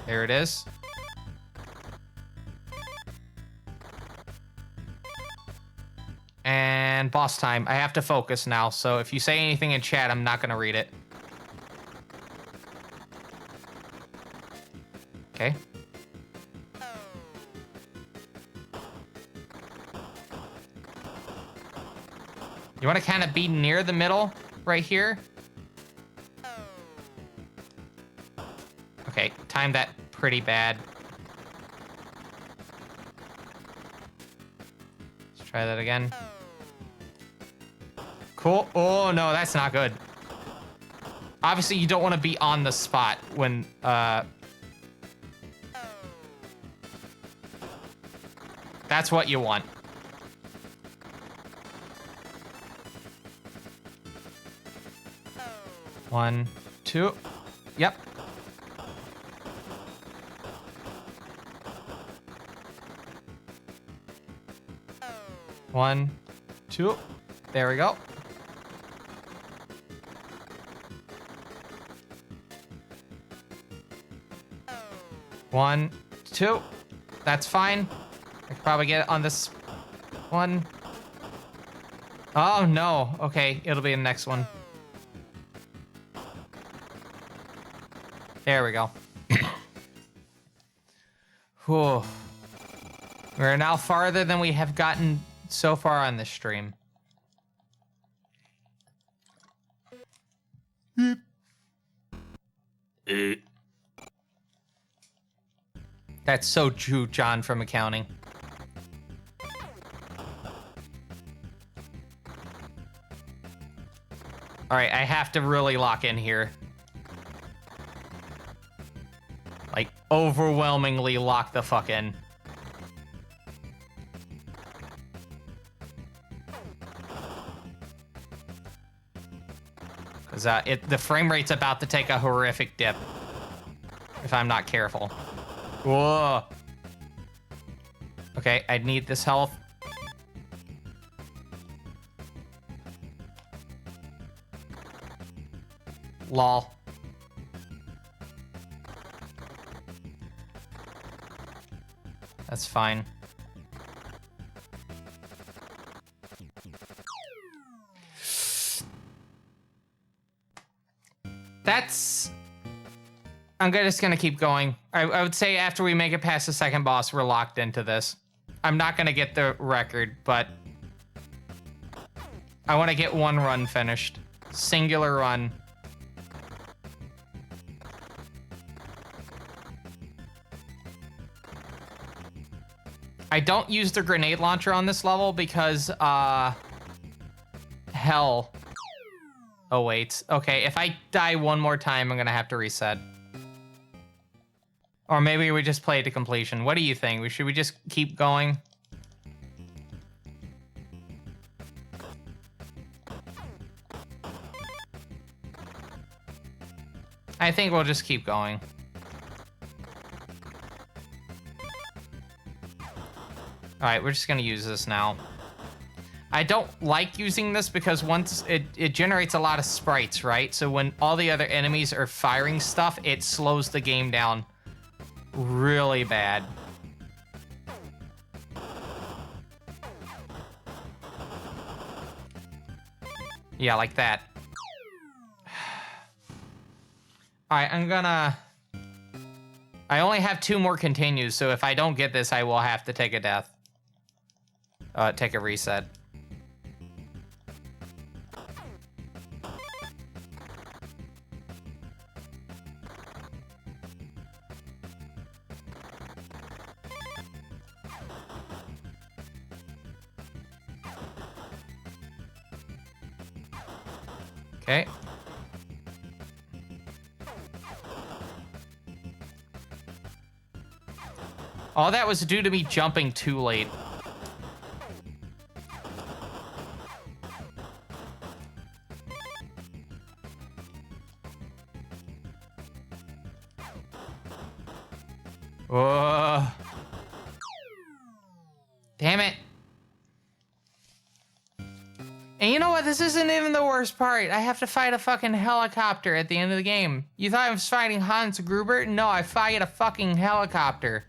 There it is. And boss time. I have to focus now, so if you say anything in chat, I'm not gonna read it. Okay. You want to kind of be near the middle, right here? Okay, timed that pretty bad. Let's try that again. Cool. Oh, no, that's not good. Obviously, you don't want to be on the spot when, that's what you want. One, two. Yep. One, two. There we go. One, two. That's fine. I could probably get it on this one. Oh, no. Okay, it'll be the next one. There we go. Whew. We're now farther than we have gotten so far on this stream. That's so true, John from accounting. All right, I have to really lock in here. Like, overwhelmingly lock the fuck in. Because the frame rate's about to take a horrific dip. If I'm not careful. Whoa. Okay, I need this health. Lol. That's fine. I'm just gonna keep going. I would say after we make it past the second boss, we're locked into this. I'm not gonna get the record, but I want to get one run finished. Singular run. I don't use the grenade launcher on this level because, hell. Oh, wait. Okay, if I die one more time, I'm gonna have to reset. Or maybe we just play it to completion. What do you think? Should we just keep going? I think we'll just keep going. Alright, we're just gonna use this now. I don't like using this because once it generates a lot of sprites, right? So when all the other enemies are firing stuff, it slows the game down really bad. Yeah, like that. Alright, I only have 2 more continues, so if I don't get this, I will have to take a death. Take a reset. Okay. All that was due to me jumping too late. Oh. Damn it. And you know what? This isn't even the worst part. I have to fight a fucking helicopter at the end of the game. You thought I was fighting Hans Gruber? No, I fight a fucking helicopter.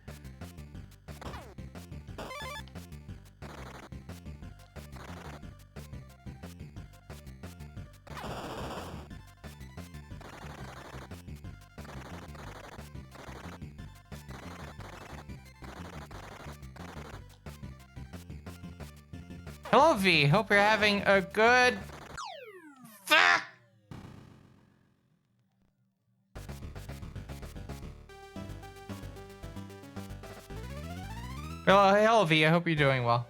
Hello, V. Hope you're having a good... Fuck! Hello, V. I hope you're doing well.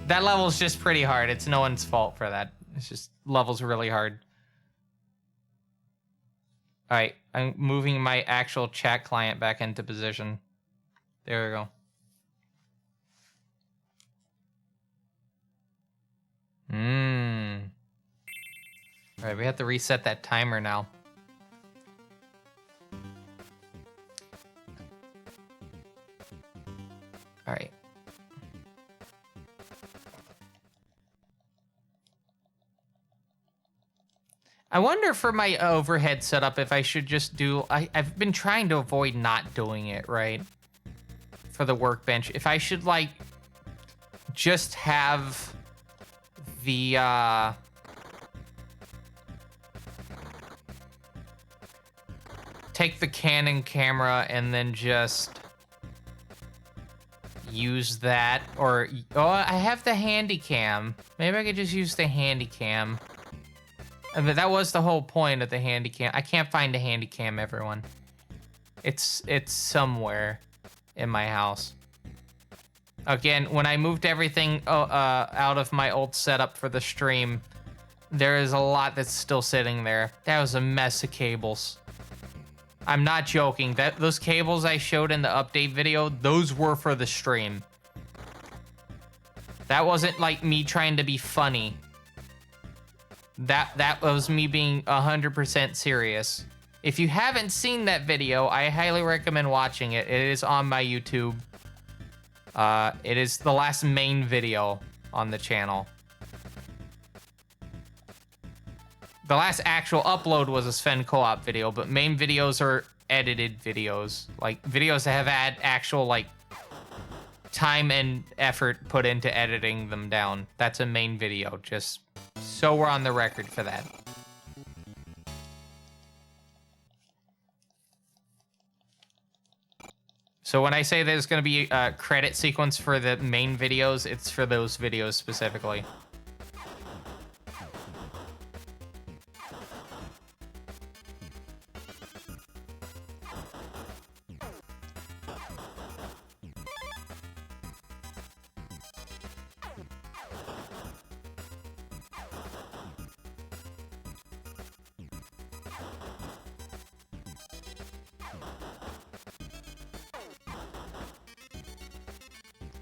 That level's just pretty hard. It's no one's fault for that. It's just level's really hard. Alright, I'm moving my actual chat client back into position. There we go. Alright, we have to reset that timer now. Alright. I wonder for my overhead setup if I should just do... I've been trying to avoid not doing it, right? For the workbench. If I should, like, just have the, take the Canon camera and then just use that, or... Oh, I have the Handycam. Maybe I could just use the Handycam. But that was the whole point of the Handycam. I can't find a Handycam, everyone. It's somewhere in my house. Again, when I moved everything out of my old setup for the stream, there is a lot that's still sitting there. That was a mess of cables. I'm not joking. Those cables I showed in the update video, those were for the stream. That wasn't like me trying to be funny. That was me being 100% serious. If you haven't seen that video, I highly recommend watching it. It is on my YouTube. It is the last main video on the channel. The last actual upload was a Sven co-op video, but main videos are edited videos. Like, videos that have had actual, like, time and effort put into editing them down. That's a main video, just so we're on the record for that. So when I say there's going to be a credit sequence for the main videos, it's for those videos specifically.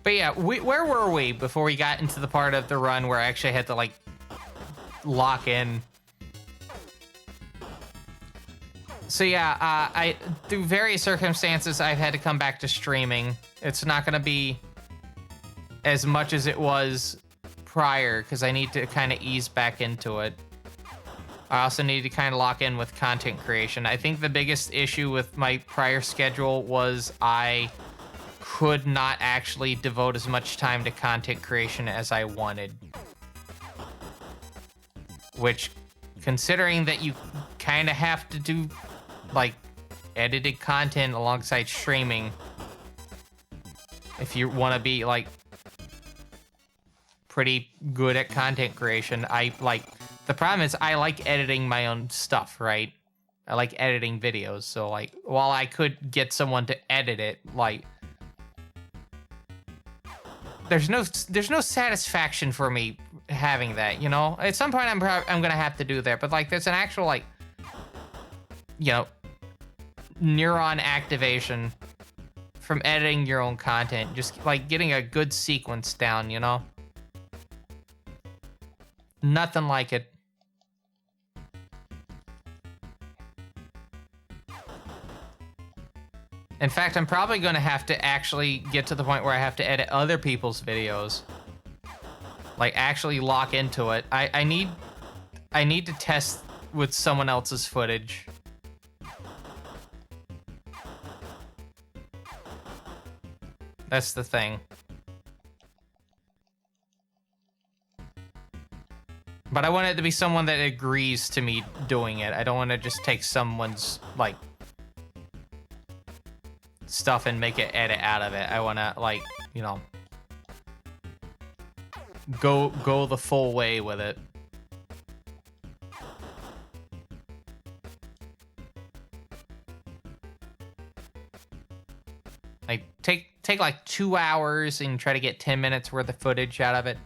But yeah, where were we before we got into the part of the run where I actually had to, like, lock in? So yeah, through various circumstances, I've had to come back to streaming. It's not going to be as much as it was prior, because I need to kind of ease back into it. I also need to kind of lock in with content creation. I think the biggest issue with my prior schedule was I could not actually devote as much time to content creation as I wanted. Which, considering that you kind of have to do, like, edited content alongside streaming, if you want to be, like, pretty good at content creation, the problem is I like editing my own stuff, right? I like editing videos, so, like, while I could get someone to edit it, like, there's no satisfaction for me having that, you know? At some point, I'm gonna have to do that, but, like, there's an actual, like, you know, neuron activation from editing your own content, just, like, getting a good sequence down, you know? Nothing like it. In fact, I'm probably going to have to actually get to the point where I have to edit other people's videos. Like, actually lock into it. I need to test with someone else's footage. That's the thing. But I want it to be someone that agrees to me doing it. I don't want to just take someone's, like, stuff and make an edit out of it. I want to, like, you know, go the full way with it. Like, take like 2 hours and try to get 10 minutes worth of footage out of it.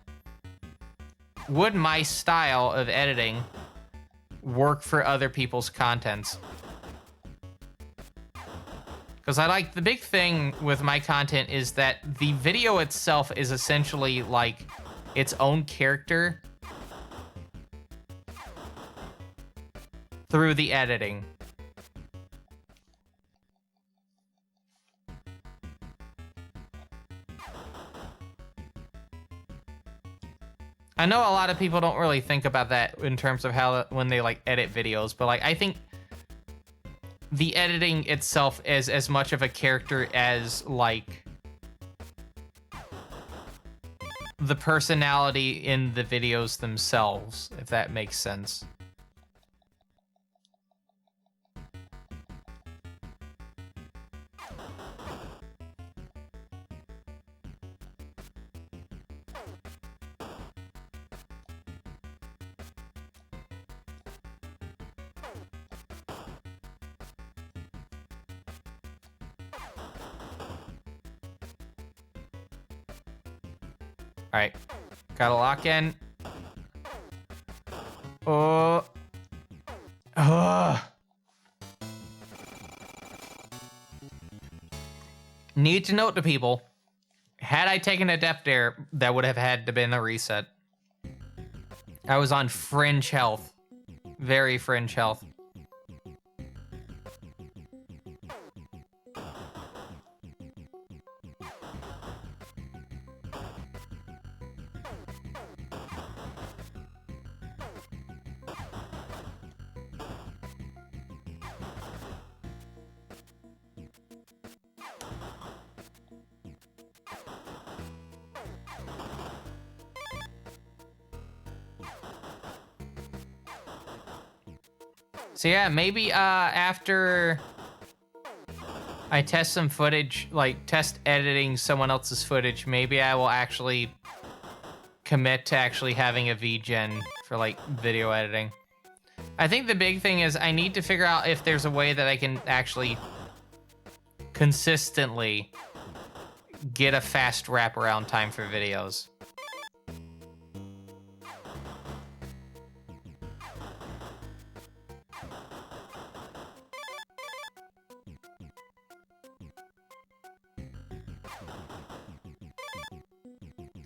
Would my style of editing work for other people's contents? Because the big thing with my content is that the video itself is essentially like its own character through the editing. I know a lot of people don't really think about that in terms of how when they, like, edit videos, but, like, I think the editing itself is as much of a character as, like, the personality in the videos themselves, if that makes sense. All right, gotta lock in. Need to note to people, had I taken a death dare, that would have had to been a reset. I was on fringe health, very fringe health. So yeah, maybe after I test some footage, like test editing someone else's footage, maybe I will actually commit to actually having a VGen for like video editing. I think the big thing is I need to figure out if there's a way that I can actually consistently get a fast wraparound time for videos.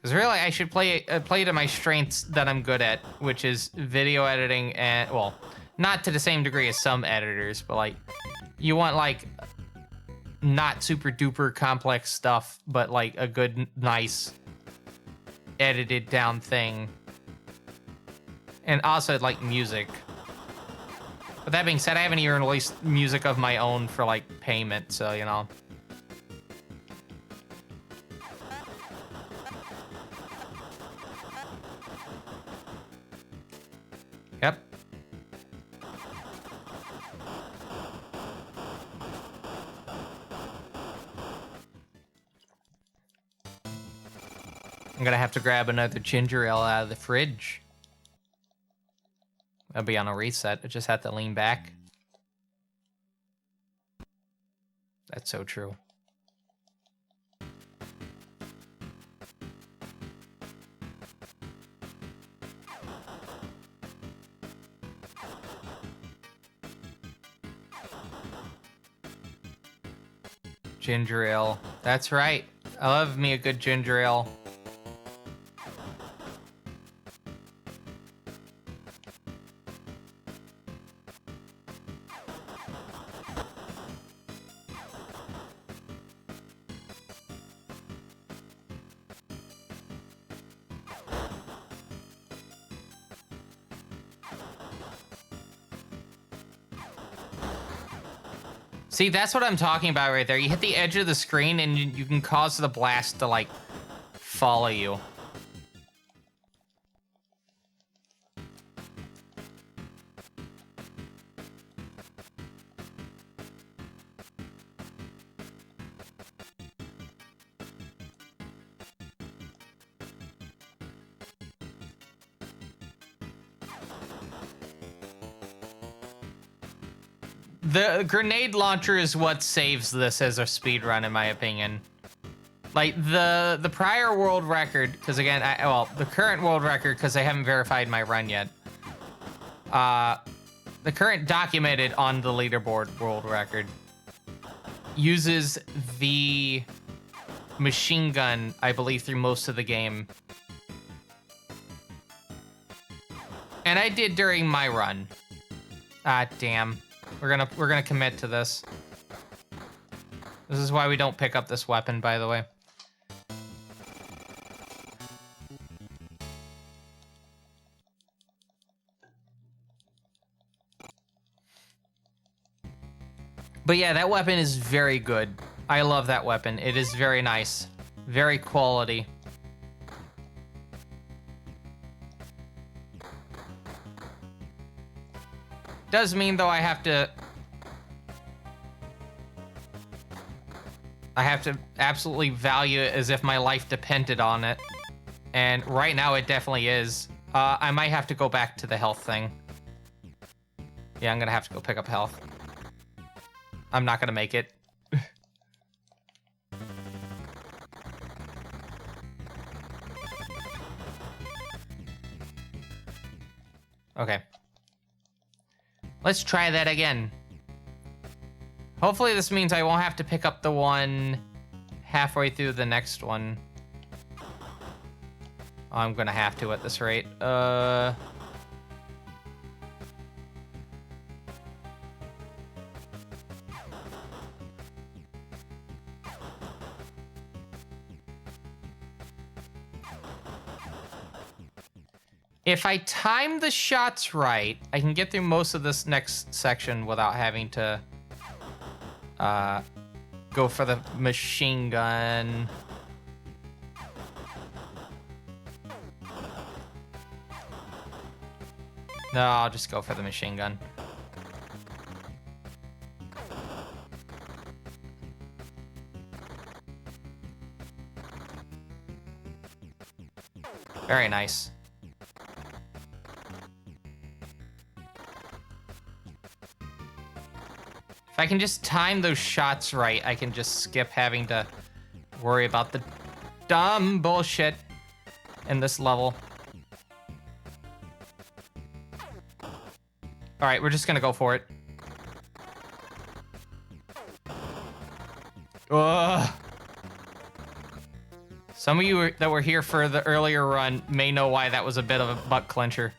Because really, I should play to my strengths that I'm good at, which is video editing and, well, not to the same degree as some editors, but like, you want like not super duper complex stuff, but like a good, nice edited down thing. And also like music. But that being said, I haven't even released music of my own for like payment, so you know. Yep. I'm gonna have to grab another ginger ale out of the fridge. I'll be on a reset. I just have to lean back. That's so true. Ginger ale. That's right. I love me a good ginger ale. See, that's what I'm talking about right there. You hit the edge of the screen and you can cause the blast to, like, follow you. The grenade launcher is what saves this as a speedrun, in my opinion. Like, the prior world record, because again, well, the current world record, because I haven't verified my run yet. The current documented on the leaderboard world record uses the machine gun, I believe, through most of the game. And I did during my run. Ah, damn. We're gonna commit to this. This is why we don't pick up this weapon, by the way. But yeah, that weapon is very good. I love that weapon. It is very nice. Very quality. Does mean, though, I have to absolutely value it as if my life depended on it. And right now it definitely is. I might have to go back to the health thing. Yeah, I'm gonna have to go pick up health. I'm not gonna make it. Okay. Let's try that again. Hopefully this means I won't have to pick up the one halfway through the next one. I'm gonna have to at this rate. If I time the shots right, I can get through most of this next section without having to go for the machine gun. No, I'll just go for the machine gun. Very nice. If I can just time those shots right, I can just skip having to worry about the dumb bullshit in this level. All right, we're just gonna go for it. Ugh. Some of you that were here for the earlier run may know why that was a bit of a butt clencher.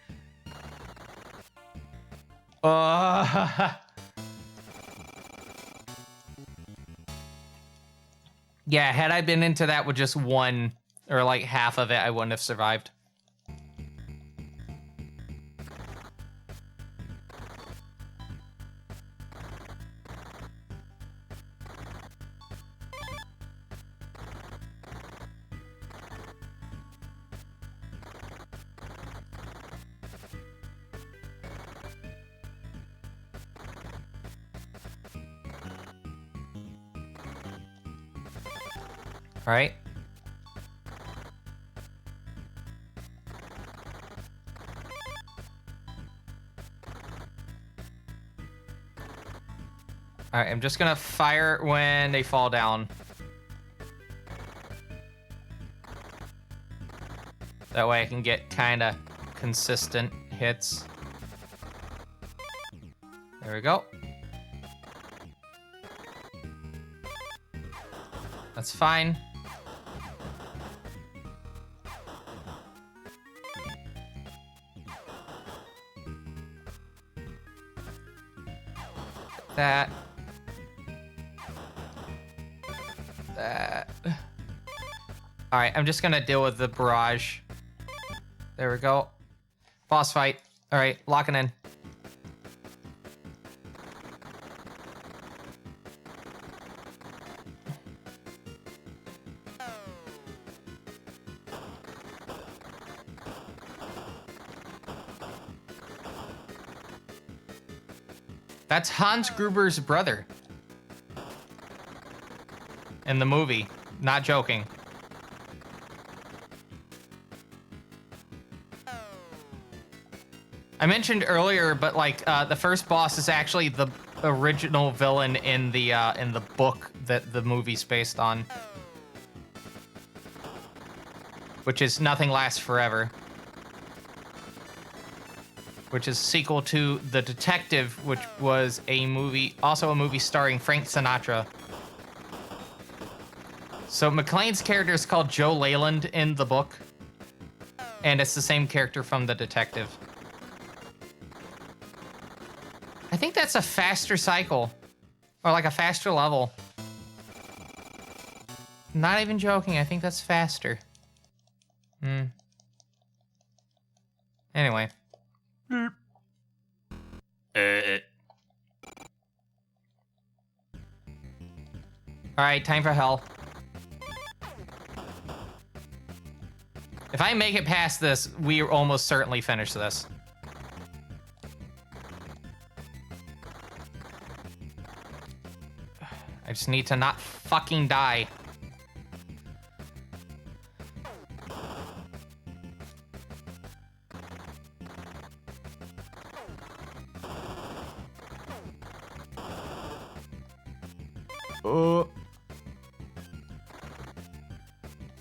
Yeah, had I been into that with just one or like half of it, I wouldn't have survived. All right. All right, I'm just gonna fire when they fall down. That way I can get kind of consistent hits. There we go. That's fine. That. All right, I'm just gonna deal with the barrage. There we go. Boss fight. All right, locking in. That's Hans Gruber's brother. In the movie. Not joking. I mentioned earlier, but like the first boss is actually the original villain in the book that the movie's based on, which is Nothing Lasts Forever, which is a sequel to The Detective, which was a movie, also a movie starring Frank Sinatra. So McClane's character is called Joe Leyland in the book, and it's the same character from The Detective. I think that's a faster cycle, or like a faster level. Not even joking, I think that's faster. Anyway. Alright, time for hell. If I make it past this, we almost certainly finish this. I just need to not fucking die.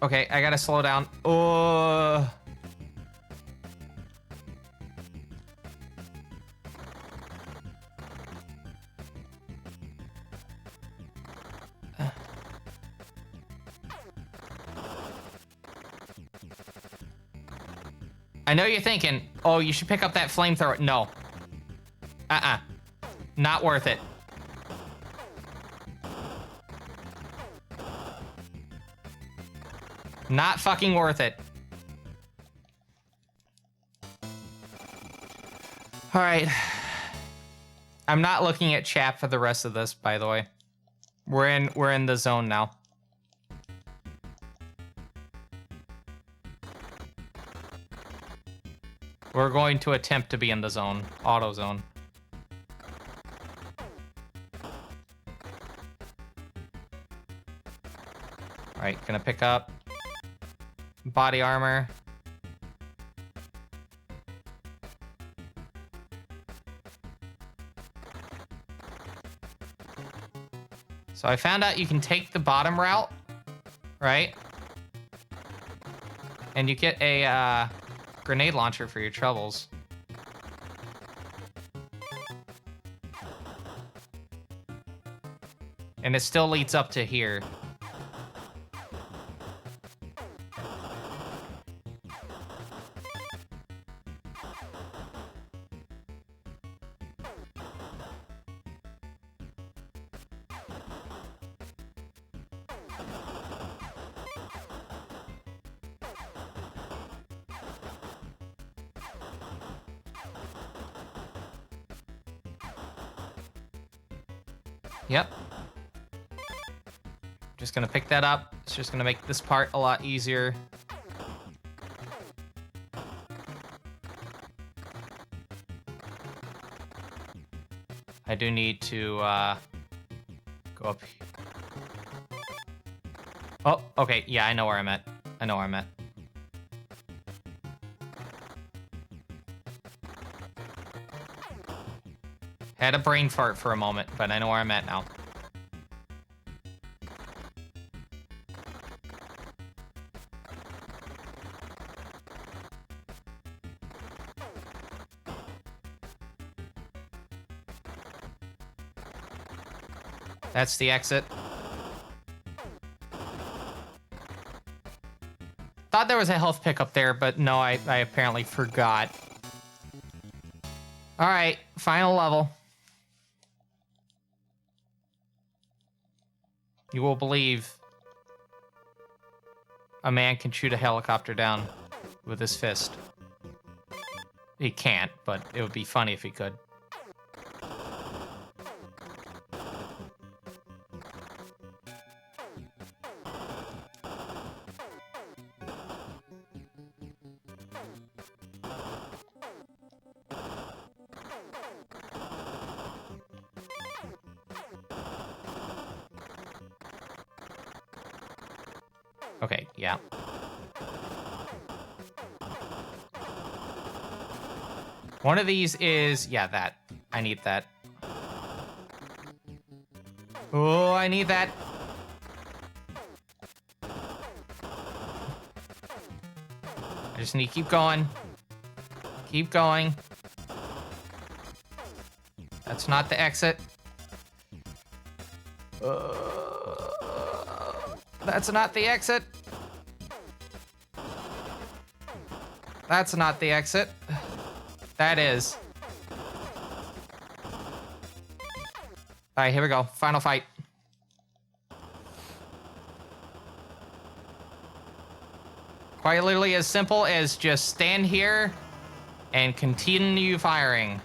Okay, I gotta slow down. I know you're thinking, oh, you should pick up that flamethrower. No. Not worth it. Not fucking worth it. All right. I'm not looking at chat for the rest of this, by the way. We're in the zone now. We're going to attempt to be in the zone, auto zone. All right, gonna pick up body armor. So I found out you can take the bottom route, right? And you get a grenade launcher for your troubles. And it still leads up to here. Yep. Just gonna pick that up. It's just gonna make this part a lot easier. I do need to go up here. Oh, okay. Yeah, I know where I'm at. I know where I'm at. Had a brain fart for a moment, but I know where I'm at now. That's the exit. Thought there was a health pick up there, but no, I apparently forgot. All right, final level. You will believe a man can shoot a helicopter down with his fist. He can't, but it would be funny if he could. Okay, yeah. One of these is... yeah, that. I need that. Oh, I need that. I just need to keep going. Keep going. That's not the exit. That's not the exit. That's not the exit. That is. Alright, here we go. Final fight. Quite literally as simple as just stand here and continue firing.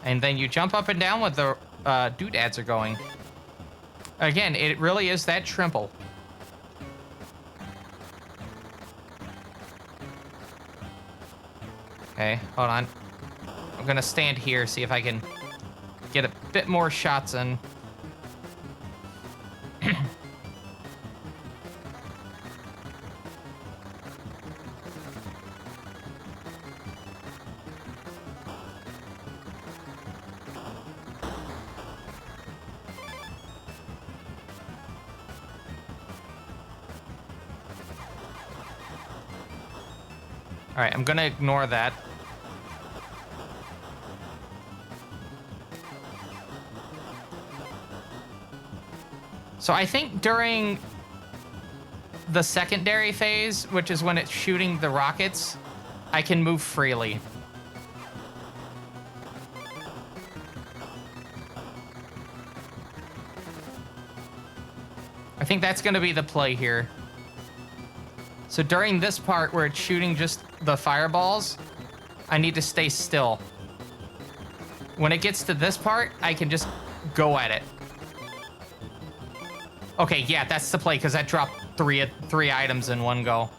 And then you jump up and down with the doodads are going. Again, it really is that trimple. Okay, hold on. I'm gonna stand here, see if I can get a bit more shots in. All right, I'm gonna ignore that. So I think during the secondary phase, which is when it's shooting the rockets, I can move freely. I think that's gonna be the play here. So during this part where it's shooting just the fireballs, I need to stay still. When it gets to this part, I can just go at it. Okay, yeah, that's the play, because that dropped three items in one go.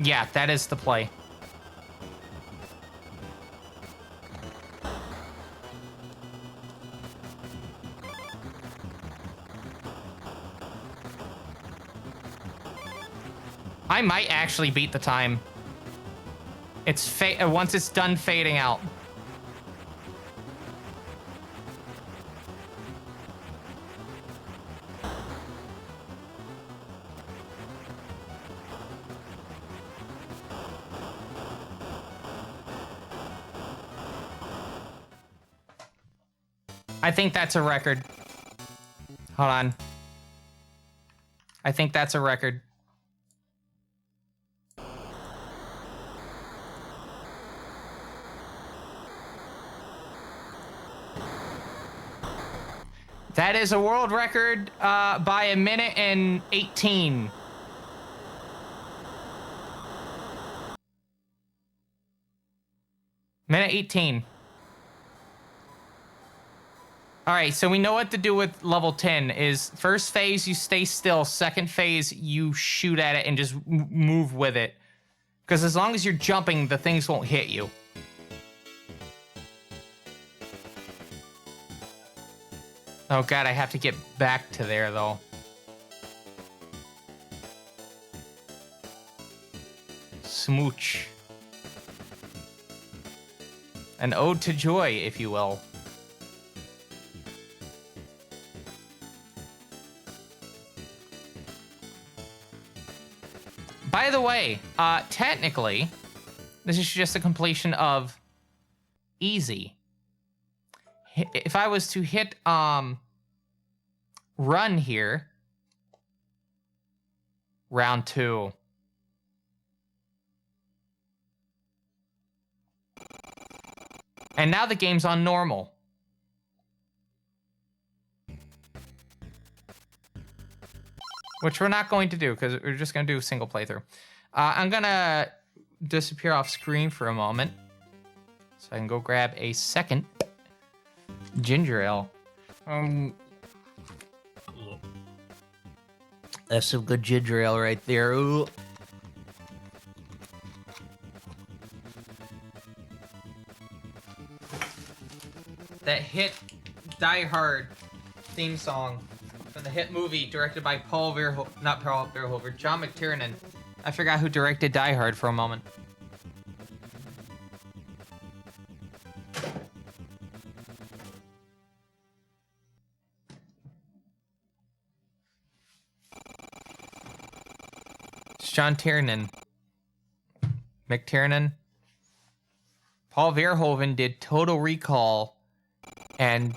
Yeah, that is the play. I might actually beat the time. It's once it's done fading out. I think that's a record. Hold on. I think that's a record. That is a world record by a minute and 18. Minute 18. All right, so we know what to do with level 10 is first phase, you stay still. Second phase, you shoot at it and just move with it. Because as long as you're jumping, the things won't hit you. Oh god, I have to get back to there though. Smooch. An ode to joy, if you will. By the way, technically, this is just a completion of easy. If I was to hit run here, round 2. And now the game's on normal. Which we're not going to do, because we're just going to do a single playthrough. I'm going to disappear off screen for a moment. So I can go grab a second ginger ale. That's some good ginger ale right there. Ooh. That hit Die Hard theme song from the hit movie directed by John McTiernan. I forgot who directed Die Hard for a moment. It's John Tiernan. McTiernan. Paul Verhoeven did Total Recall. And,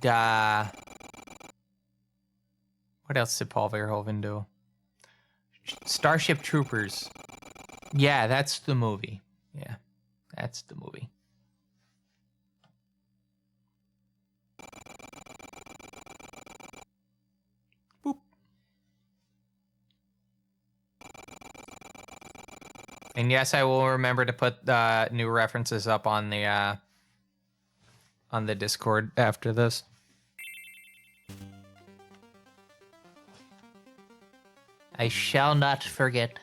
what else did Paul Verhoeven do? Starship Troopers. Yeah, that's the movie. Yeah, that's the movie. Boop. And yes, I will remember to put new references up on the Discord after this. I shall not forget.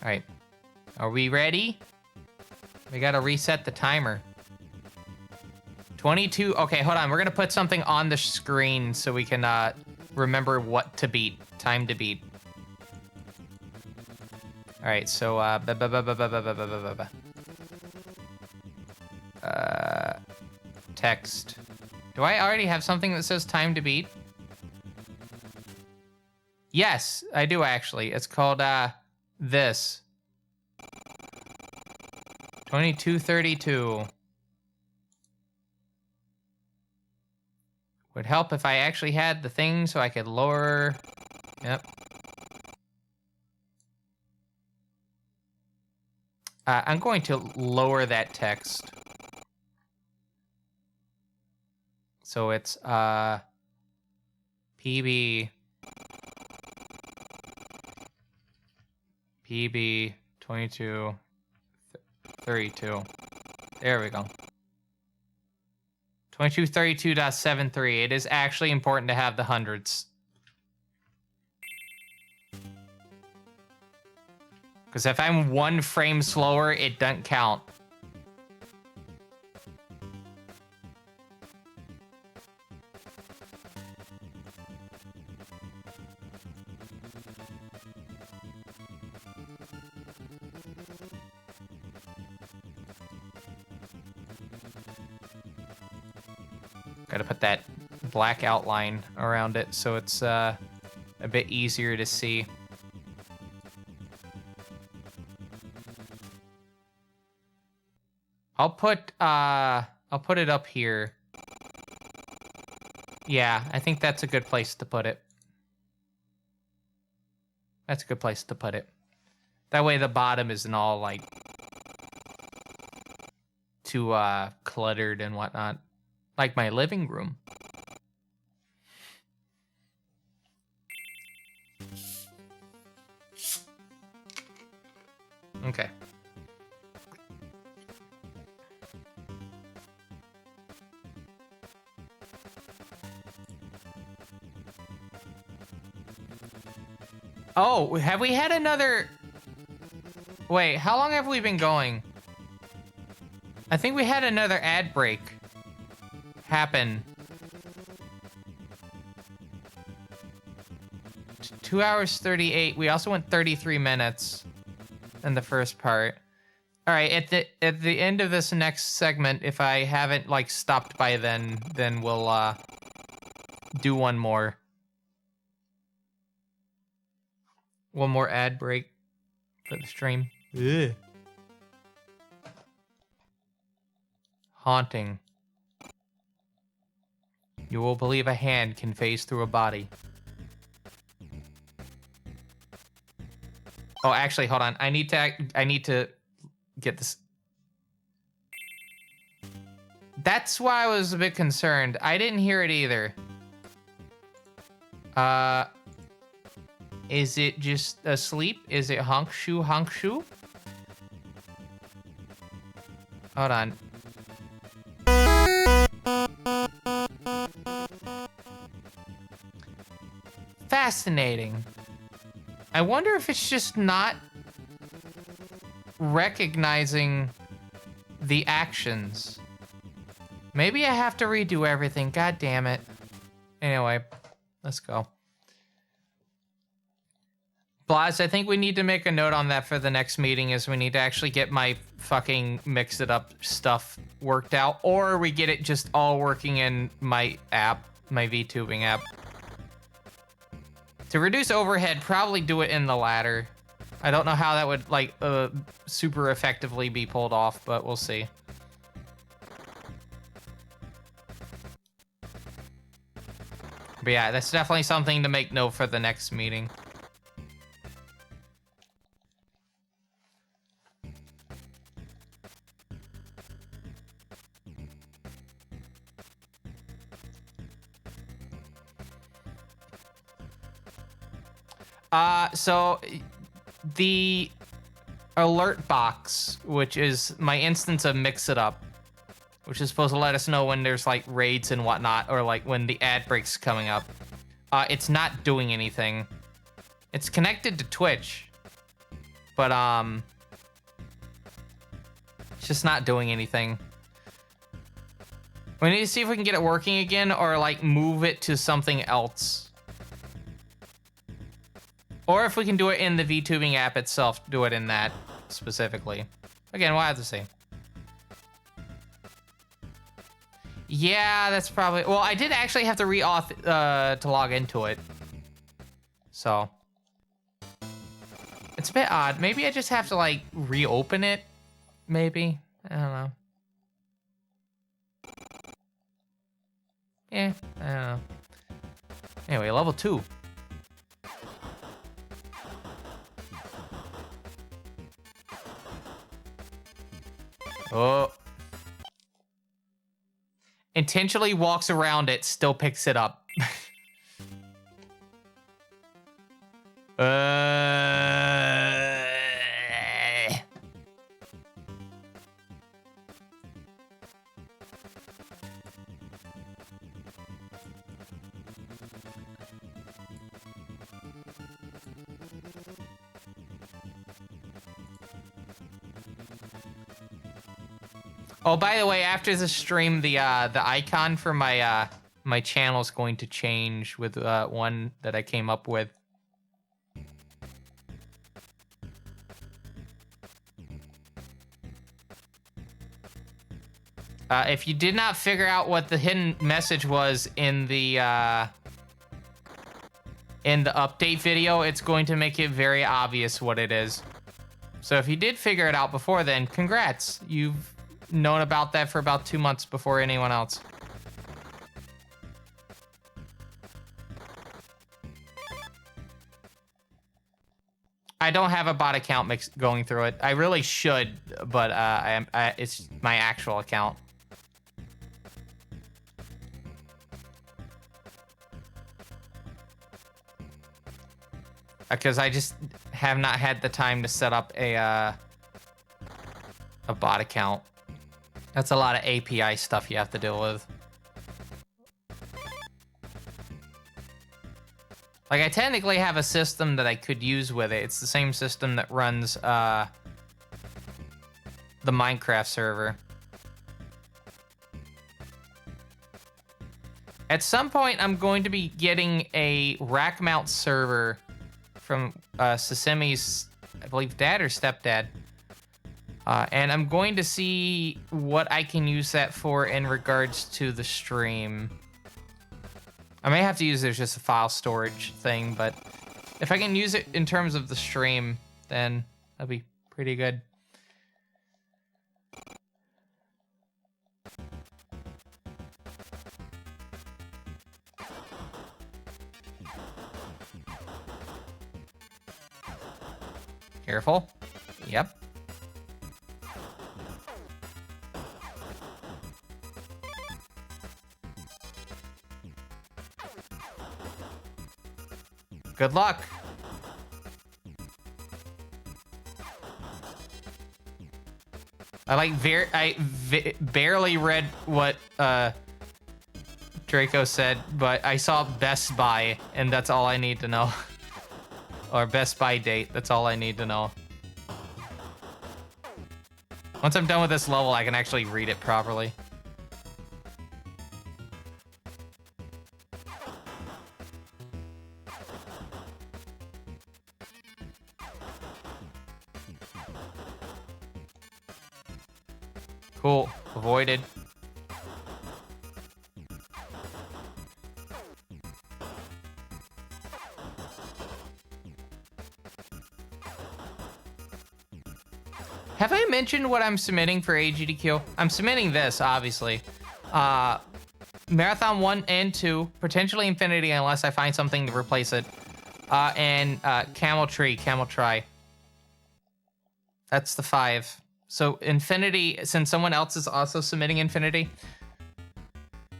All right. Are we ready? We gotta reset the timer. 22. Okay, hold on. We're gonna put something on the screen so we can remember what to beat. Time to beat. All right, so text. Do I already have something that says time to beat? Yes, I do actually. It's called this. 2232. Would help if I actually had the thing so I could lower. Yep. I'm going to lower that text. So it's PB 2232. There we go. 2232.73. It is actually important to have the hundreds. Because if I'm 1 frame slower, it doesn't count. Gotta put that black outline around it so it's a bit easier to see. I'll put it up here. Yeah, I think that's a good place to put it. That's a good place to put it. That way the bottom isn't all like too cluttered and whatnot. Like my living room. Okay. Oh, have we had another... Wait, how long have we been going? I think we had another ad break happen. 2 hours 38. We also went 33 minutes in the first part. All right, at the end of this next segment, if I haven't like stopped by then we'll do one more. One more ad break for the stream. Ugh. Haunting. You will believe a hand can phase through a body. Oh, actually, hold on. I need to get this. That's why I was a bit concerned. I didn't hear it either. Is it just asleep? Is it honk shoo honk shoo? Hold on. Fascinating. I wonder if it's just not recognizing the actions. Maybe I have to redo everything. God damn it. Anyway, let's go. Blaz, I think we need to make a note on that for the next meeting, is we need to actually get my fucking mix it up stuff worked out, or we get it just all working in my app, my VTubing app. To reduce overhead, probably do it in the latter. I don't know how that would like super effectively be pulled off, but we'll see. But yeah, that's definitely something to make note for the next meeting. So the alert box, which is my instance of Mix It Up, which is supposed to let us know when there's like raids and whatnot, or like when the ad break's coming up. It's not doing anything. It's connected to Twitch, but it's just not doing anything. We need to see if we can get it working again, or like move it to something else. Or if we can do it in the VTubing app itself, do it in that specifically. Again, we'll have to see. Yeah, that's probably... Well, I did actually have to re-auth to log into it. So. It's a bit odd. Maybe I just have to, like, reopen it? Maybe? I don't know. Yeah, I don't know. Anyway, level 2. Oh. Intentionally walks around it, still picks it up. Oh, by the way, after the stream, the icon for my my channel is going to change with one that I came up with. If you did not figure out what the hidden message was in the update video, it's going to make it very obvious what it is. So if you did figure it out before then, congrats. You've known about that for about 2 months before anyone else. I don't have a bot account going through it. I really should, but it's my actual account. Because I just have not had the time to set up a bot account. That's a lot of API stuff you have to deal with. Like, I technically have a system that I could use with it. It's the same system that runs the Minecraft server. At some point, I'm going to be getting a rack mount server from Sesami's, I believe, dad or stepdad. And I'm going to see what I can use that for in regards to the stream. I may have to use it as just a file storage thing, but if I can use it in terms of the stream, then that'll be pretty good. Careful. Yep. Good luck. I barely read what Draco said, but I saw Best Buy, and that's all I need to know. Or Best Buy date, that's all I need to know. Once I'm done with this level, I can actually read it properly. Cool. Avoided. Have I mentioned what I'm submitting for AGDQ? I'm submitting this, obviously. Marathon 1 and 2, potentially Infinity unless I find something to replace it. And Camel Try. That's the 5. So Infinity, since someone else is also submitting Infinity,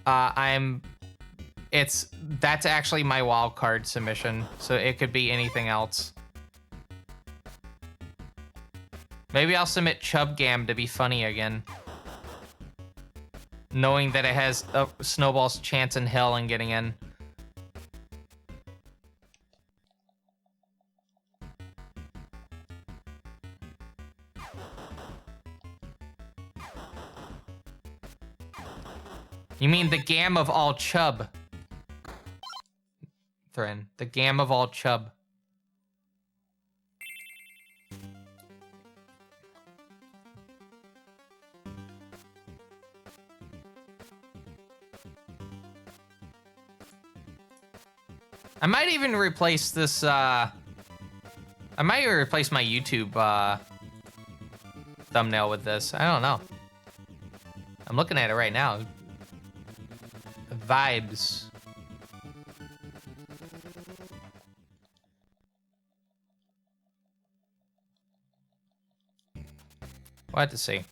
that's actually my wildcard submission. So it could be anything else. Maybe I'll submit Chubgam to be funny again. Knowing that it has a snowball's chance in hell in getting in. You mean the gam of all chub? Thrin, the gam of all chub. I might even replace this, I might even replace my YouTube, thumbnail with this. I don't know. I'm looking at it right now. Vibes. We'll have to see.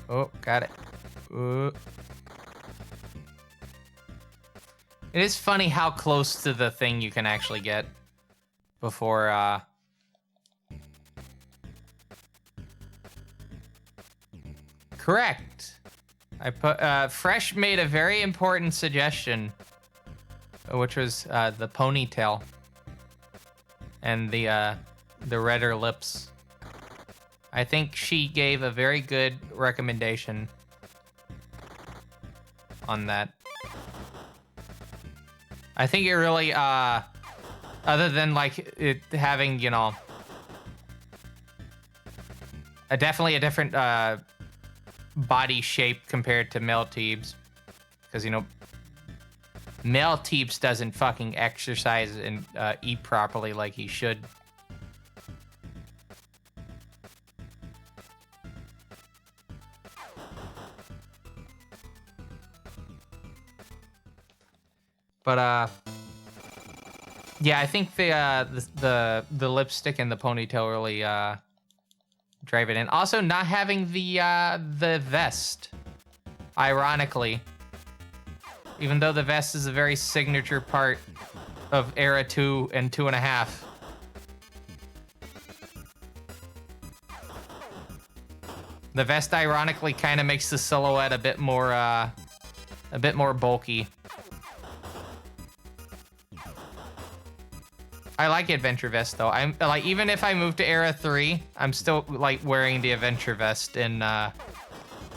Oh, got it. It is funny how close to the thing you can actually get before Correct. I put Fresh made a very important suggestion, which was the ponytail and the redder lips. I think she gave a very good recommendation on that. I think it really, other than like it having, you know, definitely a different body shape compared to male Teebs, because, you know, male Teebs doesn't fucking exercise and eat properly like he should. But yeah, I think the lipstick and the ponytail really drive it in. Also, not having the vest, ironically, even though the vest is a very signature part of Era 2 and 2.5. The vest ironically kind of makes the silhouette a bit more bulky. I like Adventure Vest though. I'm like, even if I move to Era 3, I'm still like wearing the Adventure Vest in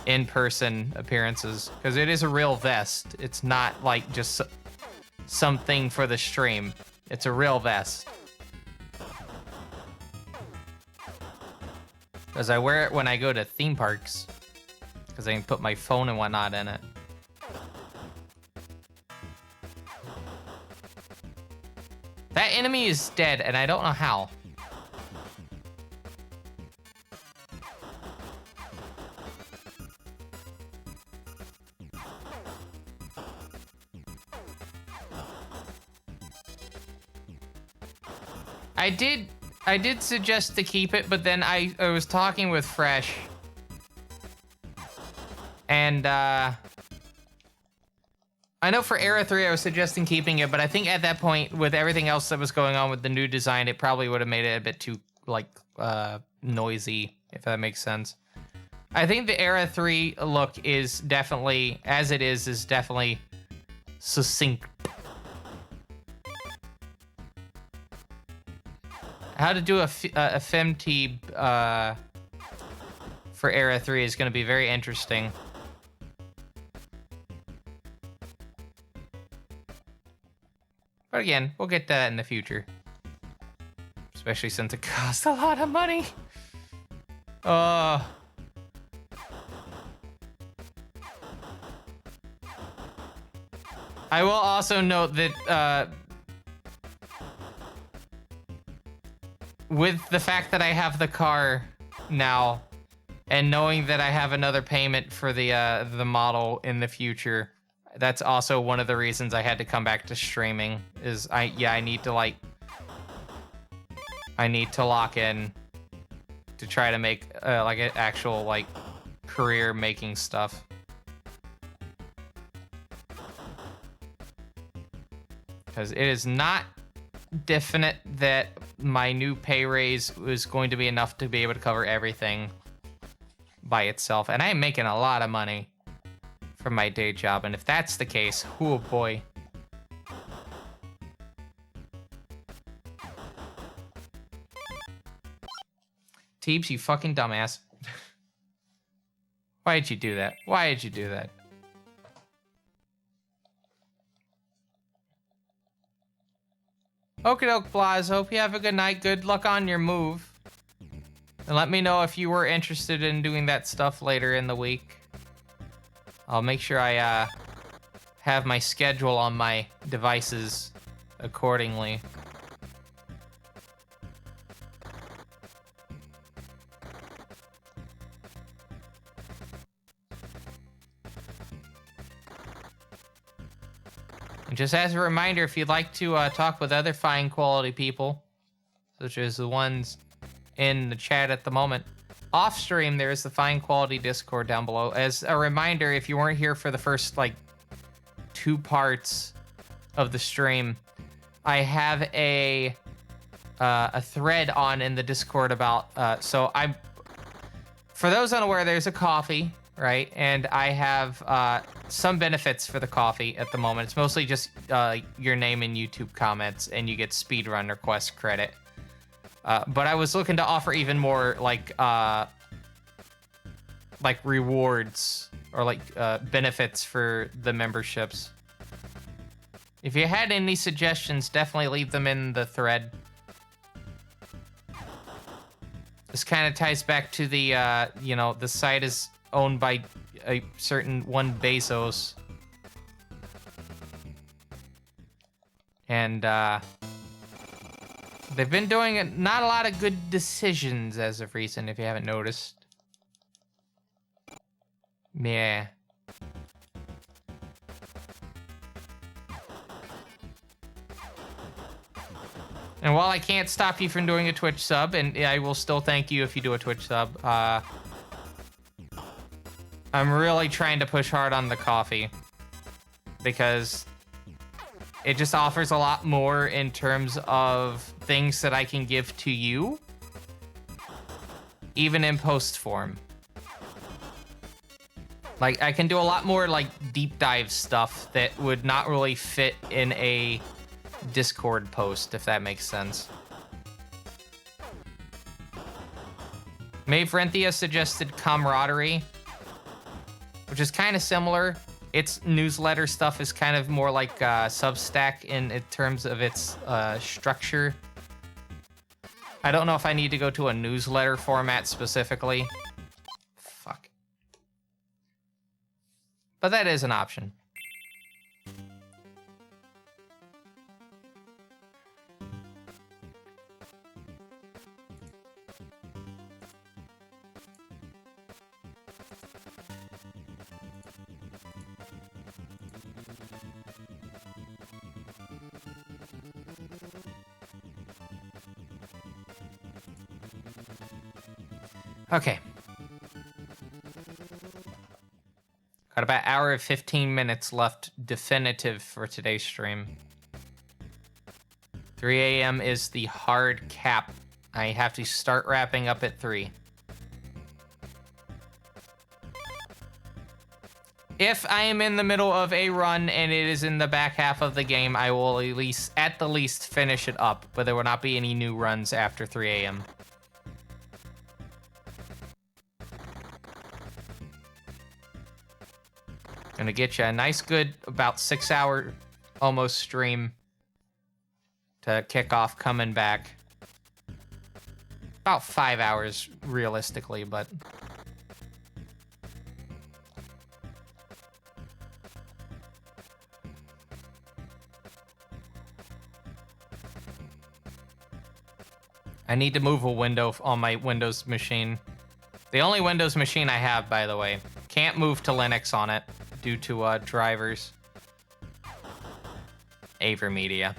in-person appearances, because it is a real vest. It's not like just something for the stream. It's a real vest. Because I wear it when I go to theme parks, because I can put my phone and whatnot in it. That enemy is dead, and I don't know how. I did suggest to keep it, but then I was talking with Fresh, and I know for Era 3 I was suggesting keeping it, but I think at that point, with everything else that was going on with the new design, it probably would have made it a bit too, like, noisy, if that makes sense. I think the Era 3 look is definitely, as it is definitely succinct. How to do a femtee for Era 3 is going to be very interesting. But again, we'll get to that in the future. Especially since it costs a lot of money. I will also note that with the fact that I have the car now, and knowing that I have another payment for the model in the future, that's also one of the reasons I had to come back to streaming. Is I need to lock in to try to make like an actual like career making stuff. Because it is not definite that my new pay raise is going to be enough to be able to cover everything by itself. And I am making a lot of money from my day job, and if that's the case, oh boy. Teebs, you fucking dumbass. Why did you do that? Why did you do that? Okie doke, Blaz. Hope you have a good night. Good luck on your move. And let me know if you were interested in doing that stuff later in the week. I'll make sure I have my schedule on my devices accordingly. And just as a reminder, if you'd like to talk with other fine quality people, such as the ones in the chat at the moment, off stream, there is the fine quality Discord down below. As a reminder, if you weren't here for the first like 2 parts of the stream, I have a thread on in the Discord about. So I'm, for those unaware, there's a coffee right? And I have some benefits for the coffee at the moment. It's mostly just your name and YouTube comments, and you get speedrun request credit. But I was looking to offer even more like rewards or like benefits for the memberships. If you had any suggestions, definitely leave them in the thread. This kind of ties back to the, you know, the site is owned by a certain one Bezos. And they've been doing not a lot of good decisions as of recent, if you haven't noticed. Yeah. And while I can't stop you from doing a Twitch sub, and I will still thank you if you do a Twitch sub, I'm really trying to push hard on the coffee. Because it just offers a lot more in terms of things that I can give to you, even in post form. Like, I can do a lot more, like, deep dive stuff that would not really fit in a Discord post, if that makes sense. Maeve Renthia suggested Camaraderie, which is kind of similar. Its newsletter stuff is kind of more like Substack in terms of its structure. I don't know if I need to go to a newsletter format specifically. Fuck. But that is an option. Okay. Got about an hour and 15 minutes left definitive for today's stream. 3 a.m. is the hard cap. I have to start wrapping up at 3. If I am in the middle of a run and it is in the back half of the game, I will at the least finish it up, but there will not be any new runs after 3 a.m. Gonna get you a nice good about 6 hour almost stream to kick off coming back. About 5 hours realistically, but I need to move a window on my Windows machine. The only Windows machine I have, by the way. Can't move to Linux on it due to drivers. Avermedia.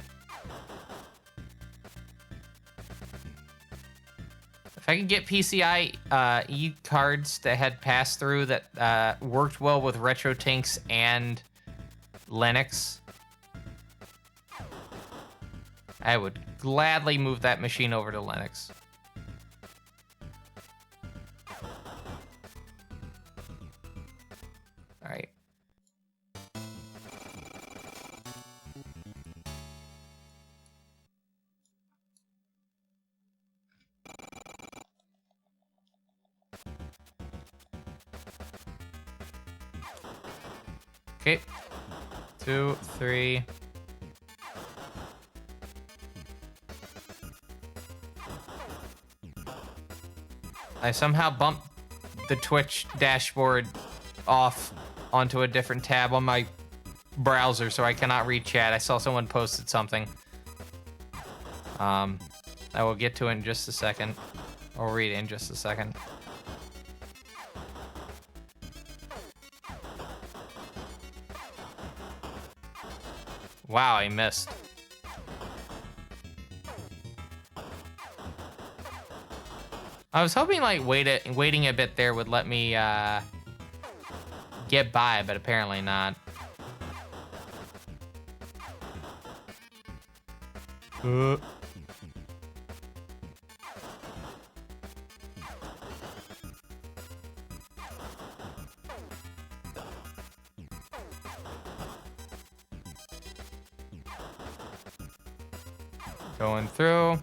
If I could get PCIe cards that had pass-through that worked well with RetroTinks and Linux, I would gladly move that machine over to Linux. All right. Okay. 2, 3. I somehow bumped the Twitch dashboard off onto a different tab on my browser, so I cannot read chat. I saw someone posted something. I will get to it in just a second. I'll read it in just a second. Wow, I missed. I was hoping like waiting a bit there would let me get by, but apparently not. Going through.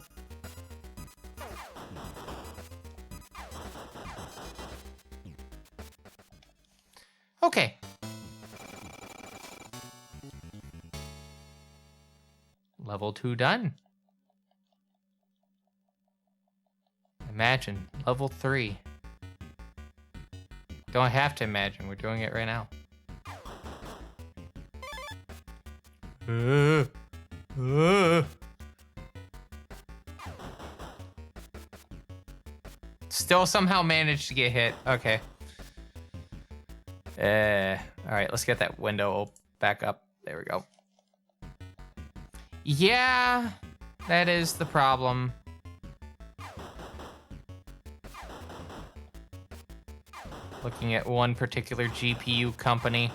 Okay. Level 2 done. Imagine. Level 3. Don't have to imagine. We're doing it right now. Still somehow managed to get hit. Okay. Alright, let's get that window back up. There we go. Yeah, that is the problem. Looking at one particular GPU company.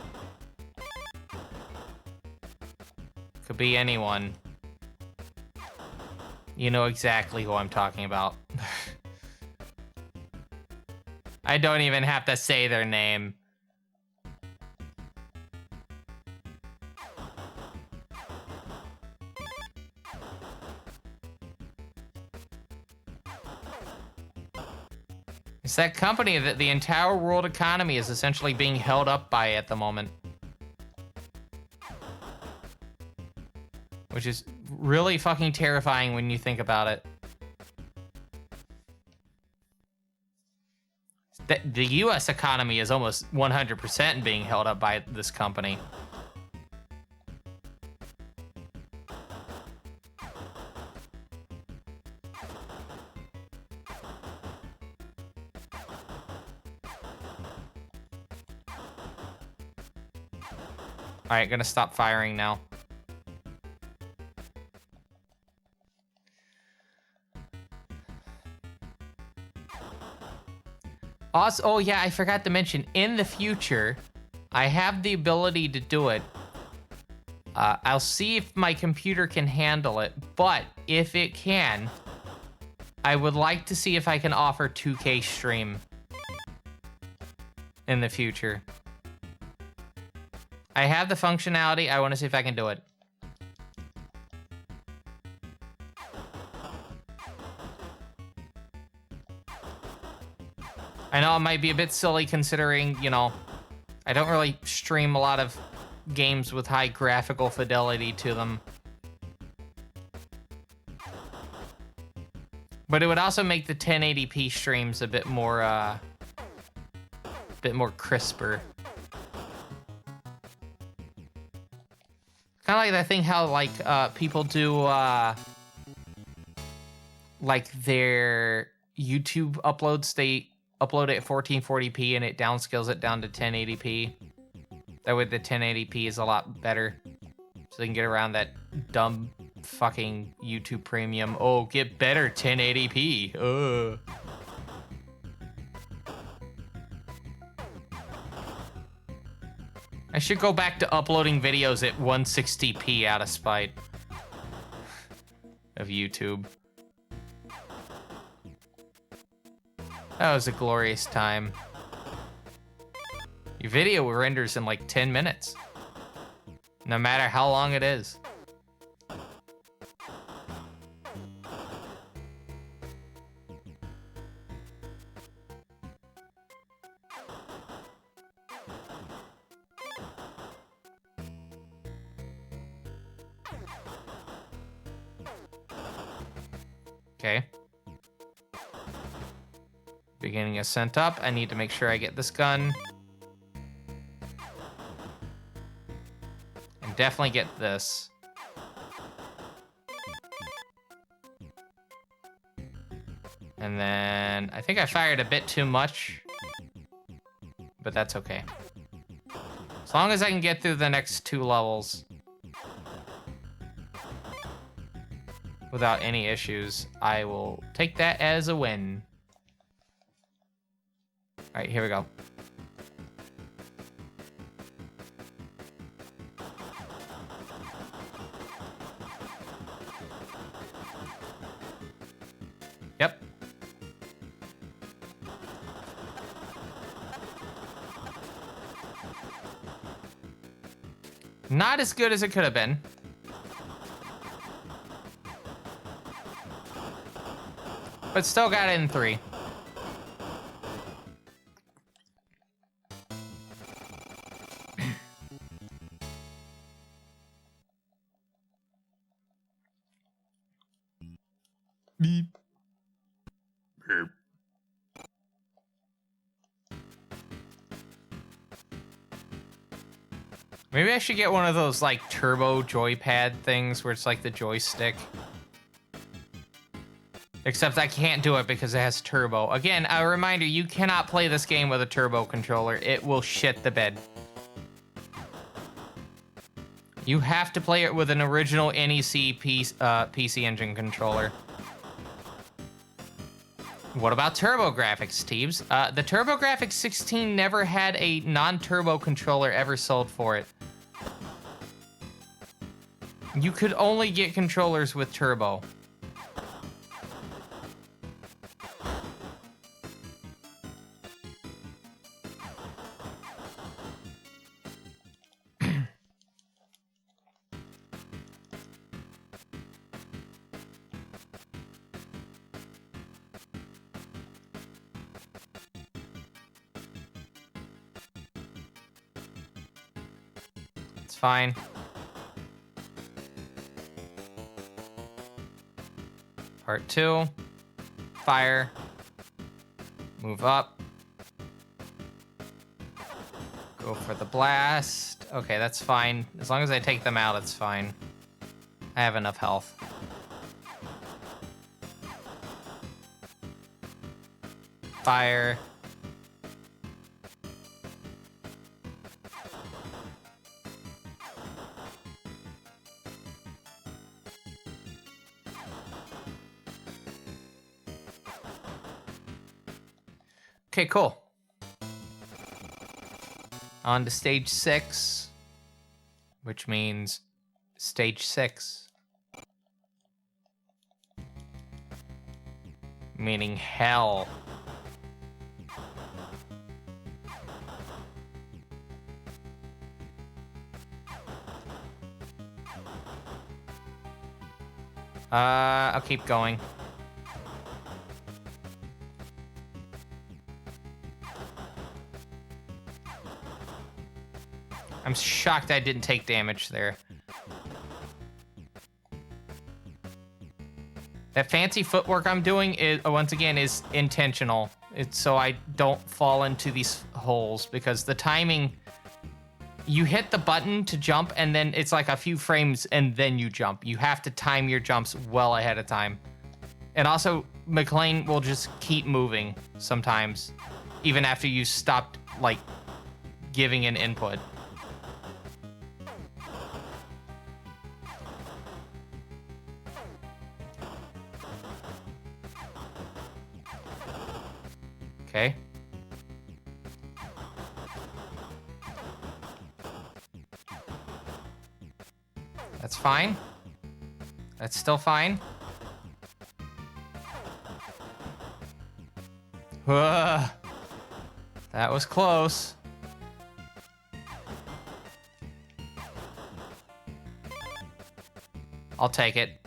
Could be anyone. You know exactly who I'm talking about. I don't even have to say their name. It's that company that the entire world economy is essentially being held up by at the moment. Which is really fucking terrifying when you think about it. The US economy is almost 100% being held up by this company. Alright, gonna stop firing now. Also, oh yeah, I forgot to mention, in the future, I have the ability to do it. I'll see if my computer can handle it, but if it can, I would like to see if I can offer 2K stream in the future. I have the functionality. I want to see if I can do it. I know it might be a bit silly considering, you know, I don't really stream a lot of games with high graphical fidelity to them. But it would also make the 1080p streams a bit more crisper. Kind of like that thing how, like, people do, like, their YouTube uploads, they upload it at 1440p and it downscales it down to 1080p. That way the 1080p is a lot better. So they can get around that dumb fucking YouTube premium. Oh, get better 1080p. Ugh. I should go back to uploading videos at 160p out of spite of YouTube. That was a glorious time. Your video renders in like 10 minutes. No matter how long it is. Okay. Beginning ascent up. I need to make sure I get this gun. And definitely get this. And then I think I fired a bit too much. But that's okay. As long as I can get through the next 2 levels without any issues, I will take that as a win. All right, here we go. Yep. Not as good as it could have been. but still got it in 3. Beep. Beep. Maybe I should get one of those, like, turbo joypad things where it's like the joystick. Except I can't do it because it has turbo. Again, a reminder, you cannot play this game with a turbo controller. It will shit the bed. You have to play it with an original NEC PC Engine controller. What about TurboGrafx, Teebs? The TurboGrafx 16 never had a non-turbo controller ever sold for it. You could only get controllers with turbo. It's fine. Part 2. Fire. Move up. Go for the blast. Okay, that's fine. As long as I take them out, it's fine. I have enough health. Fire. Okay, cool. On to stage 6, which means stage 6. Meaning hell. I'll keep going. I'm shocked I didn't take damage there. That fancy footwork I'm doing is, once again, is intentional. It's so I don't fall into these holes because the timing, you hit the button to jump and then it's like a few frames and then you jump. You have to time your jumps well ahead of time. And also, McLean will just keep moving sometimes, even after you stopped, like, giving an input. Okay. That's fine. That's still fine. That was close. I'll take it.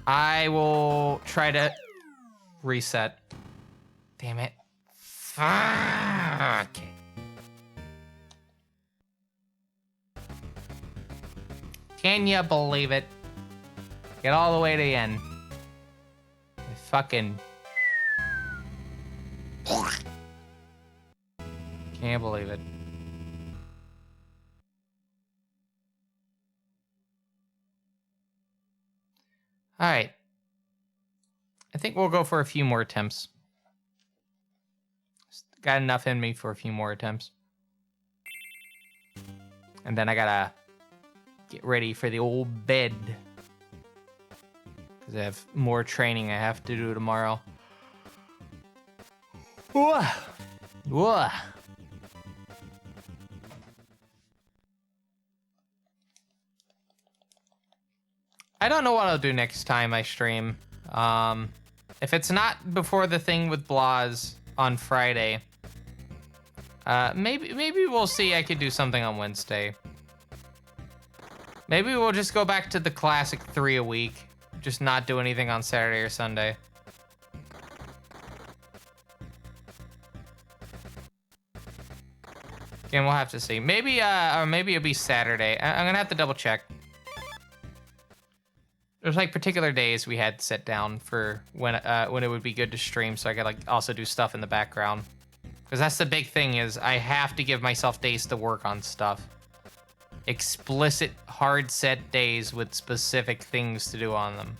I will try to reset. Damn it. Fuck. Can you believe it? Get all the way to the end. I fucking... Can't believe it. Alright. I think we'll go for a few more attempts. Got enough in me for a few more attempts. And then I gotta get ready for the old bed. Because I have more training I have to do tomorrow. Whoa. Whoa. I don't know what I'll do next time I stream. If it's not before the thing with Blaz on Friday, maybe we'll see. I could do something on Wednesday. Maybe we'll just go back to the classic 3 a week. just not do anything on Saturday or Sunday. Again, we'll have to see. Maybe, or maybe it'll be Saturday. I'm gonna have to double check. There's like particular days we had set down for when it would be good to stream, so I could like also do stuff in the background. Because that's the big thing, is I have to give myself days to work on stuff. Explicit, hard set days with specific things to do on them.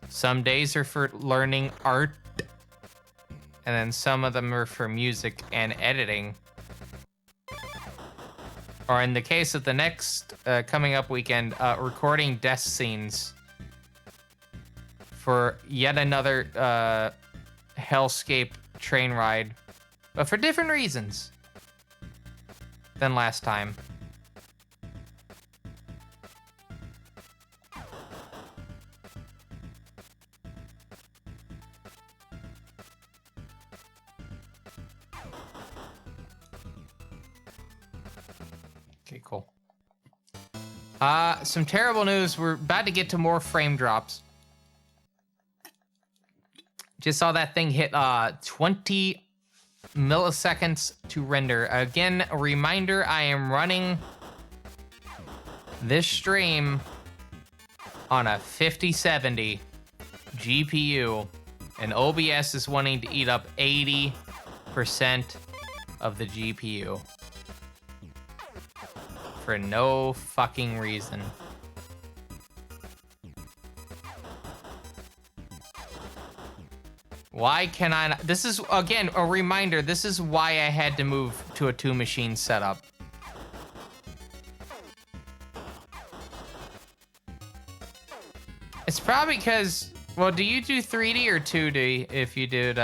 Some days are for learning art, and then some of them are for music and editing. Or in the case of the next coming up weekend, recording death scenes for yet another hellscape train ride, but for different reasons than last time. Okay, cool. Some terrible news. We're about to get to more frame drops. Just saw that thing hit 20 milliseconds to render. Again, a reminder, I am running this stream on a 5070 GPU, and OBS is wanting to eat up 80% of the GPU. For no fucking reason. Why can I not? This is, again, a reminder, this is why I had to move to a 2-machine setup. It's probably because, well, do you do 3D or 2D if you did,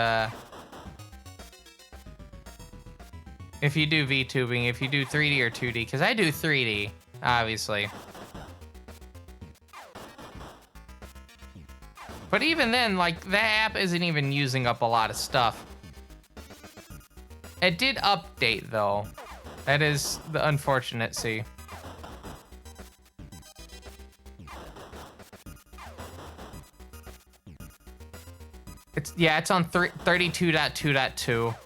if you do VTubing, if you do 3D or 2D? Because I do 3D, obviously. But even then, like, that app isn't even using up a lot of stuff. It did update, though. That is the unfortunate see. It's on 32.2.2.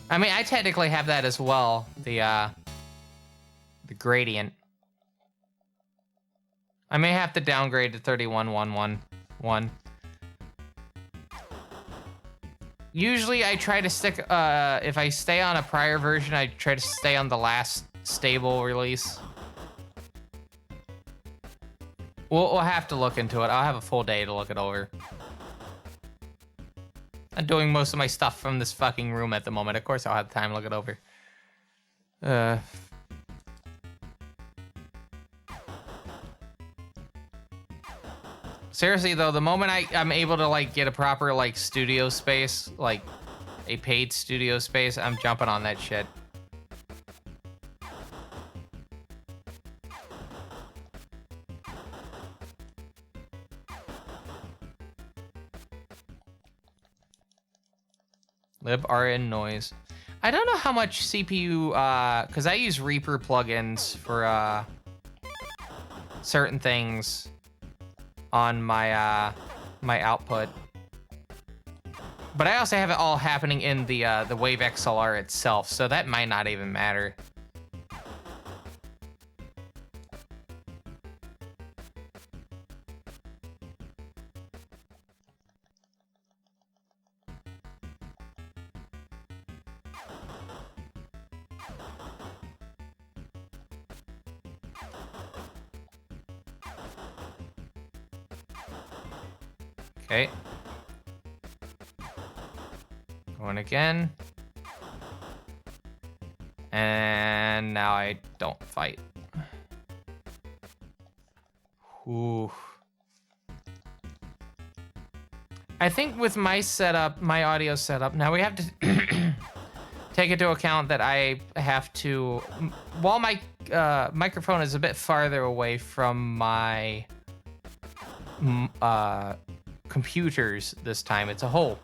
I mean, I technically have that as well, the gradient. I may have to downgrade to 31.111. Usually I try to stick, if I stay on a prior version, I try to stay on the last stable release. We'll have to look into it. I'll have a full day to look it over. I'm doing most of my stuff from this fucking room at the moment. Of course I'll have time to look it over. Seriously though, the moment I'm able to like get a proper like studio space, like a paid studio space, I'm jumping on that shit. librn noise. I don't know how much CPU, because I use Reaper plugins for certain things on my my output, but I also have it all happening in the Wave XLR itself, so that might not even matter. Okay. Going again. And now I don't fight. Ooh. I think with my setup, my audio setup, now we have to take into account that I have to, while my microphone is a bit farther away from my computers this time. It's a whole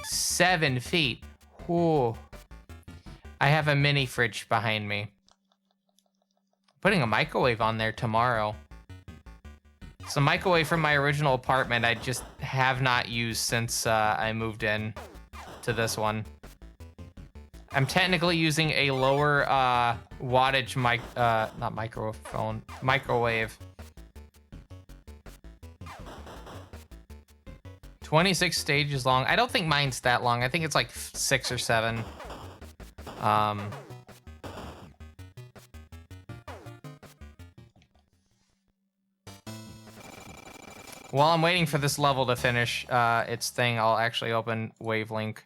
7 feet. Ooh. I have a mini fridge behind me. Putting a microwave on there tomorrow. It's a microwave from my original apartment I just have not used since I moved in to this one. I'm technically using a lower wattage microwave. 26 stages long. I don't think mine's that long. I think it's like 6 or 7. While I'm waiting for this level to finish its thing, I'll actually open Wavelink.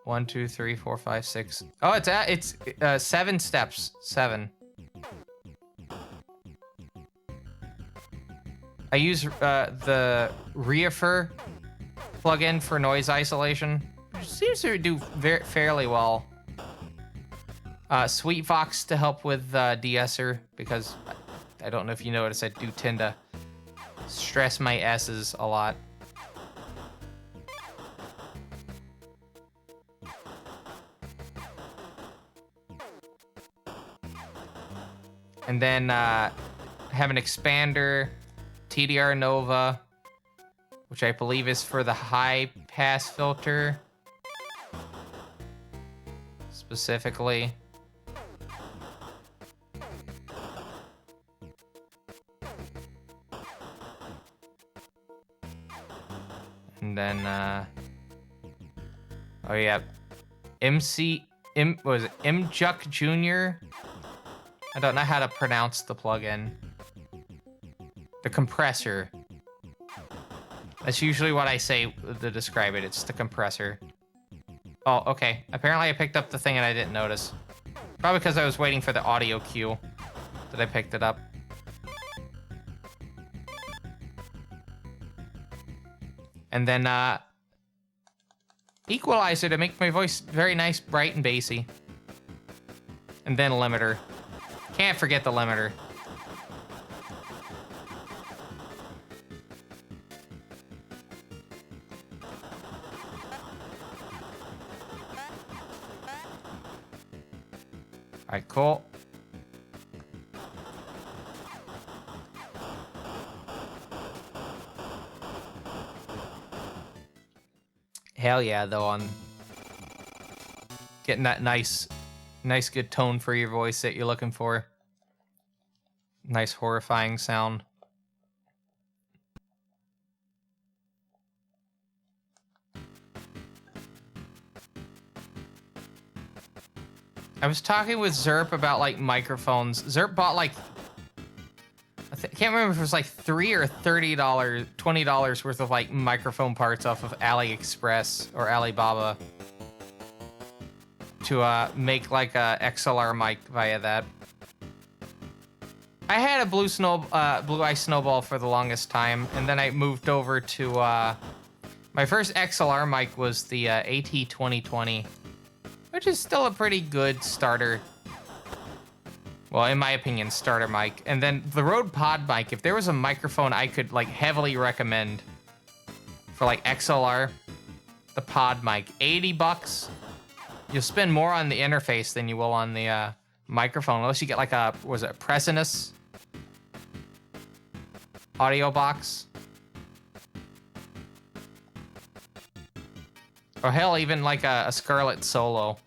1, 2, 3, 4, 5, 6. Oh, it's 7 steps. 7. I use the Reafer plugin for noise isolation, which seems to do fairly well. Sweetvox to help with de-esser, because I don't know if you notice, I do tend to stress my S's a lot. And then have an expander, TDR Nova, which I believe is for the high pass filter specifically. And then oh yeah, was it Mjuk Jr.? I don't know how to pronounce the plugin. The compressor. That's usually what I say to describe it. It's the compressor. Oh, okay. Apparently I picked up the thing and I didn't notice. Probably because I was waiting for the audio cue that I picked it up. And then equalizer to make my voice very nice, bright, and bassy. And then limiter. Can't forget the limiter. Alright, cool. Hell yeah, though, on getting that nice good tone for your voice that you're looking for. Nice horrifying sound. I was talking with Zerp about like microphones. Zerp bought like I can't remember if it was like $3 or $20 worth of like microphone parts off of AliExpress or Alibaba to make like a XLR mic via that. I had a Blue Eye Snowball for the longest time, and then I moved over to my first XLR mic was the AT2020, which is still a pretty good starter. Well, in my opinion, starter mic. And then the Rode Pod mic, if there was a microphone I could like heavily recommend for like XLR, the Pod mic, $80. You'll spend more on the interface than you will on the microphone, unless you get like a, was it Presinus audio box? Or hell, even like a Scarlett Solo.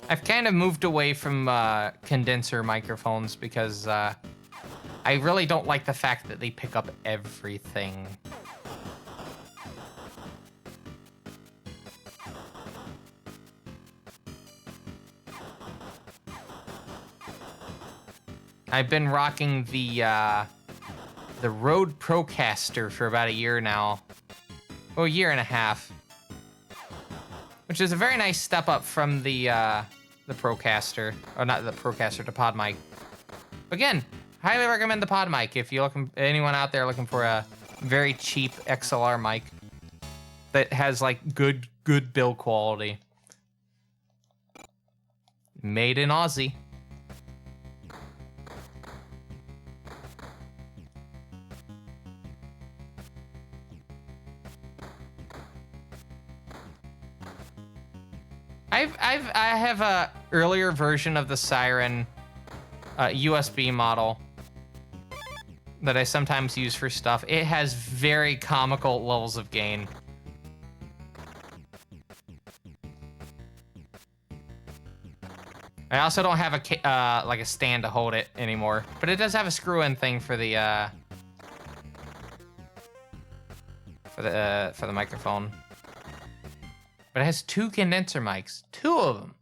I've kind of moved away from condenser microphones because I really don't like the fact that they pick up everything. I've been rocking the Rode Procaster for about a year now. Oh, a year and a half. Which is a very nice step up from the Procaster. Or not the Procaster, the Pod mic. Again, highly recommend the Pod mic if you're looking, anyone out there looking for a very cheap XLR mic that has like good build quality. Made in Aussie. I have a earlier version of the Siren USB model that I sometimes use for stuff. It has very comical levels of gain. I also don't have a like a stand to hold it anymore, but it does have a screw-in thing for the microphone. But it has 2 condenser mics, 2 of them.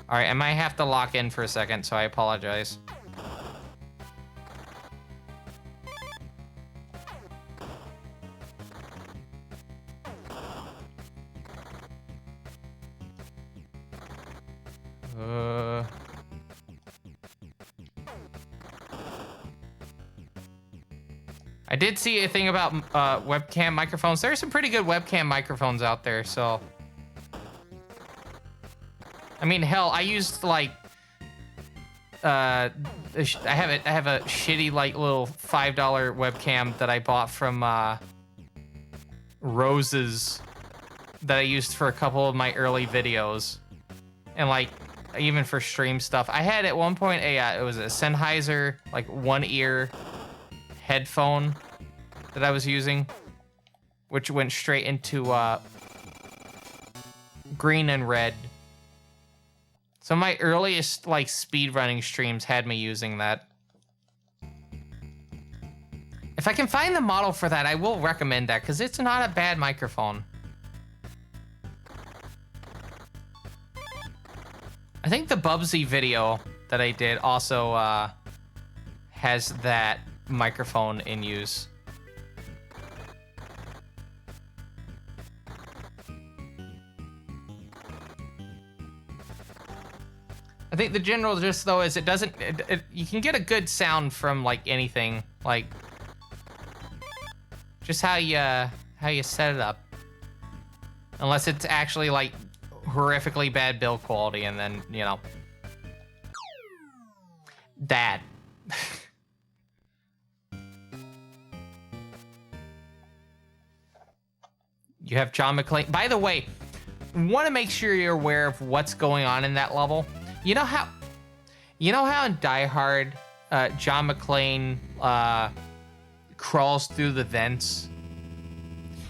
All right, I might have to lock in for a second, so I apologize. I did see a thing about webcam microphones. There are some pretty good webcam microphones out there, so... I mean, hell, I used, like... I have a shitty, like, little $5 webcam that I bought from, Rose's that I used for a couple of my early videos. And, like, even for stream stuff. I had at one point it was a Sennheiser, like, one-ear headphone that I was using, which went straight into green and red. So my earliest like speedrunning streams had me using that. If I can find the model for that, I will recommend that because it's not a bad microphone. I think the Bubsy video that I did also has that microphone in use. I think the general gist though is it doesn't, you can get a good sound from like anything, like just how you set it up. Unless it's actually like horrifically bad build quality, and then, you know, that. You have John McClane. By the way, want to make sure you're aware of what's going on in that level. You know how in Die Hard, John McClane crawls through the vents?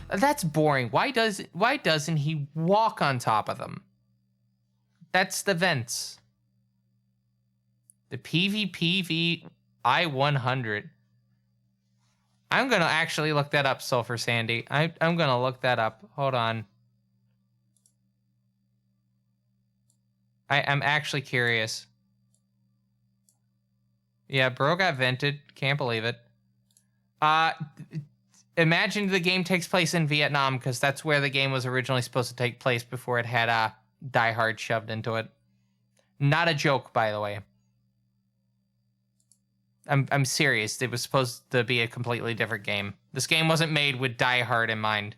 That's boring. Why doesn't he walk on top of them? That's the vents. The PvPV I-100. I'm gonna actually look that up, Sulfur Sandy. I'm gonna look that up. Hold on. I'm actually curious. Yeah, bro got vented. Can't believe it. Imagine the game takes place in Vietnam, because that's where the game was originally supposed to take place before it had Die Hard shoved into it. Not a joke, by the way. I'm serious. It was supposed to be a completely different game. This game wasn't made with Die Hard in mind.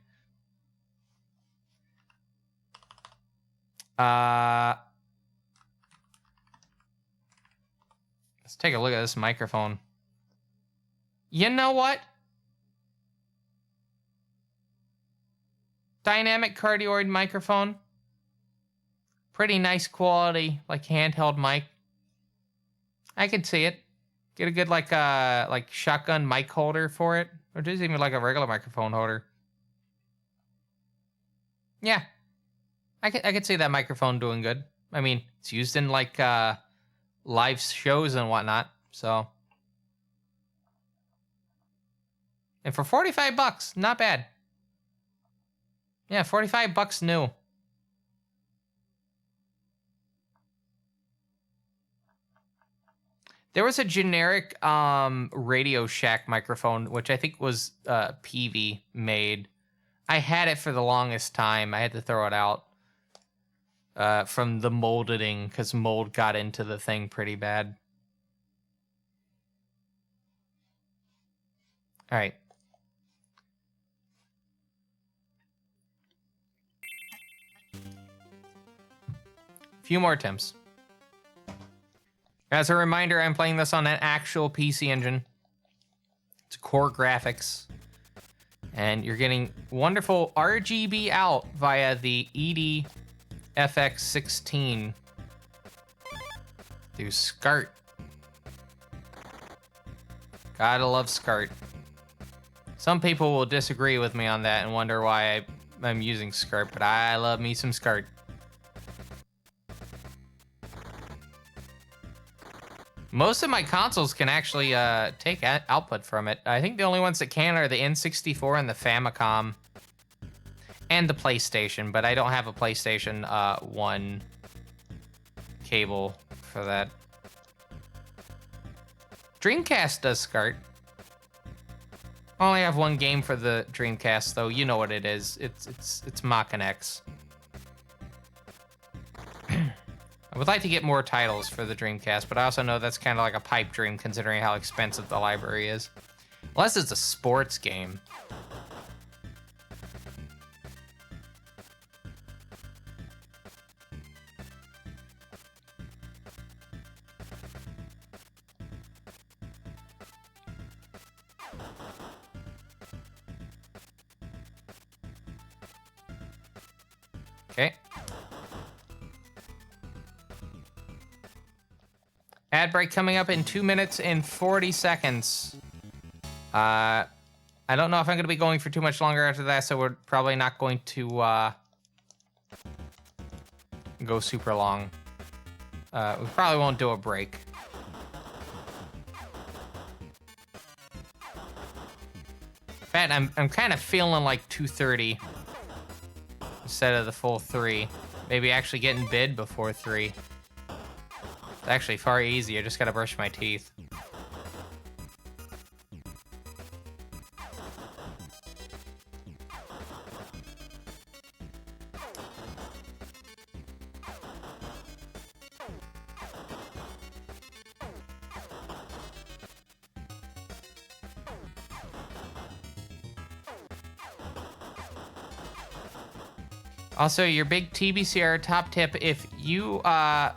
Let's take a look at this microphone. You know what? Dynamic cardioid microphone. Pretty nice quality, like handheld mic. I can see it. Get a good like shotgun mic holder for it, or just even like a regular microphone holder. Yeah, I could see that microphone doing good. I mean, it's used in like live shows and whatnot, so. And for $45, not bad. Yeah, $45 new. There was a generic Radio Shack microphone, which I think was PV made. I had it for the longest time. I had to throw it out from the molding, because mold got into the thing pretty bad. All right. Few more attempts. As a reminder, I'm playing this on an actual PC engine. core graphics. And you're getting wonderful RGB out via the ED-FX16 through SCART. Gotta love SCART. Some people will disagree with me on that and wonder why I'm using SCART, but I love me some SCART. Most of my consoles can actually take output from it. I think the only ones that can are the N64 and the Famicom and the PlayStation, but I don't have a PlayStation 1 cable for that. Dreamcast does SCART. I only have one game for the Dreamcast, though. You know what it is. It's Mach X. I would like to get more titles for the Dreamcast, but I also know that's kind of like a pipe dream considering how expensive the library is. Unless it's a sports game. Okay. Ad break coming up in 2 minutes and 40 seconds. I don't know if I'm going to be going for too much longer after that, so we're probably not going to go super long. We probably won't do a break. In fact, I'm kind of feeling like 2:30 instead of the full 3. Maybe actually getting bid before 3. It's actually far easier. Just gotta brush my teeth. Also, your big TBCR top tip, if you have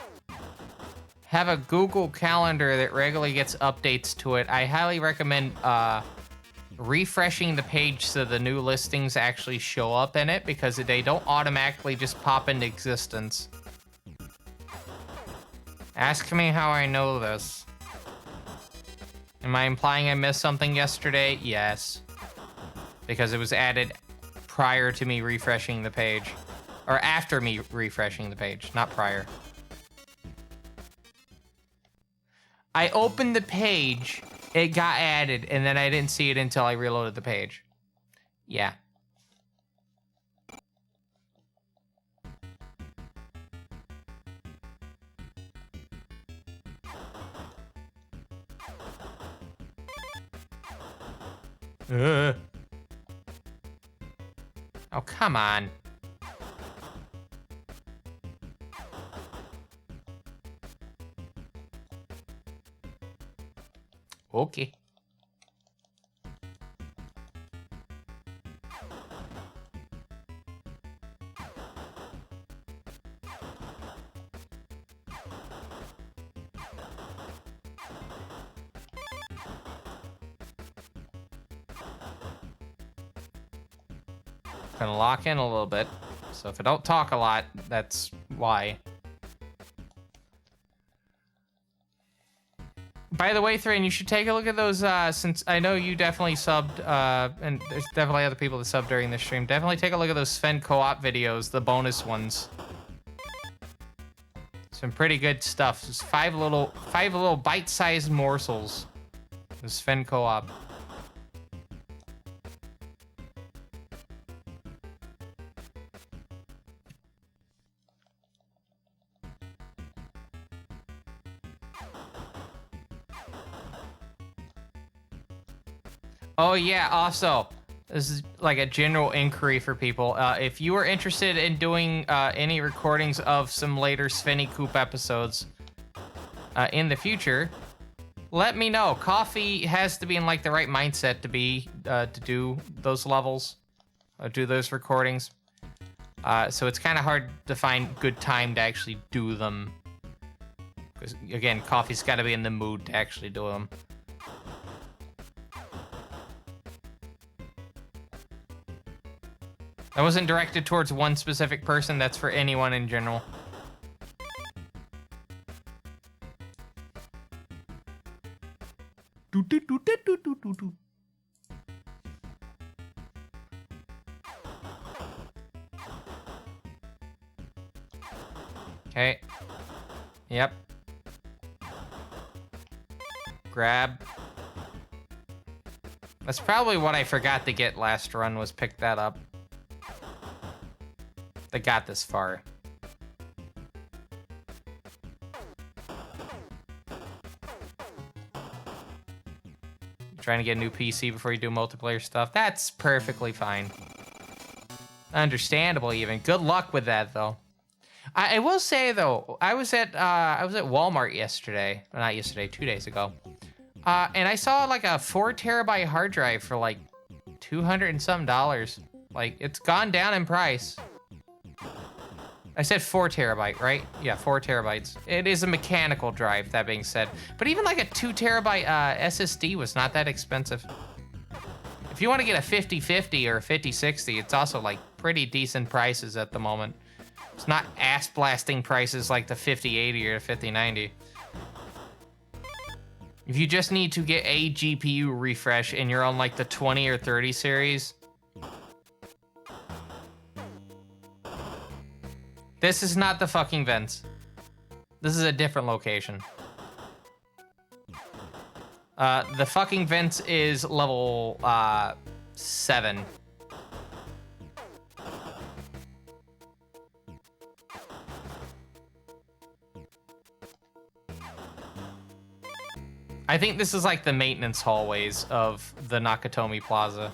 a Google Calendar that regularly gets updates to it, I highly recommend refreshing the page so the new listings actually show up in it, because they don't automatically just pop into existence. Ask me how I know this. Am I implying I missed something yesterday? Yes. Because it was added prior to me refreshing the page. Or after me refreshing the page, not prior. I opened the page, it got added, and then I didn't see it until I reloaded the page. Yeah. Oh, come on. Okay. Gonna lock in a little bit. So if I don't talk a lot, that's why. By the way, Thrain, you should take a look at those, since I know you definitely subbed, and there's definitely other people that subbed during the stream. Definitely take a look at those Sven co-op videos, the bonus ones. Some pretty good stuff. Just five little bite-sized morsels. The Sven co-op. Oh yeah, also, this is like a general inquiry for people. If you are interested in doing any recordings of some later Svenny Coop episodes in the future, let me know. Coffee has to be in like the right mindset to do those levels, do those recordings. So it's kind of hard to find good time to actually do them. Because again, Coffee's got to be in the mood to actually do them. That wasn't directed towards one specific person. That's for anyone in general. Okay. Yep. Grab. That's probably what I forgot to get last run, was pick that up. I got this far. Trying to get a new PC before you do multiplayer stuff. That's perfectly fine. Understandable even. Good luck with that though. I will say though, I was at Walmart yesterday. Well, not yesterday, 2 days ago. And I saw like a 4 terabyte hard drive for like $200 and some. Like, it's gone down in price. I said 4 terabyte, right? Yeah, 4 terabytes. It is a mechanical drive, that being said. But even like a 2 terabyte SSD was not that expensive. If you want to get a 5050 or a 5060, it's also like pretty decent prices at the moment. It's not ass blasting prices like the 5080 or 5090. If you just need to get a GPU refresh and you're on like the 20 or 30 series, this is not the fucking vents. This is a different location. The fucking vents is level 7. I think this is like the maintenance hallways of the Nakatomi Plaza.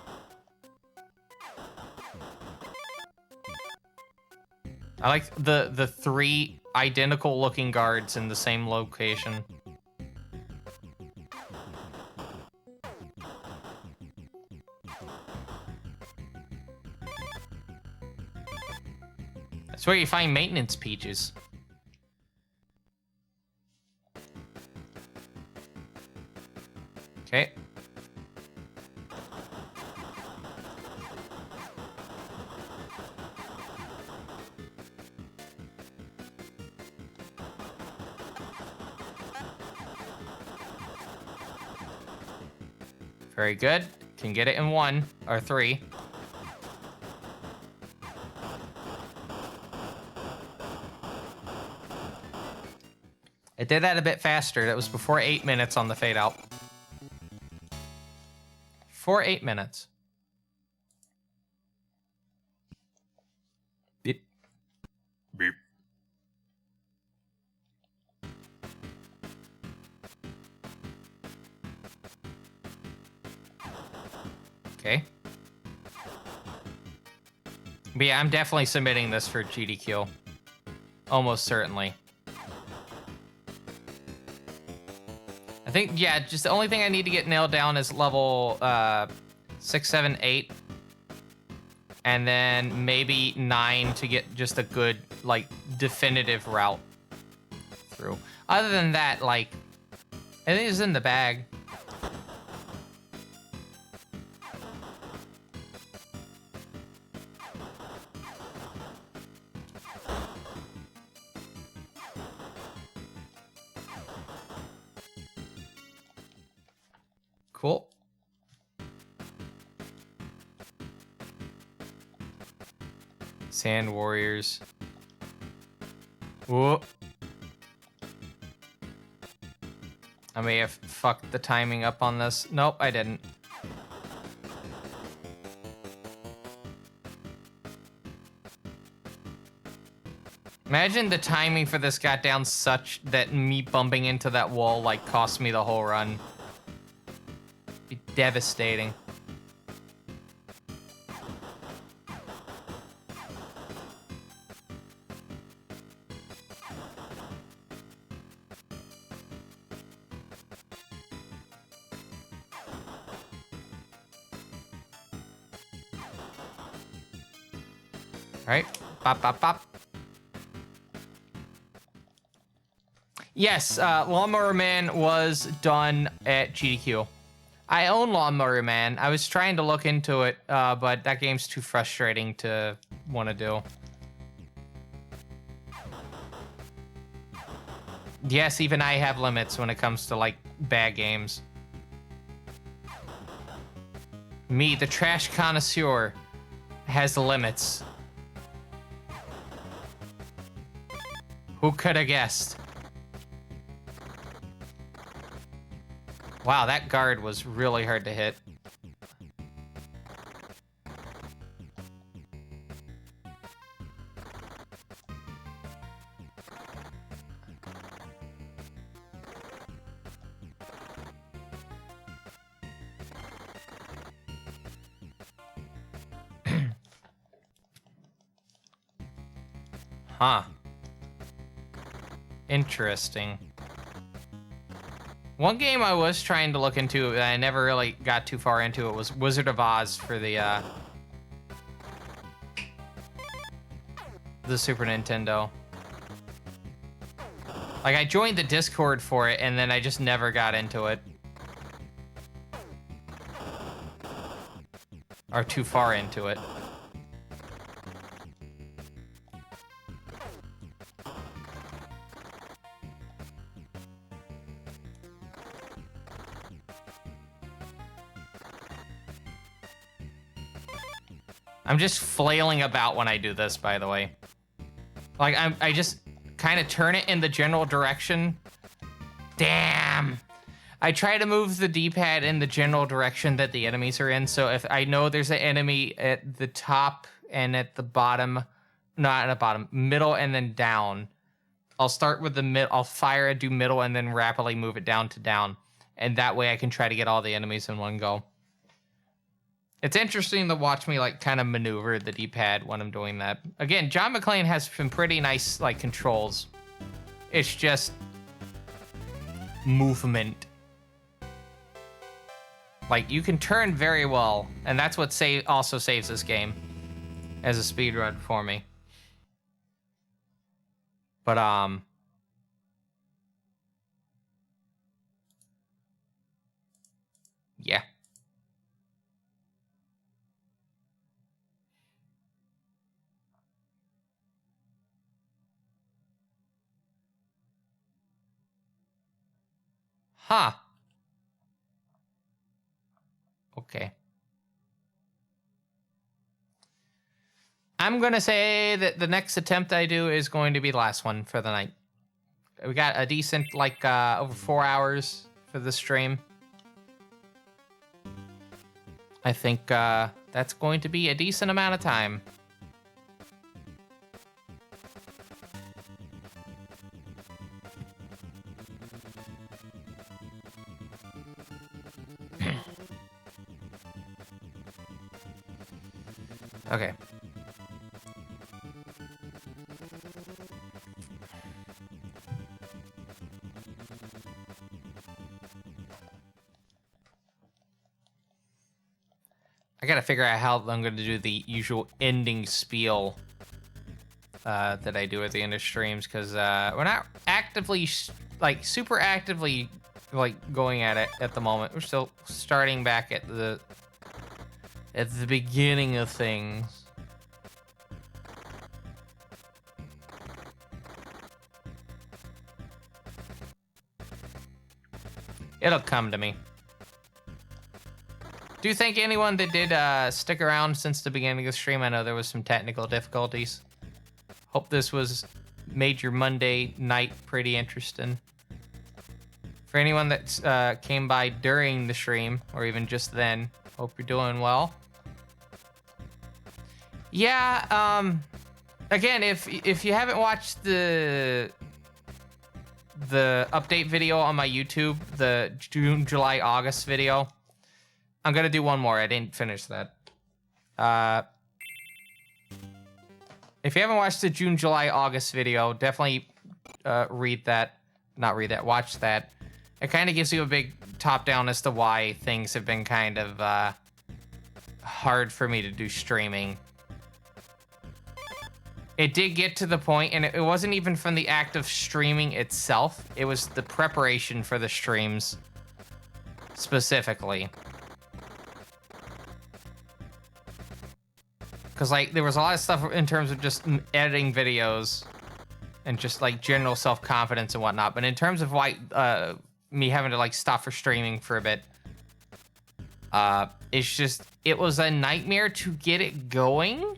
I like the 3 identical looking guards in the same location. That's where you find maintenance peaches. Okay. Very good. Can get it in 1 or 3. I did that a bit faster. That was before 8 minutes on the fade out. For 8 minutes. Beep. Beep. Okay. But yeah, I'm definitely submitting this for GDQ. Almost certainly. I think, yeah, just the only thing I need to get nailed down is level 6, 7, 8. And then maybe 9 to get just a good, like, definitive route through. Other than that, like, I think it's in the bag. Cool. Sand Warriors. Whoa. I may have fucked the timing up on this. Nope, I didn't. Imagine the timing for this got down such that me bumping into that wall like cost me the whole run. Be devastating. Right? Bop, bop, bop. Yes, Lawnmower Man was done at GDQ. I own Lawnmower Man. I was trying to look into it, but that game's too frustrating to want to do. Yes, even I have limits when it comes to, like, bad games. Me, the trash connoisseur, has limits. Who could have guessed? Wow, that guard was really hard to hit. Huh. Interesting. One game I was trying to look into that I never really got too far into it was Wizard of Oz for the Super Nintendo. Like, I joined the Discord for it, and then I just never got into it. Or too far into it. I'm just flailing about when I do this, by the way. Like, I just kind of turn it in the general direction. Damn! I try to move the D-pad in the general direction that the enemies are in, so if I know there's an enemy at the top and at the bottom, not at the bottom, middle and then down, I'll start with the mid, I'll fire and do middle and then rapidly move it down to down. And that way I can try to get all the enemies in one go. It's interesting to watch me, like, kind of maneuver the D-pad when I'm doing that. Again, John McClane has some pretty nice, like, controls. It's just movement. Like, you can turn very well, and that's what also saves this game as a speedrun for me. But, yeah. Huh. Okay. I'm going to say that the next attempt I do is going to be the last one for the night. We got a decent, like, over 4 hours for the stream. I think that's going to be a decent amount of time. Okay. I gotta figure out how I'm gonna do the usual ending spiel that I do at the end of streams, because we're not actively, like, super actively, like, going at it at the moment. We're still starting back at the beginning of things. It'll come to me. Do you thank anyone that did stick around since the beginning of the stream? I know there was some technical difficulties. Hope this made your Monday night pretty interesting. For anyone that came by during the stream, or even just then, hope you're doing well. Yeah, again, if you haven't watched the update video on my YouTube, the June, July, August video, I'm gonna do one more. I didn't finish that. If you haven't watched the June, July, August video, definitely watch that. It kind of gives you a big top down as to why things have been kind of hard for me to do streaming. It did get to the point, and it wasn't even from the act of streaming itself. It was the preparation for the streams. specifically. Because, like, there was a lot of stuff in terms of just editing videos and just, like, general self-confidence and whatnot. But in terms of, like, me having to, like, stop for streaming for a bit, it's just, it was a nightmare to get it going.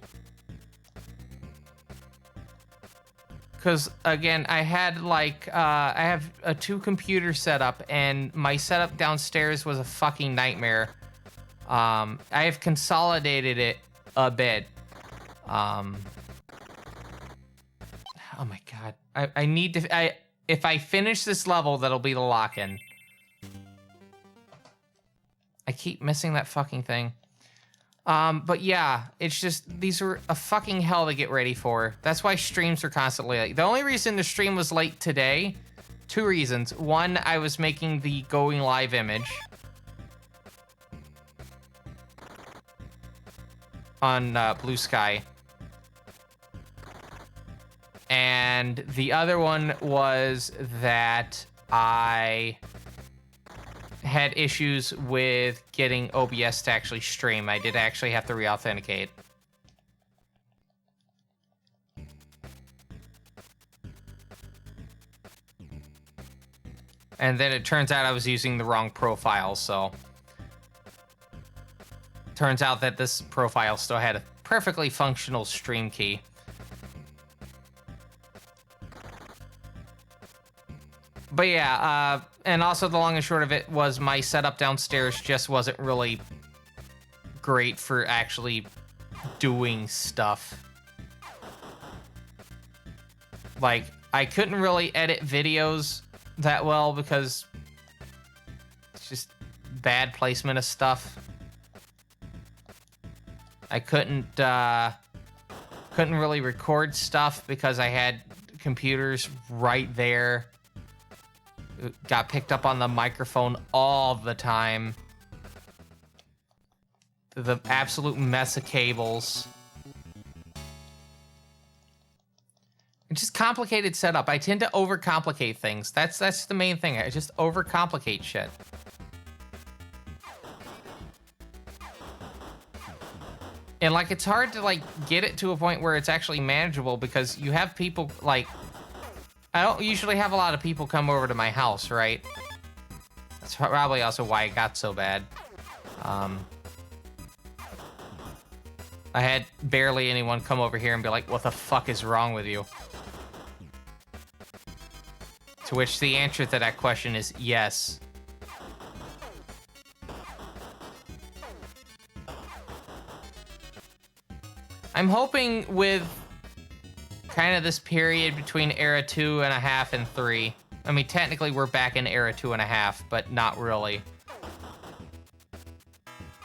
Because, again, I had, like, I have a 2-computer setup, and my setup downstairs was a fucking nightmare. I have consolidated it a bit. Oh my god. I need to... if I finish this level, that'll be the lock-in. I keep missing that fucking thing. But yeah, it's just, these are a fucking hell to get ready for. That's why streams are constantly late. The only reason the stream was late today, 2 reasons. One, I was making the going live image on Blue Sky. And the other one was that I had issues with getting OBS to actually stream. I did actually have to re-authenticate. And then it turns out I was using the wrong profile, so... Turns out that this profile still had a perfectly functional stream key. But yeah, and also the long and short of it was my setup downstairs just wasn't really great for actually doing stuff. Like, I couldn't really edit videos that well because it's just bad placement of stuff. I couldn't really record stuff because I had computers right there. It got picked up on the microphone all the time. The absolute mess of cables. It's just complicated setup. I tend to overcomplicate things. That's the main thing. I just overcomplicate shit. And, like, it's hard to, like, get it to a point where it's actually manageable because you have people, like... I don't usually have a lot of people come over to my house, right? That's probably also why it got so bad. I had barely anyone come over here and be like, what the fuck is wrong with you? To which the answer to that question is yes. I'm hoping with kind of this period between Era 2.5 and 3. I mean, technically we're back in Era 2.5, but not really.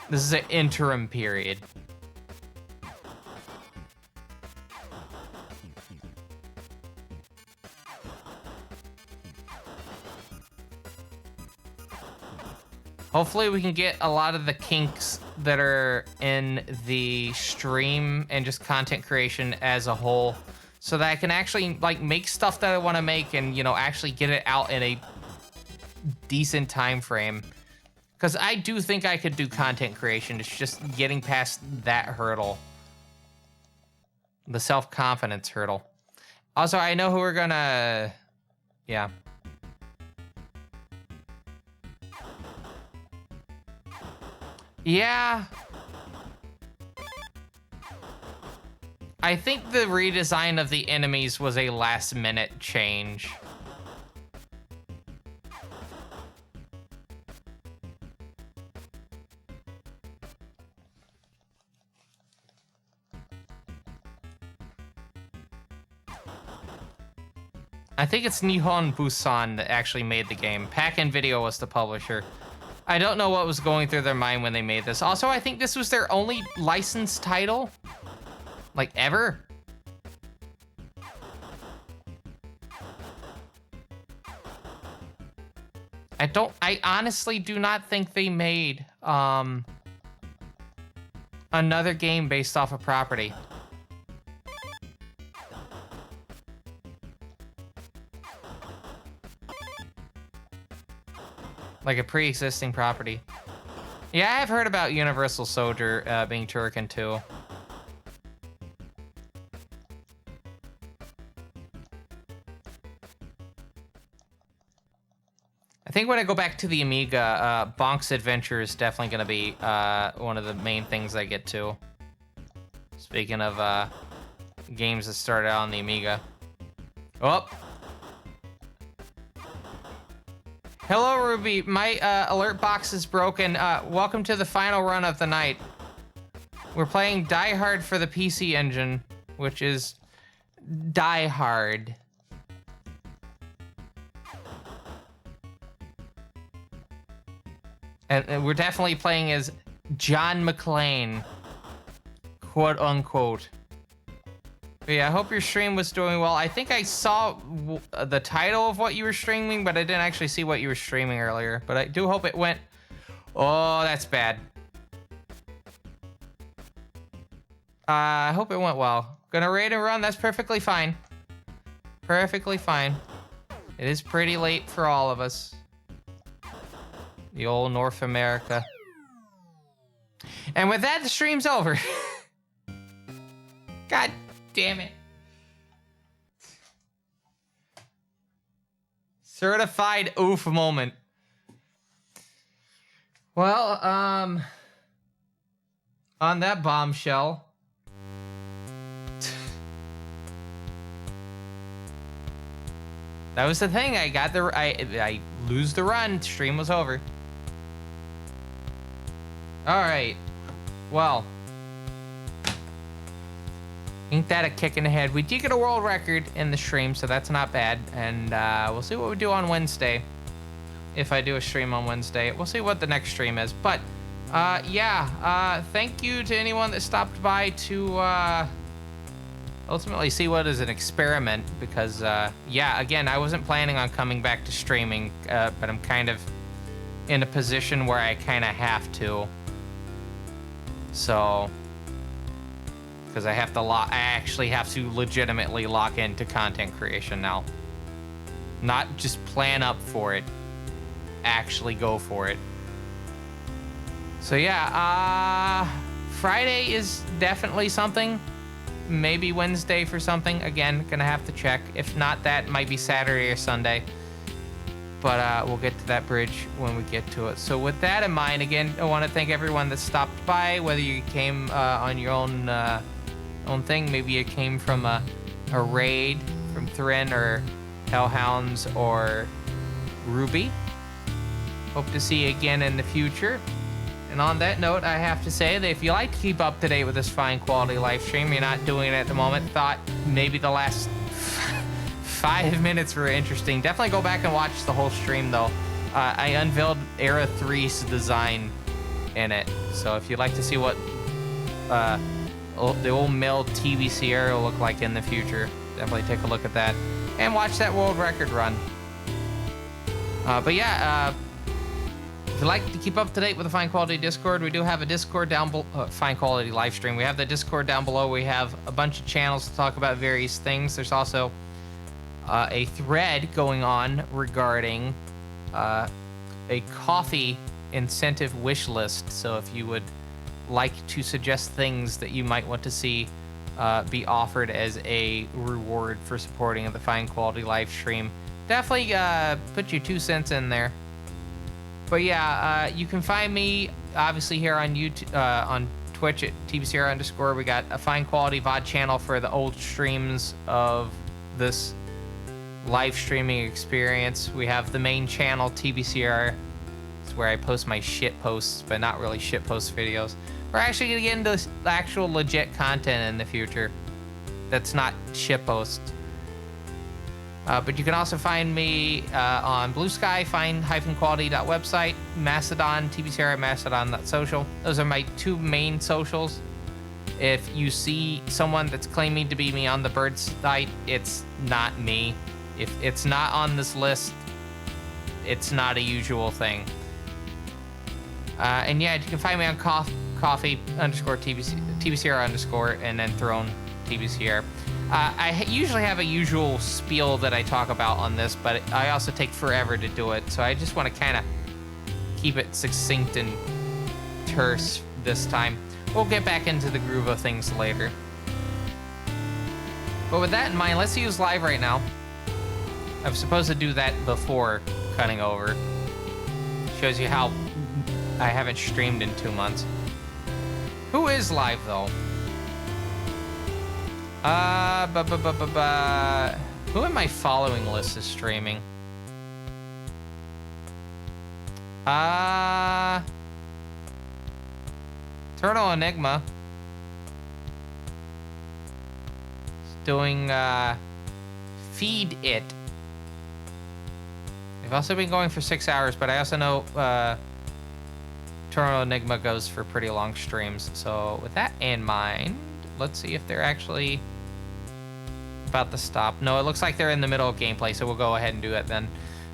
This is an interim period. Hopefully we can get a lot of the kinks that are in the stream and just content creation as a whole, so that I can actually, like, make stuff that I want to make and, you know, actually get it out in a decent time frame. Because I do think I could do content creation. It's just getting past that hurdle. The self-confidence hurdle. Also, I know who we're gonna... Yeah. Yeah. I think the redesign of the enemies was a last-minute change. I think it's Nihon Busan that actually made the game. Pack-In Video was the publisher. I don't know what was going through their mind when they made this. Also, I think this was their only licensed title. Like, ever. I honestly do not think they made another game based off a property. Like a pre-existing property. Yeah, I've heard about Universal Soldier being Turrican too. I think when I go back to the Amiga, Bonk's Adventure is definitely going to be one of the main things I get to. Speaking of games that started out on the Amiga. Oh! Hello, Ruby. My alert box is broken. Welcome to the final run of the night. We're playing Die Hard for the PC Engine, which is Die Hard. And we're definitely playing as John McClane, quote unquote. But yeah, I hope your stream was doing well. I think I saw the title of what you were streaming, but I didn't actually see what you were streaming earlier. But I do hope it went... Oh, that's bad. I hope it went well. Gonna raid and run, that's perfectly fine. Perfectly fine. It is pretty late for all of us. The old North America. And with that, the stream's over. God damn it. Certified oof moment. Well, on that bombshell. That was the thing. I got the I lose the run. Stream was over. All right. Well, ain't that a kick in the head? We did get a world record in the stream, so that's not bad. And we'll see what we do on Wednesday. If I do a stream on Wednesday, we'll see what the next stream is. But yeah, thank you to anyone that stopped by to ultimately see what is an experiment. Because yeah, again, I wasn't planning on coming back to streaming, but I'm kind of in a position where I kind of have to. So, because I actually have to legitimately lock into content creation now. Not just plan up for it, actually go for it. So yeah, Friday is definitely something. Maybe Wednesday for something. Again, gonna have to check. If not that, it might be Saturday or Sunday. But we'll get to that bridge when we get to it. So with that in mind, again, I want to thank everyone that stopped by, whether you came on your own thing. Maybe you came from a raid from Thrin or Hellhounds or Ruby. Hope to see you again in the future. And on that note, I have to say that if you like to keep up to date with this fine quality live stream, you're not doing it at the moment, thought maybe the last 5 minutes were interesting. Definitely go back and watch the whole stream, though. I unveiled Era 3's design in it. So if you'd like to see what the old mill TV Sierra will look like in the future, definitely take a look at that. And watch that world record run. But yeah, if you'd like to keep up to date with the Fine Quality Discord, we do have a Discord down below, Fine Quality live stream. We have the Discord down below. We have a bunch of channels to talk about various things. There's also a thread going on regarding a coffee incentive wish list. So if you would like to suggest things that you might want to see be offered as a reward for supporting the Fine Quality live stream, definitely put your 2 cents in there. But yeah, you can find me obviously here on YouTube, on Twitch at TBCR_. We got a Fine Quality VOD channel for the old streams of this live streaming experience. We have the main channel, TBCR. It's where I post my shit posts, but not really shit post videos. We're actually gonna get into actual legit content in the future that's not shit posts. But you can also find me on Blue Sky, fine-quality.website, Mastodon, TBCR, Mastodon.social. Those are my 2 main socials. If you see someone that's claiming to be me on the Bird site, it's not me. If it's not on this list, it's not a usual thing. And yeah, you can find me on coffee_TBCR_, and then Throne TBCR. I usually have a usual spiel that I talk about on this, but I also take forever to do it. So I just want to kind of keep it succinct and terse this time. We'll get back into the groove of things later. But with that in mind, let's use live right now. I'm supposed to do that before cutting over. Shows you how I haven't streamed in 2 months. Who is live though? Who in my following list is streaming? Turtle Enigma. It's doing, Feed It. They've also been going for 6 hours, but I also know, Turtle Enigma goes for pretty long streams. So with that in mind, let's see if they're actually about to stop. No, it looks like they're in the middle of gameplay, so we'll go ahead and do it then.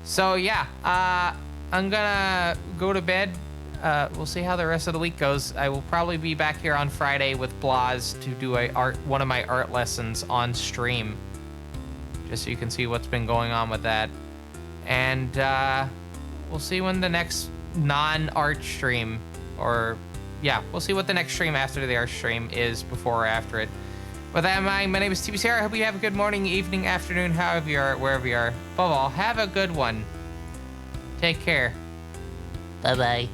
So yeah, I'm gonna go to bed. We'll see how the rest of the week goes. I will probably be back here on Friday with Blas to do one of my art lessons on stream, just so you can see what's been going on with that. And we'll see when the next non-art stream, or yeah, we'll see what the next stream after the art stream is, before or after it. With that in mind, my name is TBCR. I hope you have a good morning, evening, afternoon, however you are, wherever you are. Above all, have a good one. Take care. Bye-bye.